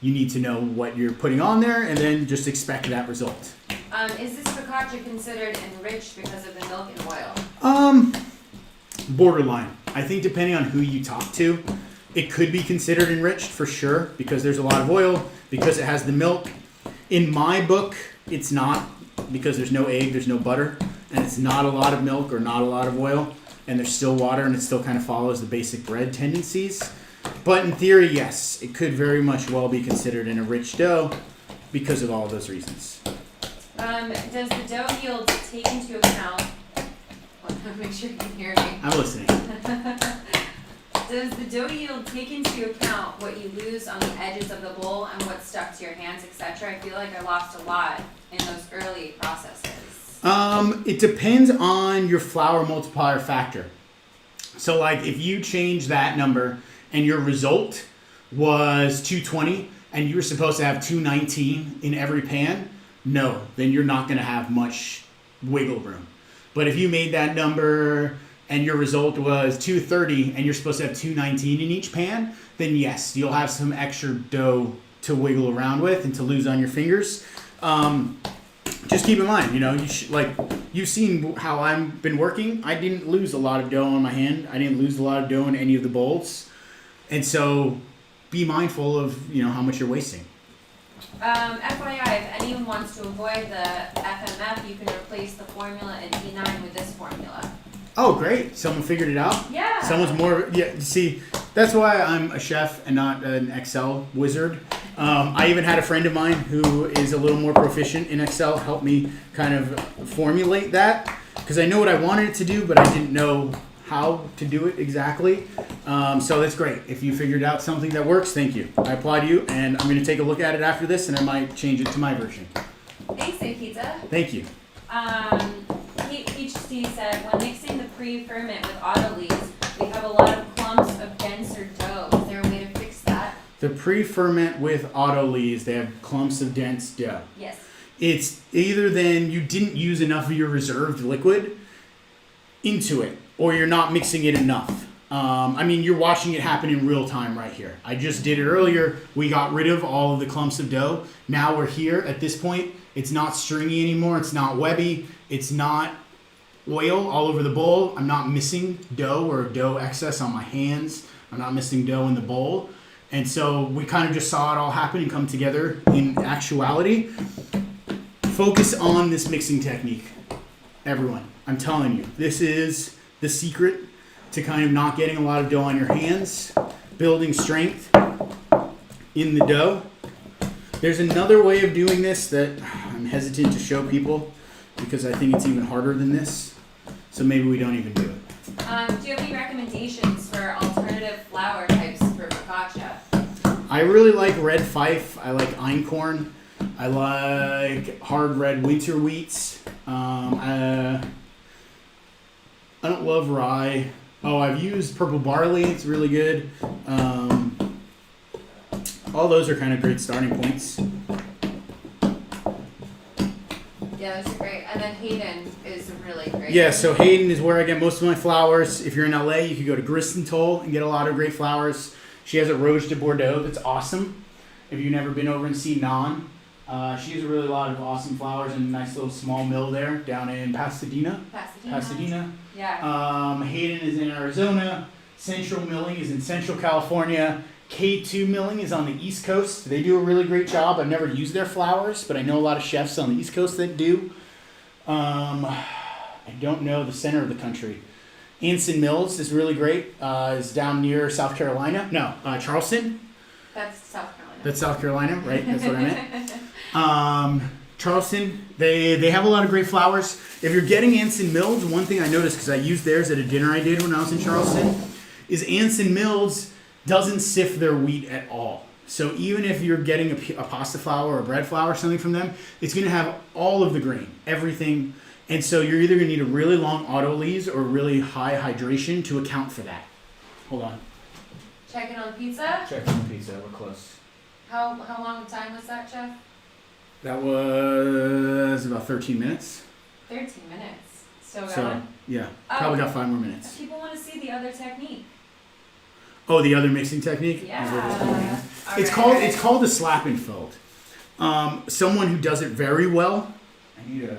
You need to know what you're putting on there and then just expect that result. Is this focaccia considered enriched because of the milk and oil? Borderline. I think depending on who you talk to, it could be considered enriched for sure because there's a lot of oil, because it has the milk. In my book, it's not, because there's no egg, there's no butter, and it's not a lot of milk or not a lot of oil, and there's still water, and it still kind of follows the basic bread tendencies. But in theory, yes, it could very much well be considered an enriched dough because of all those reasons. Does the dough yield take into account... Make sure you can hear me. I'm listening. Does the dough yield take into account what you lose on the edges of the bowl and what's stuck to your hands, etc.? I feel like I lost a lot in those early processes. It depends on your flour multiplier factor. So like if you change that number and your result was 220 and you were supposed to have 219 in every pan, no, then you're not going to have much wiggle room. But if you made that number and your result was 230 and you're supposed to have 219 in each pan, then yes, you'll have some extra dough to wiggle around with and to lose on your fingers. Just keep in mind, you've seen how I've been working. I didn't lose a lot of dough on my hand. I didn't lose a lot of dough in any of the bowls. And so be mindful of, how much you're wasting. FYI, if anyone wants to avoid the FMF, you can replace the formula in E9 with this formula. Oh, great. Someone figured it out? Yeah. Someone's more... Yeah, see, that's why I'm a chef and not an Excel wizard. I even had a friend of mine who is a little more proficient in Excel help me kind of formulate that. Because I know what I wanted it to do, but I didn't know how to do it exactly. So that's great. If you figured out something that works, thank you. I applaud you, and I'm going to take a look at it after this, and I might change it to my version. Thanks, Pizza. Thank you. HC said, when mixing the pre-ferment with Autolyse, we have a lot of clumps of denser dough. Is there a way to fix that? The pre-ferment with Autolyse, they have clumps of dense dough. Yes. It's either then you didn't use enough of your reserved liquid, into it, or you're not mixing it enough. I mean, you're watching it happen in real time right here. I just did it earlier. We got rid of all of the clumps of dough. Now we're here at this point. It's not stringy anymore. It's not webby. It's not oil all over the bowl. I'm not missing dough or dough excess on my hands. I'm not missing dough in the bowl. And so we kind of just saw it all happen and come together in actuality. Focus on this mixing technique, everyone. I'm telling you, this is the secret to kind of not getting a lot of dough on your hands, building strength in the dough. There's another way of doing this that I'm hesitant to show people because I think it's even harder than this. So maybe we don't even do it. Do you have any recommendations for alternative flour types for focaccia? I really like red fife. I like einkorn. I like hard red winter wheats. I don't love rye. Oh, I've used purple barley. It's really good. All those are kind of great starting points. Yeah, those are great. And then Hayden is really great. Yeah, so Hayden is where I get most of my flowers. If you're in LA, you could go to Gristentol and get a lot of great flowers. She has a Rouge de Bordeaux that's awesome. If you've never been over and seen Nan, she has a really lot of awesome flowers and a nice little small mill there down in Pasadena. Yeah. Hayden is in Arizona. Central Milling is in Central California. K2 Milling is on the East Coast. They do a really great job. I've never used their flowers, but I know a lot of chefs on the East Coast that do. I don't know the center of the country. Anson Mills is really great. Is down near South Carolina. No, Charleston. That's South Carolina. That's South Carolina, right? That's what I meant. Charleston, they have a lot of great flowers. If you're getting Anson Mills, one thing I noticed, because I used theirs at a dinner I did when I was in Charleston, is Anson Mills doesn't sift their wheat at all. So even if you're getting a pasta flour or a bread flour or something from them, it's going to have all of the grain, everything. And so you're either going to need a really long autolyse or really high hydration to account for that. Hold on. Checking on pizza. Check on the pizza. We're close. How long of time was that, Chef? That was about 13 minutes. 13 minutes. So So, yeah. Probably got 5 more minutes. People want to see the other technique. Oh, the other mixing technique? Yeah. It's called a slap and fold. Someone who does it very well. I don't know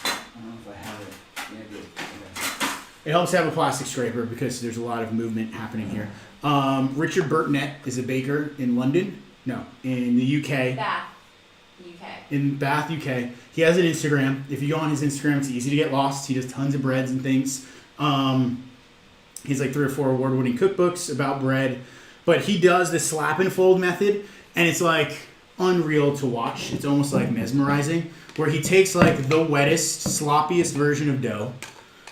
if I have it. Yeah, I do. Okay. It helps to have a plastic scraper because there's a lot of movement happening here. Richard Burtnett is a baker in London. No, in the UK. Bath, UK. In Bath, UK. He has an Instagram. If you go on his Instagram, it's easy to get lost. He does tons of breads and things. He's like 3 or 4 award-winning cookbooks about bread. But he does the slap and fold method, and it's like unreal to watch. It's almost like mesmerizing, where he takes like the wettest, sloppiest version of dough,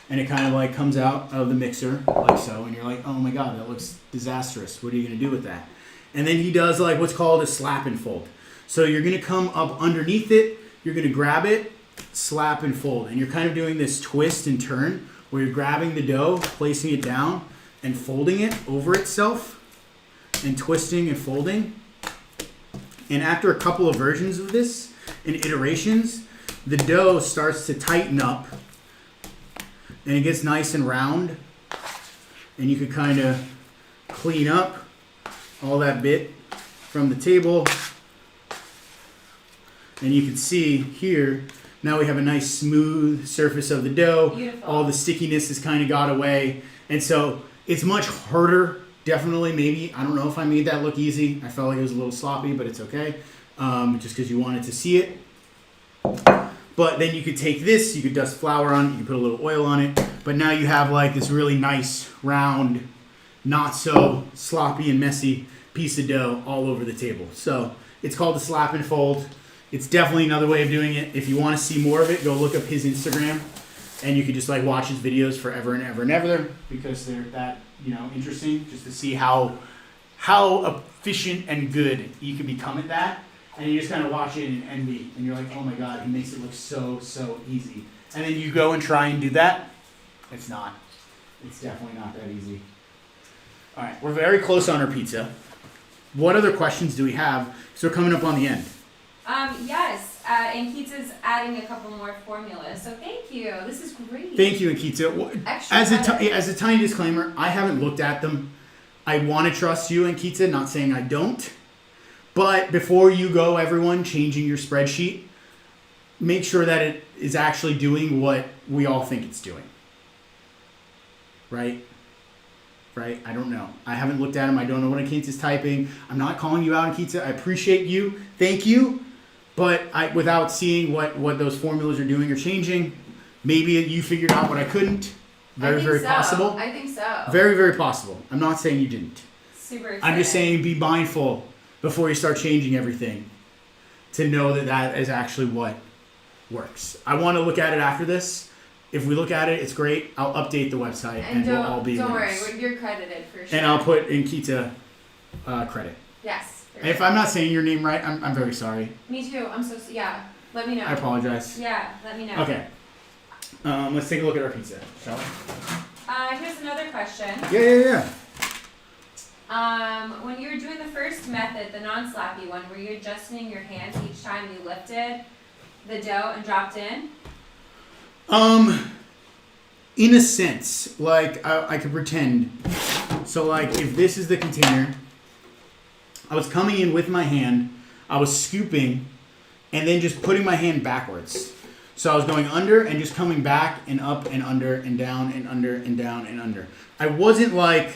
and it kind of like comes out of the mixer like so, and you're like, oh my god, that looks disastrous. What are you gonna do with that? And then he does like what's called a slap and fold. So you're gonna come up underneath it, you're gonna grab it, slap and fold, and you're kind of doing this twist and turn where you're grabbing the dough, placing it down, and folding it over itself, and twisting and folding. And after a couple of versions of this, and iterations, the dough starts to tighten up, and it gets nice and round, and you could kind of clean up all that bit from the table. And you can see here, now we have a nice smooth surface of the dough. Beautiful. All the stickiness has kind of got away. And so it's much harder, definitely, maybe. I don't know if I made that look easy. I felt like it was a little sloppy, but it's okay. Just because you wanted to see it. But then you could take this, you could dust flour on it, you could put a little oil on it. But now you have like this really nice, round, not so sloppy and messy piece of dough all over the table. So it's called the slap and fold. It's definitely another way of doing it. If you want to see more of it, go look up his Instagram, and you could just like watch his videos forever and ever and ever because they're that interesting just to see how efficient and good you can become at that. And you just kind of watch it in envy, and you're like, oh my god, he makes it look so easy. And then you go and try and do that. It's not. It's definitely not that easy. All right, we're very close on our pizza. What other questions do we have? So we're coming up on the end. Yes. And Keats adding a couple more formulas. So thank you. This is great. Thank you, Ankita. Extra As credit. as a tiny disclaimer, I haven't looked at them. I want to trust you, Ankita, not saying I don't. But before you go, everyone, changing your spreadsheet, make sure that it is actually doing what we all think it's doing. Right? Right? I don't know. I haven't looked at them. I don't know what Ankita's typing. I'm not calling you out, Ankita. I appreciate you. Thank you. But without seeing what those formulas are doing or changing, maybe you figured out what I couldn't. Very, very possible. I think so. Very, very possible. I'm not saying you didn't. Super excited. I'm just saying be mindful before you start changing everything to know that that is actually what works. I want to look at it after this. If we look at it, it's great. I'll update the website and we'll all be don't worry, winners. you're credited for sure. And I'll put Ankita credit. Yes. And if I'm not saying your name right, I'm very sorry. Me too. I'm so yeah. Let me know. I apologize. Yeah, let me know. Okay. Let's take a look at our pizza, shall we? Here's another question. Yeah. When you were doing the first method, the non-slappy one, were you adjusting your hands each time you lifted the dough and dropped in? In a sense, like I could pretend. So like if this is the container, I was coming in with my hand, I was scooping, and then just putting my hand backwards. So I was going under and just coming back and up and under and down and under and down and under. I wasn't like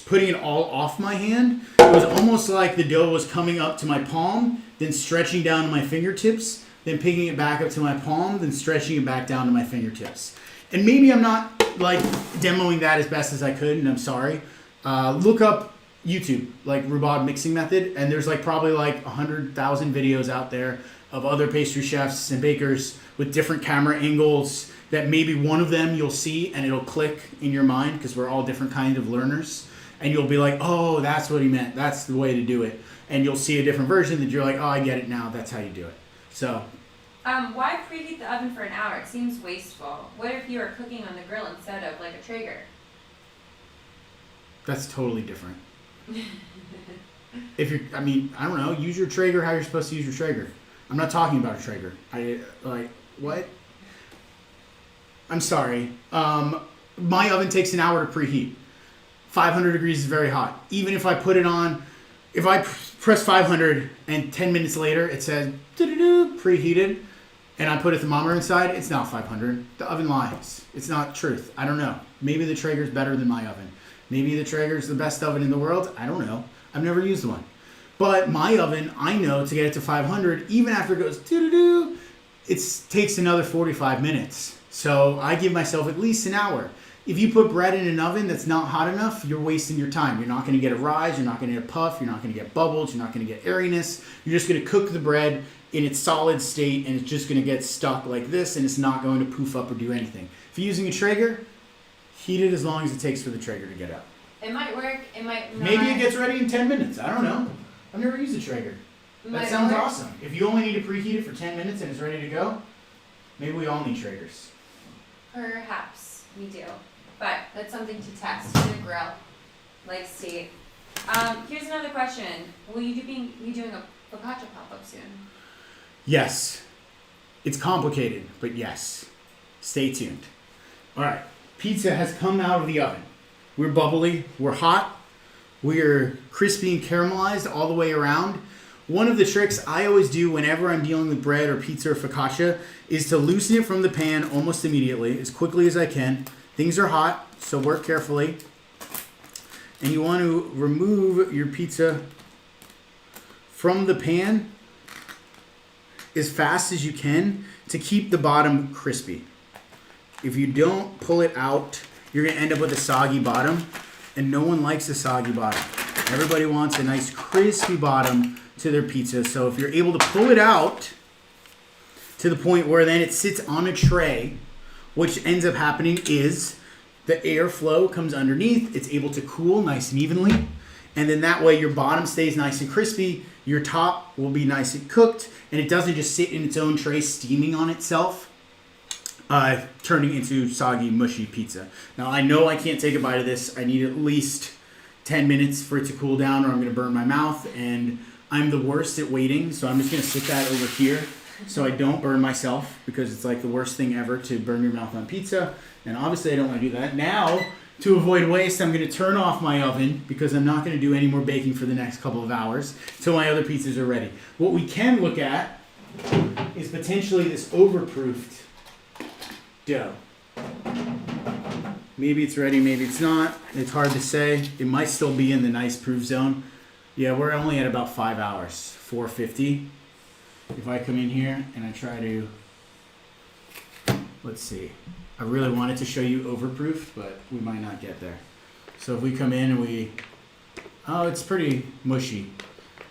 putting it all off my hand. It was almost like the dough was coming up to my palm, then stretching down to my fingertips, then picking it back up to my palm, then stretching it back down to my fingertips. And maybe I'm not like demoing that as best as I could, and I'm sorry. Look up YouTube, like Rhubarb mixing method, and there's like probably like 100,000 videos out there of other pastry chefs and bakers with different camera angles that maybe one of them you'll see and it'll click in your mind because we're all different kind of learners. And you'll be like, oh, that's what he meant. That's the way to do it. And you'll see a different version that you're like, oh, I get it now. That's how you do it. So Why preheat the oven for an hour? It seems wasteful. What if you were cooking on the grill instead of like a Traeger? that's totally different. If you're, I mean, I don't know, use your Traeger how you're supposed to use your Traeger. I'm not talking about a Traeger. What? I'm sorry. My oven takes an hour to preheat. 500 degrees is very hot. Even if I put it on, if I press 500 and 10 minutes later it says preheated, and I put a thermometer inside, it's now 500. The oven lies. It's not truth. I don't know. Maybe the Traeger's better than my oven. Maybe the Traeger's the best oven in the world. I don't know. I've never used one. But my oven, I know to get it to 500, even after it goes it takes another 45 minutes. So I give myself at least an hour. If you put bread in an oven that's not hot enough, you're wasting your time. You're not going to get a rise. You're not going to get a puff. You're not going to get bubbles. You're not going to get airiness. You're just going to cook the bread in its solid state, and it's just going to get stuck like this, and it's not going to poof up or do anything. If you're using a Traeger, heat it as long as it takes for the Traeger to get up. It might work. It might not. Maybe it gets ready in 10 minutes. I don't know. I've never used a Traeger. It That might sounds work. awesome. If you only need to preheat it for 10 minutes and it's ready to go, maybe we all need Traegers. Perhaps We do. but that's something to test for the grill. Like state. Here's another question. Will you be doing a focaccia pop-up soon? Yes. It's complicated, but yes. Stay tuned. All right. Pizza has come out of the oven. We're bubbly. We're hot. We're crispy and caramelized all the way around. One of the tricks I always do whenever I'm dealing with bread or pizza or focaccia is to loosen it from the pan almost immediately, as quickly as I can. Things are hot, so work carefully. And you want to remove your pizza from the pan as fast as you can to keep the bottom crispy. If you don't pull it out, you're going to end up with a soggy bottom, and no one likes a soggy bottom. Everybody wants a nice crispy bottom to their pizza. So if you're able to pull it out to the point where then it sits on a tray, which ends up happening is the airflow comes underneath, it's able to cool nice and evenly, and then that way your bottom stays nice and crispy, your top will be nice and cooked, and it doesn't just sit in its own tray steaming on itself, turning into soggy, mushy pizza. Now I know I can't take a bite of this. I need at least 10 minutes for it to cool down or I'm going to burn my mouth, and I'm the worst at waiting, so I'm just going to sit that over here so I don't burn myself, because it's like the worst thing ever to burn your mouth on pizza. And obviously I don't want to do that. Now, to avoid waste, I'm going to turn off my oven, because I'm not going to do any more baking for the next couple of hours till my other pizzas are ready. What we can look at is potentially this overproofed dough. Maybe it's ready, maybe it's not. It's hard to say. It might still be in the nice proof zone. Yeah, we're only at about 5 hours, 450. If I come in here and I try to, let's see. I really wanted to show you overproof, but we might not get there. So if we come in and oh, it's pretty mushy.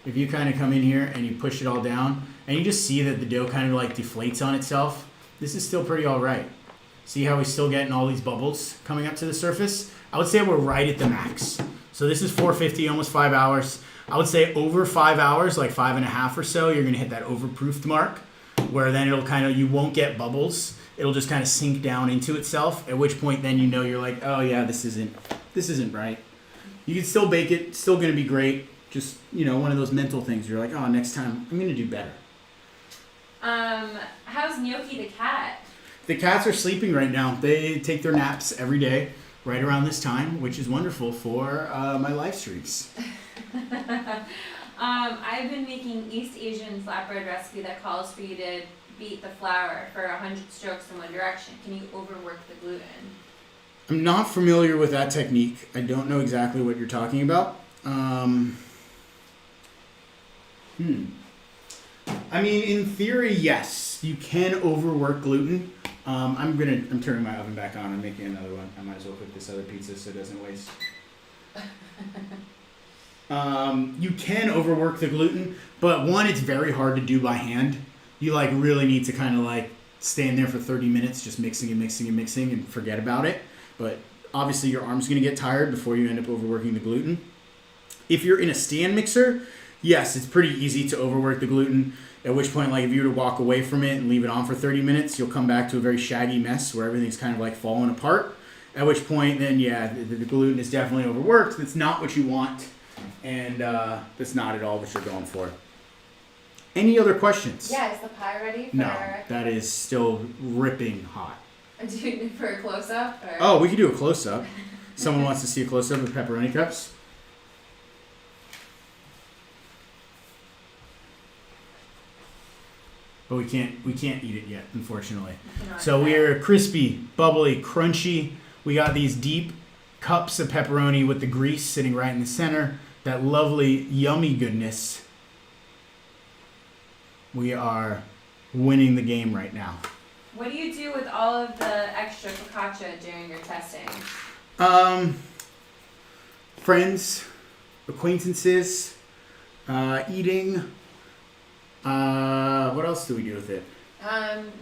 If you kind of come in here and you push it all down, and you just see that the dough kind of like deflates on itself, this is still pretty all right. See how we're still getting all these bubbles coming up to the surface? I would say we're right at the max. So this is 450, almost 5 hours. I would say over 5 hours, like 5.5 or so, you're gonna hit that overproofed mark, where then it'll kind of, you won't get bubbles. It'll just kind of sink down into itself, at which point then you know you're like, oh yeah, this isn't right. You can still bake it, still gonna be great. Just, one of those mental things. You're like, oh, next time I'm gonna do better. How's Gnocchi the cat? The cats are sleeping right now. They take their naps every day right around this time, which is wonderful for my live streams. I've been making East Asian flatbread recipe that calls for you to beat the flour for 100 strokes in one direction. Can you overwork the gluten? I'm not familiar with that technique. I don't know exactly what you're talking about. I mean, in theory, yes, you can overwork gluten. I'm turning my oven back on. I'm making another one. I might as well cook this other pizza so it doesn't waste. You can overwork the gluten, but one, it's very hard to do by hand. You really need to kind of stand there for 30 minutes just mixing and forget about it. But obviously your arm's going to get tired before you end up overworking the gluten. If you're in a stand mixer, yes, it's pretty easy to overwork the gluten, at which point, if you were to walk away from it and leave it on for 30 minutes, you'll come back to a very shaggy mess where everything's kind of falling apart, at which point then, yeah, the gluten is definitely overworked. That's not what you want, and that's not at all what you're going for. Any other questions? Yeah, is the pie ready for... No, that is still ripping hot. For a close-up? Or... Oh, we could do a close-up. Someone wants to see a close-up of pepperoni cups? But we can't eat it yet, unfortunately. So we're crispy, bubbly, crunchy. We got these deep cups of pepperoni with the grease sitting right in the center. That lovely, yummy goodness. We are winning the game right now. What do you do with all of the extra focaccia during your testing? Friends, acquaintances, eating. What else do we do with it?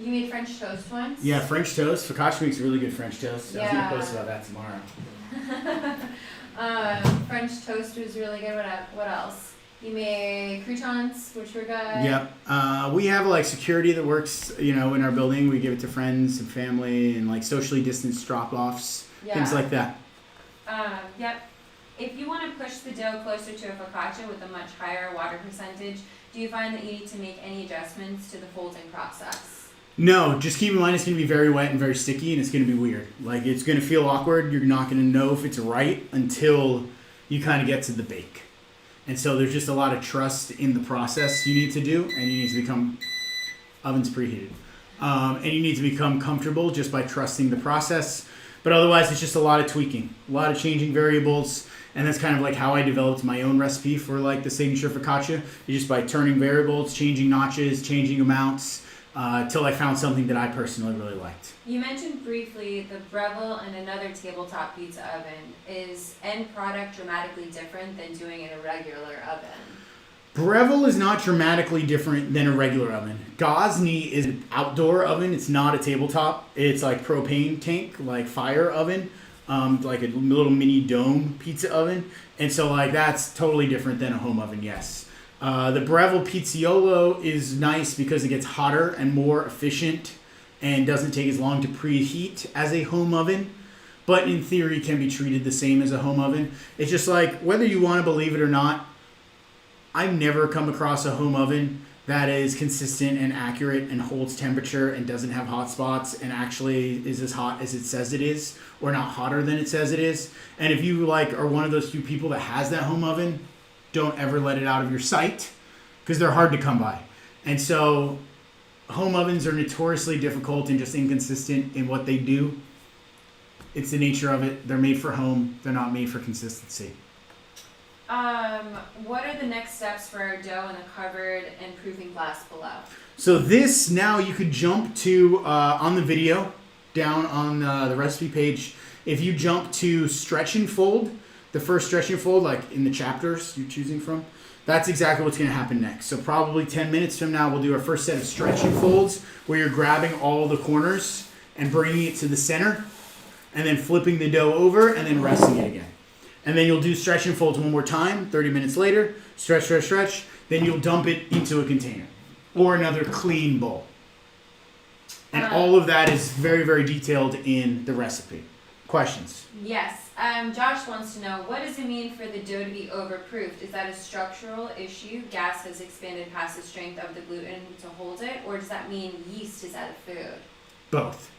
You made French toast once? Yeah, French toast. Focaccia makes really good French toast. Yeah. I was going to post about that tomorrow. French toast was really good. What else? You made croutons, which were good. Yep. We have security that works, in our building. We give it to friends and family and socially distanced drop-offs, things like that. Yep. If you want to push the dough closer to a focaccia with a much higher water percentage, do you find that you need to make any adjustments to the folding process? No, just keep in mind it's going to be very wet and very sticky, and it's going to be weird. It's going to feel awkward. You're not going to know if it's right until you kind of get to the bake. And so there's just a lot of trust in the process you need to do, and you need to become, oven's preheated, and you need to become comfortable just by trusting the process. But otherwise, it's just a lot of tweaking, a lot of changing variables, and that's kind of how I developed my own recipe for the signature focaccia, just by turning variables, changing notches, changing amounts, till I found something that I personally really liked. You mentioned briefly the Breville and another tabletop pizza oven. Is end product dramatically different than doing in a regular oven? Breville is not dramatically different than a regular oven. Gosney is an outdoor oven. It's not a tabletop. It's propane tank, fire oven, a little mini dome pizza oven. And so that's totally different than a home oven, yes. The Breville Pizziolo is nice because it gets hotter and more efficient and doesn't take as long to preheat as a home oven, but in theory can be treated the same as a home oven. It's just whether you want to believe it or not, I've never come across a home oven that is consistent and accurate and holds temperature and doesn't have hot spots and actually is as hot as it says it is or not hotter than it says it is. And if you like are one of those few people that has that home oven, don't ever let it out of your sight because they're hard to come by. And so home ovens are notoriously difficult and just inconsistent in what they do. It's the nature of it. They're made for home. They're not made for consistency. What are the next steps for our dough in the covered and proofing glass below? So this now you could jump to on the video down on the recipe page. If you jump to stretch and fold, the first stretch and fold, like in the chapters you're choosing from, that's exactly what's going to happen next. So probably 10 minutes from now, we'll do our first set of stretch and folds where you're grabbing all the corners and bringing it to the center and then flipping the dough over and then resting it again. And then you'll do stretch and folds one more time, 30 minutes later, stretch, stretch, stretch. Then you'll dump it into a container or another clean bowl. And all of that is very, very detailed in the recipe. Questions? Yes. Josh wants to know, what does it mean for the dough to be overproofed? Is that a structural issue? Gas has expanded past the strength of the gluten to hold it? Or does that mean yeast is out of food? Both.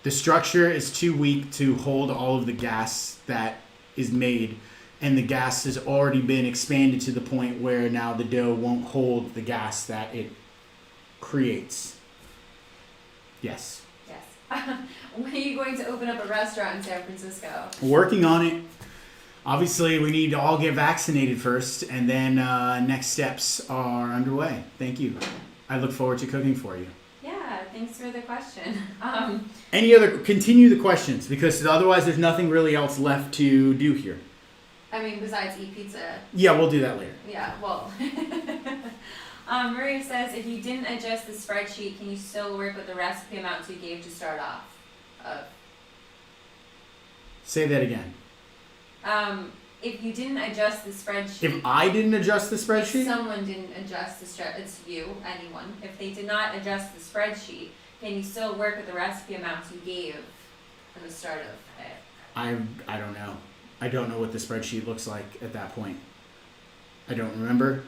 The structure is too weak to hold all of the gas that is made, and the gas has already been expanded to the point where now the dough won't hold the gas that it creates. Yes. Yes. When are you going to open up a restaurant in San Francisco? Working on it. Obviously, we need to all get vaccinated first, and then next steps are underway. Thank you. I look forward to cooking for you. Yeah, thanks for the question. Continue the questions, because otherwise there's nothing really else left to do here. I mean, besides eat pizza. Yeah, we'll do that later. Yeah, well. Maria says, if you didn't adjust the spreadsheet, can you still work with the recipe amounts you gave to start off? Say that again. If you didn't adjust the spreadsheet. If I didn't adjust the If spreadsheet? someone didn't adjust the spreadsheet, it's you, anyone. If they did not adjust the spreadsheet, can you still work with the recipe amounts you gave at the start of it? I don't know. I don't know what the spreadsheet looks like at that point. I don't remember.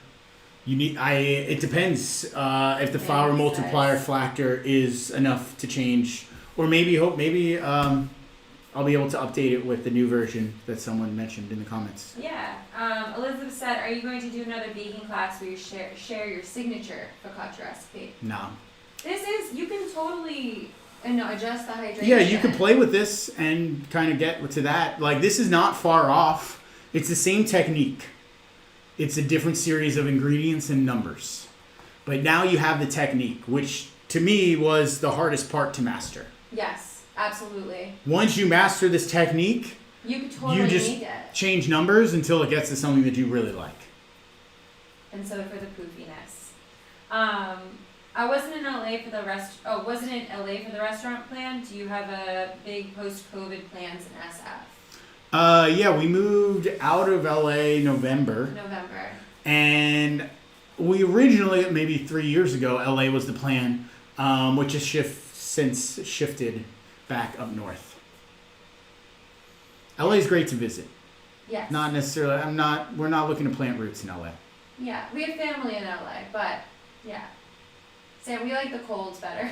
It depends if the flour multiplier factor is enough to change, or maybe I'll be able to update it with the new version that someone mentioned in the comments. Yeah. Elizabeth said, are you going to do another baking class where you share your signature focaccia recipe? No. You can totally adjust the hydration. Yeah, you could play with this and kind of get to that. Like, this is not far off. It's the same technique. It's a different series of ingredients and numbers. But now you have the technique, which to me was the hardest part to master. Yes, absolutely. Once you master this technique, You could totally you just make it. change numbers until it gets to something that you really like. And so for the poofiness. I wasn't in LA for the wasn't in LA for the restaurant plan. Do you have a big post-COVID plans in SF? Yeah, we moved out of LA November. And we originally, maybe 3 years ago, LA was the plan, which has since shifted back up north. LA is great to visit. Yes. Not necessarily, we're not looking to plant roots in LA. Yeah, we have family in LA, but yeah. Sam, we like the colds better.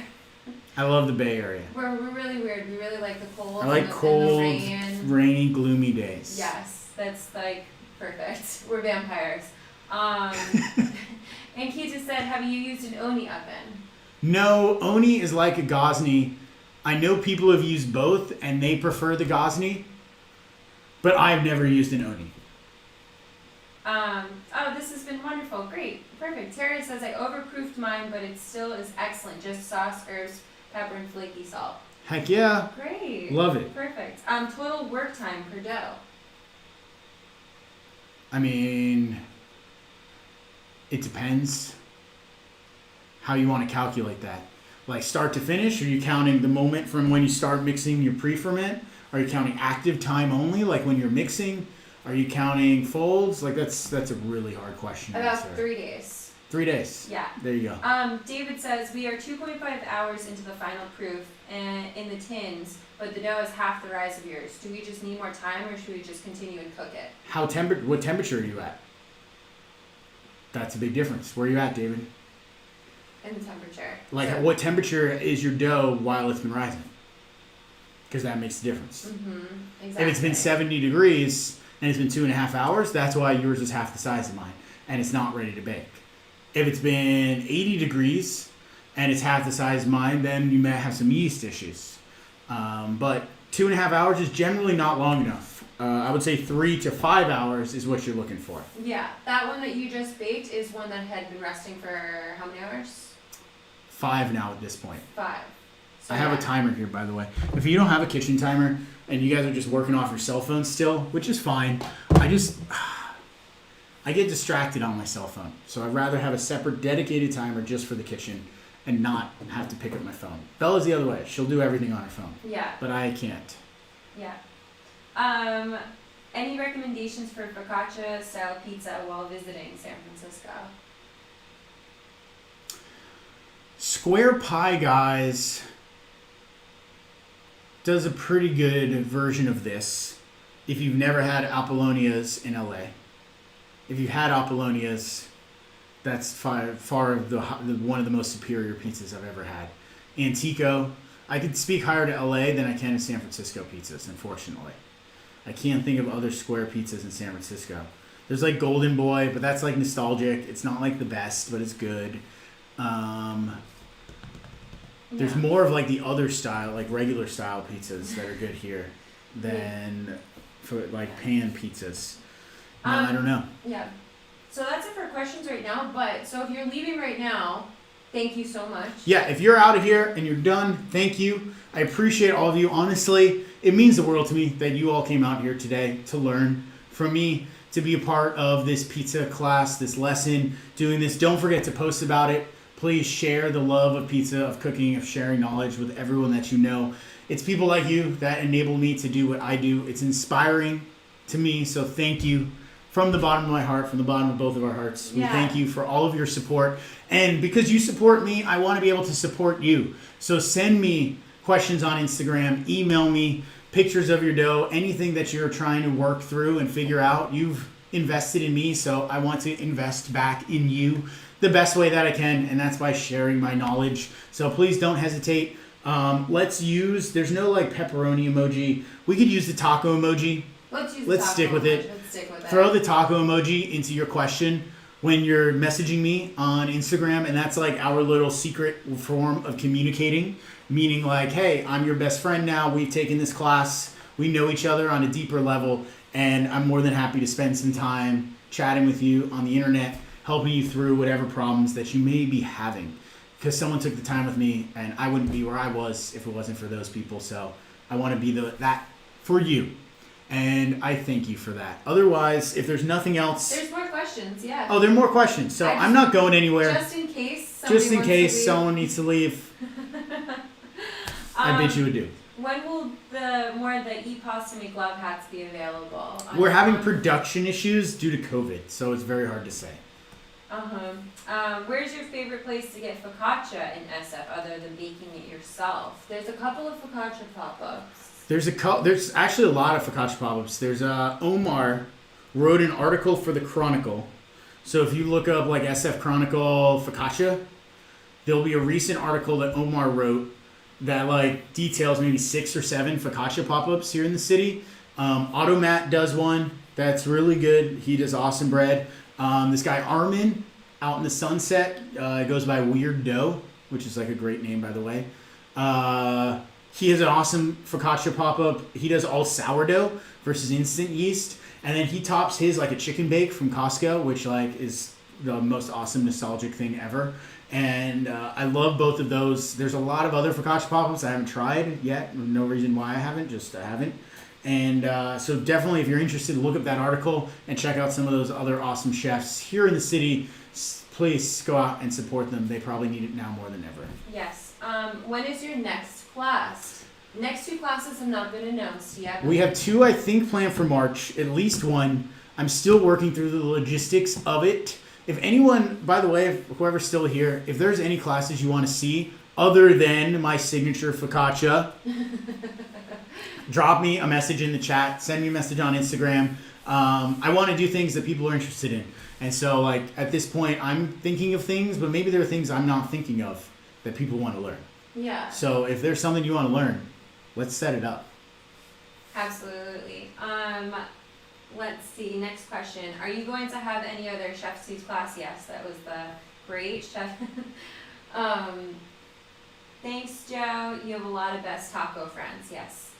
I love the Bay Area. We're really weird. We really like the cold. I like and the cold, rain. rainy, gloomy days. Yes, that's like perfect. We're vampires. And Keith just said, have you used an Oni oven? No, Oni is like a Gosney. I know people have used both and they prefer the Gosney, but I've never used an Oni. This has been wonderful. Great. Perfect. Terry says, I overproofed mine, but it still is excellent. Just sauce, herbs, pepper, and flaky salt. Heck yeah. Great. Love it. Perfect. Total work time per dough. I mean, it depends how you want to calculate that. Like start to finish, are you counting the moment from when you start mixing your pre-ferment? Are you counting active time only, like when you're mixing? Are you counting folds? Like that's a really hard question to About answer. 3 days. 3 days. Yeah. There you go. David says, we are 2.5 hours into the final proof and in the tins, but the dough is half the rise of yours. Do we just need more time or should we just continue and cook it? What temperature are you at? That's a big difference. Where are you at, David? And the temperature. Like, So- what temperature is your dough while it's been rising? Because that makes the difference. Exactly. If it's been 70 degrees and it's been 2.5 hours, that's why yours is half the size of mine and it's not ready to bake. If it's been 80 degrees and it's half the size of mine, then you may have some yeast issues. But 2.5 hours is generally not long enough. I would say 3 to 5 hours is what you're looking for. Yeah, that one that you just baked is one that had been resting for how many hours? 5 now at this point. 5. So I have a timer here, by the way. If you don't have a kitchen timer and you guys are just working off your cell phone still, which is fine, I get distracted on my cell phone. So I'd rather have a separate dedicated timer just for the kitchen and not have to pick up my phone. Bella's the other way. She'll do everything on her phone, Yeah, but I can't. yeah. Any recommendations for focaccia style pizza while visiting San Francisco? Square Pie Guys does a pretty good version of this if you've never had Apollonia's in LA. If you've had Apollonia's, that's far one of the most superior pizzas I've ever had. Antico, I could speak higher to LA than I can to San Francisco pizzas, unfortunately. I can't think of other square pizzas in San Francisco. There's like Golden Boy, but that's like nostalgic. It's not like the best, but it's good. There's Yeah. more of like the other style, like regular style pizzas that are good here than for like pan pizzas. No, I don't know. Yeah. So that's it for questions right now. But so if you're leaving right now, thank you so much. Yeah, if you're out of here and you're done, thank you. I appreciate all of you. Honestly, it means the world to me that you all came out here today to learn from me, to be a part of this pizza class, this lesson, doing this. Don't forget to post about it. Please share the love of pizza, of cooking, of sharing knowledge with everyone that you know. It's people like you that enable me to do what I do. It's inspiring to me, so thank you. From the bottom of my heart, from the bottom of both of our hearts, we Yeah. thank you for all of your support. And because you support me, I want to be able to support you. So send me questions on Instagram, email me pictures of your dough, anything that you're trying to work through and figure out. You've invested in me, so I want to invest back in you the best way that I can, and that's by sharing my knowledge. So please don't hesitate. There's no like pepperoni emoji. We could use the taco emoji. Let's stick with it. Let's stick with it. Throw the taco emoji into your question when you're messaging me on Instagram, and that's like our little secret form of communicating, meaning like, hey, I'm your best friend now. We've taken this class. We know each other on a deeper level, and I'm more than happy to spend some time chatting with you on the internet, helping you through whatever problems that you may be having. Because someone took the time with me, and I wouldn't be where I was if it wasn't for those people. So I want to be that for you. And I thank you for that. Otherwise, if there's nothing else... There's more questions, yeah. Oh, there are more questions. So I'm not going anywhere. Just in case somebody Just in wants case to leave. someone needs to leave, I bid you adieu. When will the Eat Pasta Make Love hats be available? We're having production issues due to COVID, so it's very hard to say. Where's your favorite place to get focaccia in SF other than baking it yourself? There's a couple of focaccia pop-ups. There's actually a lot of focaccia pop-ups. There's Omar wrote an article for the Chronicle. So if you look up like SF Chronicle focaccia, there'll be a recent article that Omar wrote that like details maybe 6 or 7 focaccia pop-ups here in the city. Automat does one that's really good. He does awesome bread. This guy Armin out in the Sunset goes by Weird Dough, which is like a great name, by the way. He has an awesome focaccia pop-up. He does all sourdough versus instant yeast. And then he tops his like a chicken bake from Costco, which like is the most awesome nostalgic thing ever. And I love both of those. There's a lot of other focaccia pop-ups I haven't tried yet. No reason why I haven't, just I haven't. And so definitely if you're interested, look up that article and check out some of those other awesome chefs here in the city. Please go out and support them. They probably need it now more than ever. Yes. When is your next class? Next 2 classes have not been announced yet. We have 2, I think, planned for March. At least 1. I'm still working through the logistics of it. If anyone, by the way, whoever's still here, if there's any classes you want to see other than my signature focaccia, drop me a message in the chat. Send me a message on Instagram. I want to do things that people are interested in. And so, like, at this point, I'm thinking of things, but maybe there are things I'm not thinking of that people want to learn. Yeah. So if there's something you want to learn, let's set it up. Absolutely. Let's see, next question. Are you going to have any other Chef Suits class? Yes, that was the great chef. Thanks, Joe. You have a lot of best taco friends. Yes.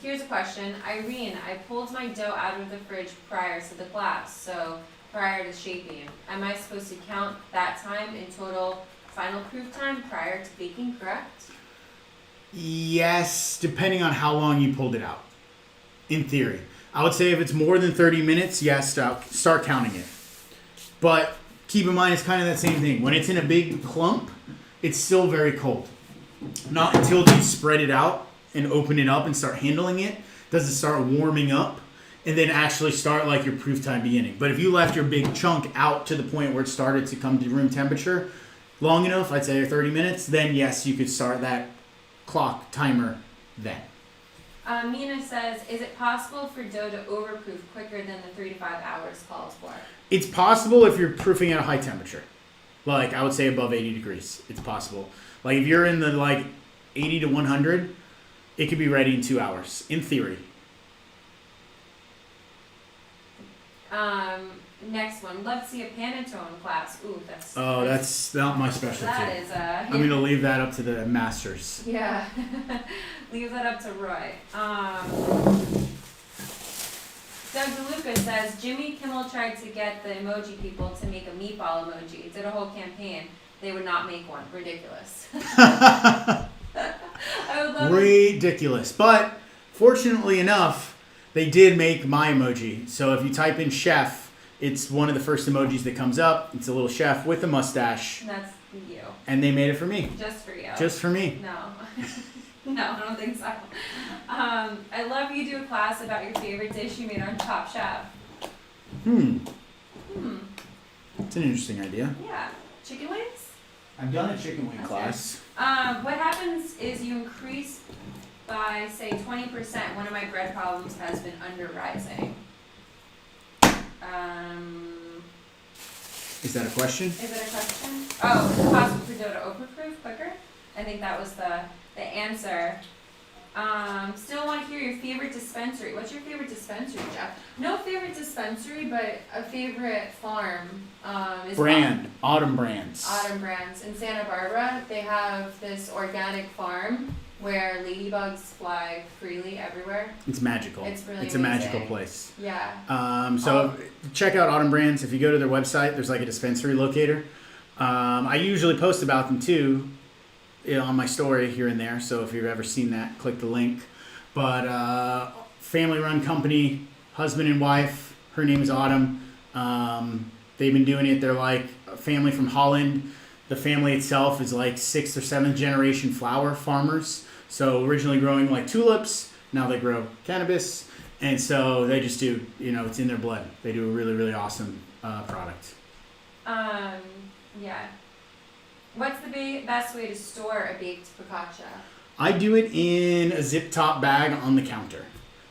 Here's a question. Irene, I pulled my dough out of the fridge prior to the class, so prior to shaping. Am I supposed to count that time in total final proof time prior to baking, correct? Yes, depending on how long you pulled it out. In theory. I would say if it's more than 30 minutes, yes, start counting it. But keep in mind, it's kind of that same thing. When it's in a big clump, it's still very cold. Not until you spread it out and open it up and start handling it does it start warming up and then actually start like your proof time beginning. But if you left your big chunk out to the point where it started to come to room temperature long enough, I'd say 30 minutes, then yes, you could start that clock timer then. Mina says, is it possible for dough to overproof quicker than the 3 to 5 hours called for? It's possible if you're proofing at a high temperature. Like, I would say above 80 degrees. It's possible. Like, if you're in the, 80 to 100, it could be ready in 2 hours, in theory. Next one. Love to see a Panettone class. Ooh, that's... Oh, that's not my specialty. That is I'm going to leave that up to the masters. Yeah. Leave that up to Roy. Doug DeLuca says, Jimmy Kimmel tried to get the emoji people to make a meatball emoji. Did a whole campaign. They would not make one. Ridiculous. I would love Ridiculous. But fortunately enough, they did make my emoji. So if you type in chef, it's one of the first emojis that comes up. It's a little chef with a mustache. That's you. And they made it for me. Just for you. Just for me. No. No, I don't think so. I love you do a class about your favorite dish you made on Top Chef. It's an interesting idea. Yeah. Chicken wings? I've done a chicken wing Okay. class. What happens is you increase by, say, 20%. One of my bread problems has been under rising. Is that a question? Is it a question? Oh, is it possible for dough to overproof quicker? I think that was the answer. Still want to hear your favorite dispensary. What's your favorite dispensary, Jeff? No favorite dispensary, but a favorite farm is Brand. Autumn Brands. Autumn Brands in Santa Barbara. They have this organic farm where ladybugs fly freely everywhere. It's magical. It's really a magical amazing. place. Yeah. So check out Autumn Brands. If you go to their website, there's like a dispensary locator. I usually post about them too, on my story here and there. So if you've ever seen that, click the link. But family-run company, husband and wife. Her name is Autumn. They've been doing it. They're like a family from Holland. The family itself is like 6th or 7th generation flower farmers. So originally growing like tulips, now they grow cannabis. And so they just do, it's in their blood. They do a really, really awesome product. Yeah. What's the best way to store a baked focaccia? I do it in a zip top bag on the counter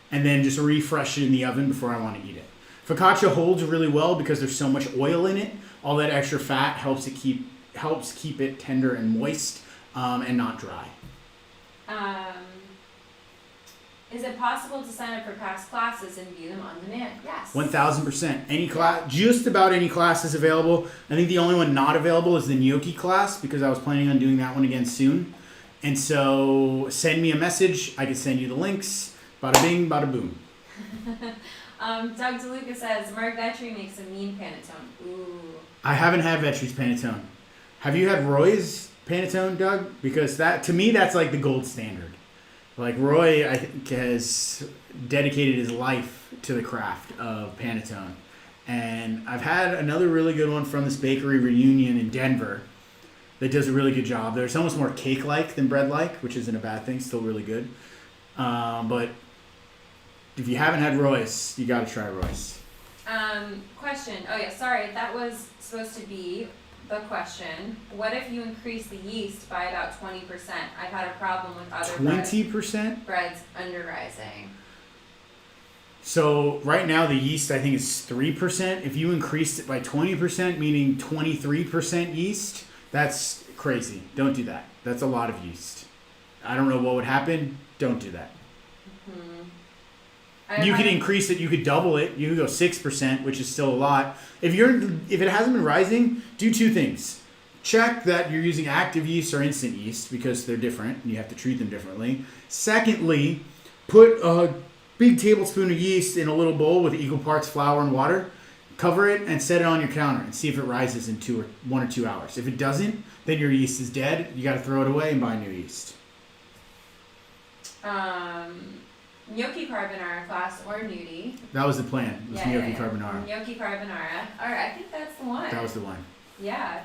and then just refresh it in the oven before I want to eat it. Focaccia holds really well because there's so much oil in it. All that extra fat helps keep it tender and moist and not dry. Is it possible to sign up for past classes and view them on demand? Yes. 1000%. Any class, just about any class is available. I think the only one not available is the gnocchi class because I was planning on doing that one again soon. And so send me a message. I can send you the links. Bada bing, bada boom. Doug DeLuca says, Mark Vetri makes a mean panettone. Ooh. I haven't had Vetri's panettone. Have you had Roy's panettone, Doug? Because to me, that's like the gold standard. Like Roy, I think, has dedicated his life to the craft of panettone. And I've had another really good one from this bakery Reunion in Denver that does a really good job. It's almost more cake-like than bread-like, which isn't a bad thing. Still really good. But if you haven't had Roy's, you got to try Roy's. Question. Oh yeah, sorry. That was supposed to be the question. What if you increase the yeast by about 20%? I've had a problem with other 20%? breads under rising. So right now the yeast I think is 3%. If you increased it by 20%, meaning 23% yeast, that's crazy. Don't do that. That's a lot of yeast. I don't know what would happen. Don't do that. You could increase it. You could double it. You could go 6%, which is still a lot. If it hasn't been rising, do two things. Check that you're using active yeast or instant yeast because they're different and you have to treat them differently. Secondly, put a big tablespoon of yeast in a little bowl with equal parts flour and water. Cover it and set it on your counter and see if it rises in 1 or 2 hours. If it doesn't, then your yeast is dead. You got to throw it away and buy new yeast. Gnocchi carbonara class or nudie. That was the plan. It was gnocchi carbonara. Gnocchi carbonara. Alright, I think that's the one. That was the one. Yeah.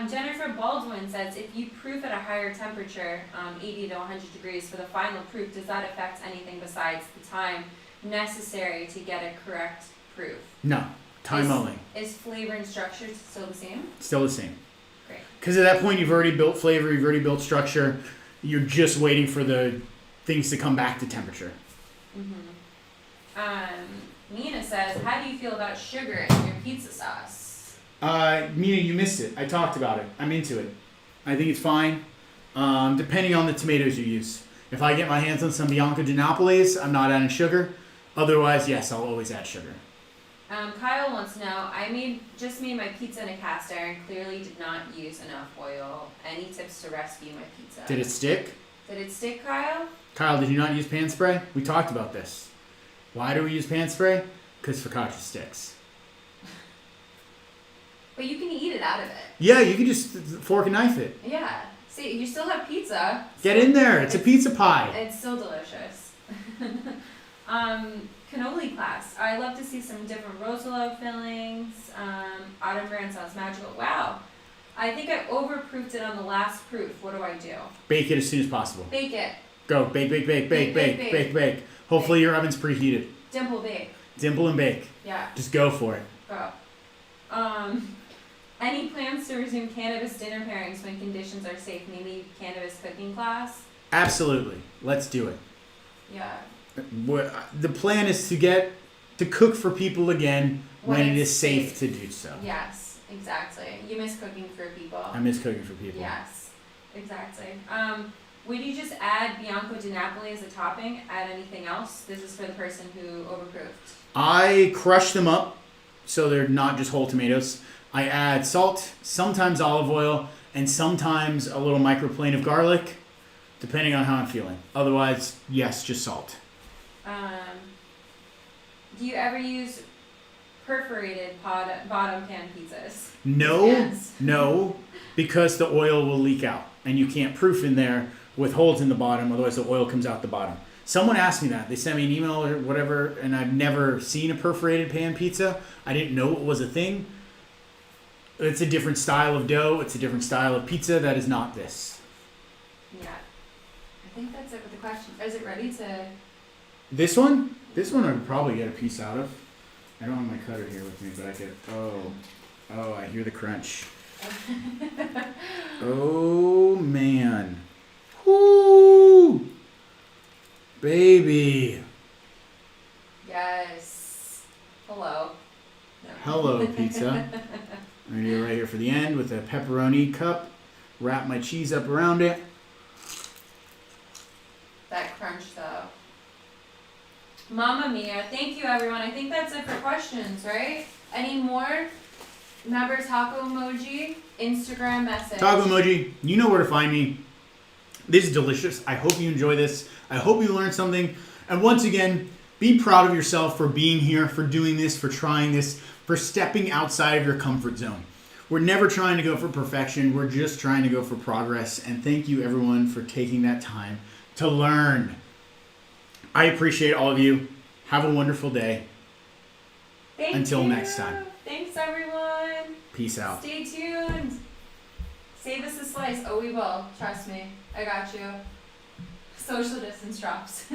Jennifer Baldwin says, if you proof at a higher temperature, 80 to 100 degrees for the final proof, does that affect anything besides the time necessary to get a correct proof? No. Time only. Is flavor and structure still the same? Still the same. Great. Because at that point, you've already built flavor, you've already built structure. You're just waiting for the things to come back to temperature. Nina says, how do you feel about sugar in your pizza sauce? Mina, you missed it. I talked about it. I'm into it. I think it's fine. Depending on the tomatoes you use. If I get my hands on some Bianco di Napolis, I'm not adding sugar. Otherwise, yes, I'll always add sugar. Kyle wants to know, I just made my pizza in a cast iron, clearly did not use enough oil. Any tips to rescue my pizza? Did it stick? Did it stick, Kyle? Kyle, did you not use pan spray? We talked about this. Why do we use pan spray? Because focaccia sticks. But you can eat it out of it. Yeah, you can just fork and knife it. Yeah. See, you still have pizza. Get in there. It's a pizza pie. It's still delicious. Cannoli class. I love to see some different Rosalo fillings. Autumn brand sounds magical. Wow. I think I overproofed it on the last proof. What do I do? Bake it as soon as possible. Bake it. Go. Bake, bake, bake, bake, bake, bake, bake. Hopefully your oven's preheated. Dimple bake. Dimple and bake. Yeah. Just go for it. Go. Any plans to resume cannabis dinner pairings when conditions are safe, maybe cannabis cooking class? Absolutely. Let's do it. Yeah. The plan is to cook for people again when it is safe to do so. Yes, exactly. You miss cooking for people. I miss cooking for people. Yes, exactly. Would you just add Bianco di Napoli as a topping? Add anything else? This is for the person who overproofed. I crush them up so they're not just whole tomatoes. I add salt, sometimes olive oil, and sometimes a little microplane of garlic, depending on how I'm feeling. Otherwise, yes, just salt. Do you ever use perforated bottom pan pizzas? No, Yes. no, because the oil will leak out, and you can't proof in there with holes in the bottom, otherwise the oil comes out the bottom. Someone asked me that. They sent me an email or whatever, and I've never seen a perforated pan pizza. I didn't know it was a thing. It's a different style of dough. It's a different style of pizza. That is not this. Yeah. I think that's it with the question. Is it ready to... This one? This one I would probably get a piece out of. I don't have my cutter here with me, but I could... Oh, I hear the crunch. Oh, man. Woo! Baby. Yes. Hello. No. Hello, pizza. I'm going to do it right here for the end with a pepperoni cup. Wrap my cheese up around it. That crunch, though. Mamma mia. Thank you, everyone. I think that's it for questions, right? Any more? Remember taco emoji, Instagram message. Taco emoji, you know where to find me. This is delicious. I hope you enjoy this. I hope you learned something. And once again, be proud of yourself for being here, for doing this, for trying this, for stepping outside of your comfort zone. We're never trying to go for perfection. We're just trying to go for progress. And thank you, everyone, for taking that time to learn. I appreciate all of you. Have a wonderful day. Until next time. Thanks, everyone. Peace out. Stay tuned. Save us a slice. Oh, we will. Trust me. I got you. Social distance drops.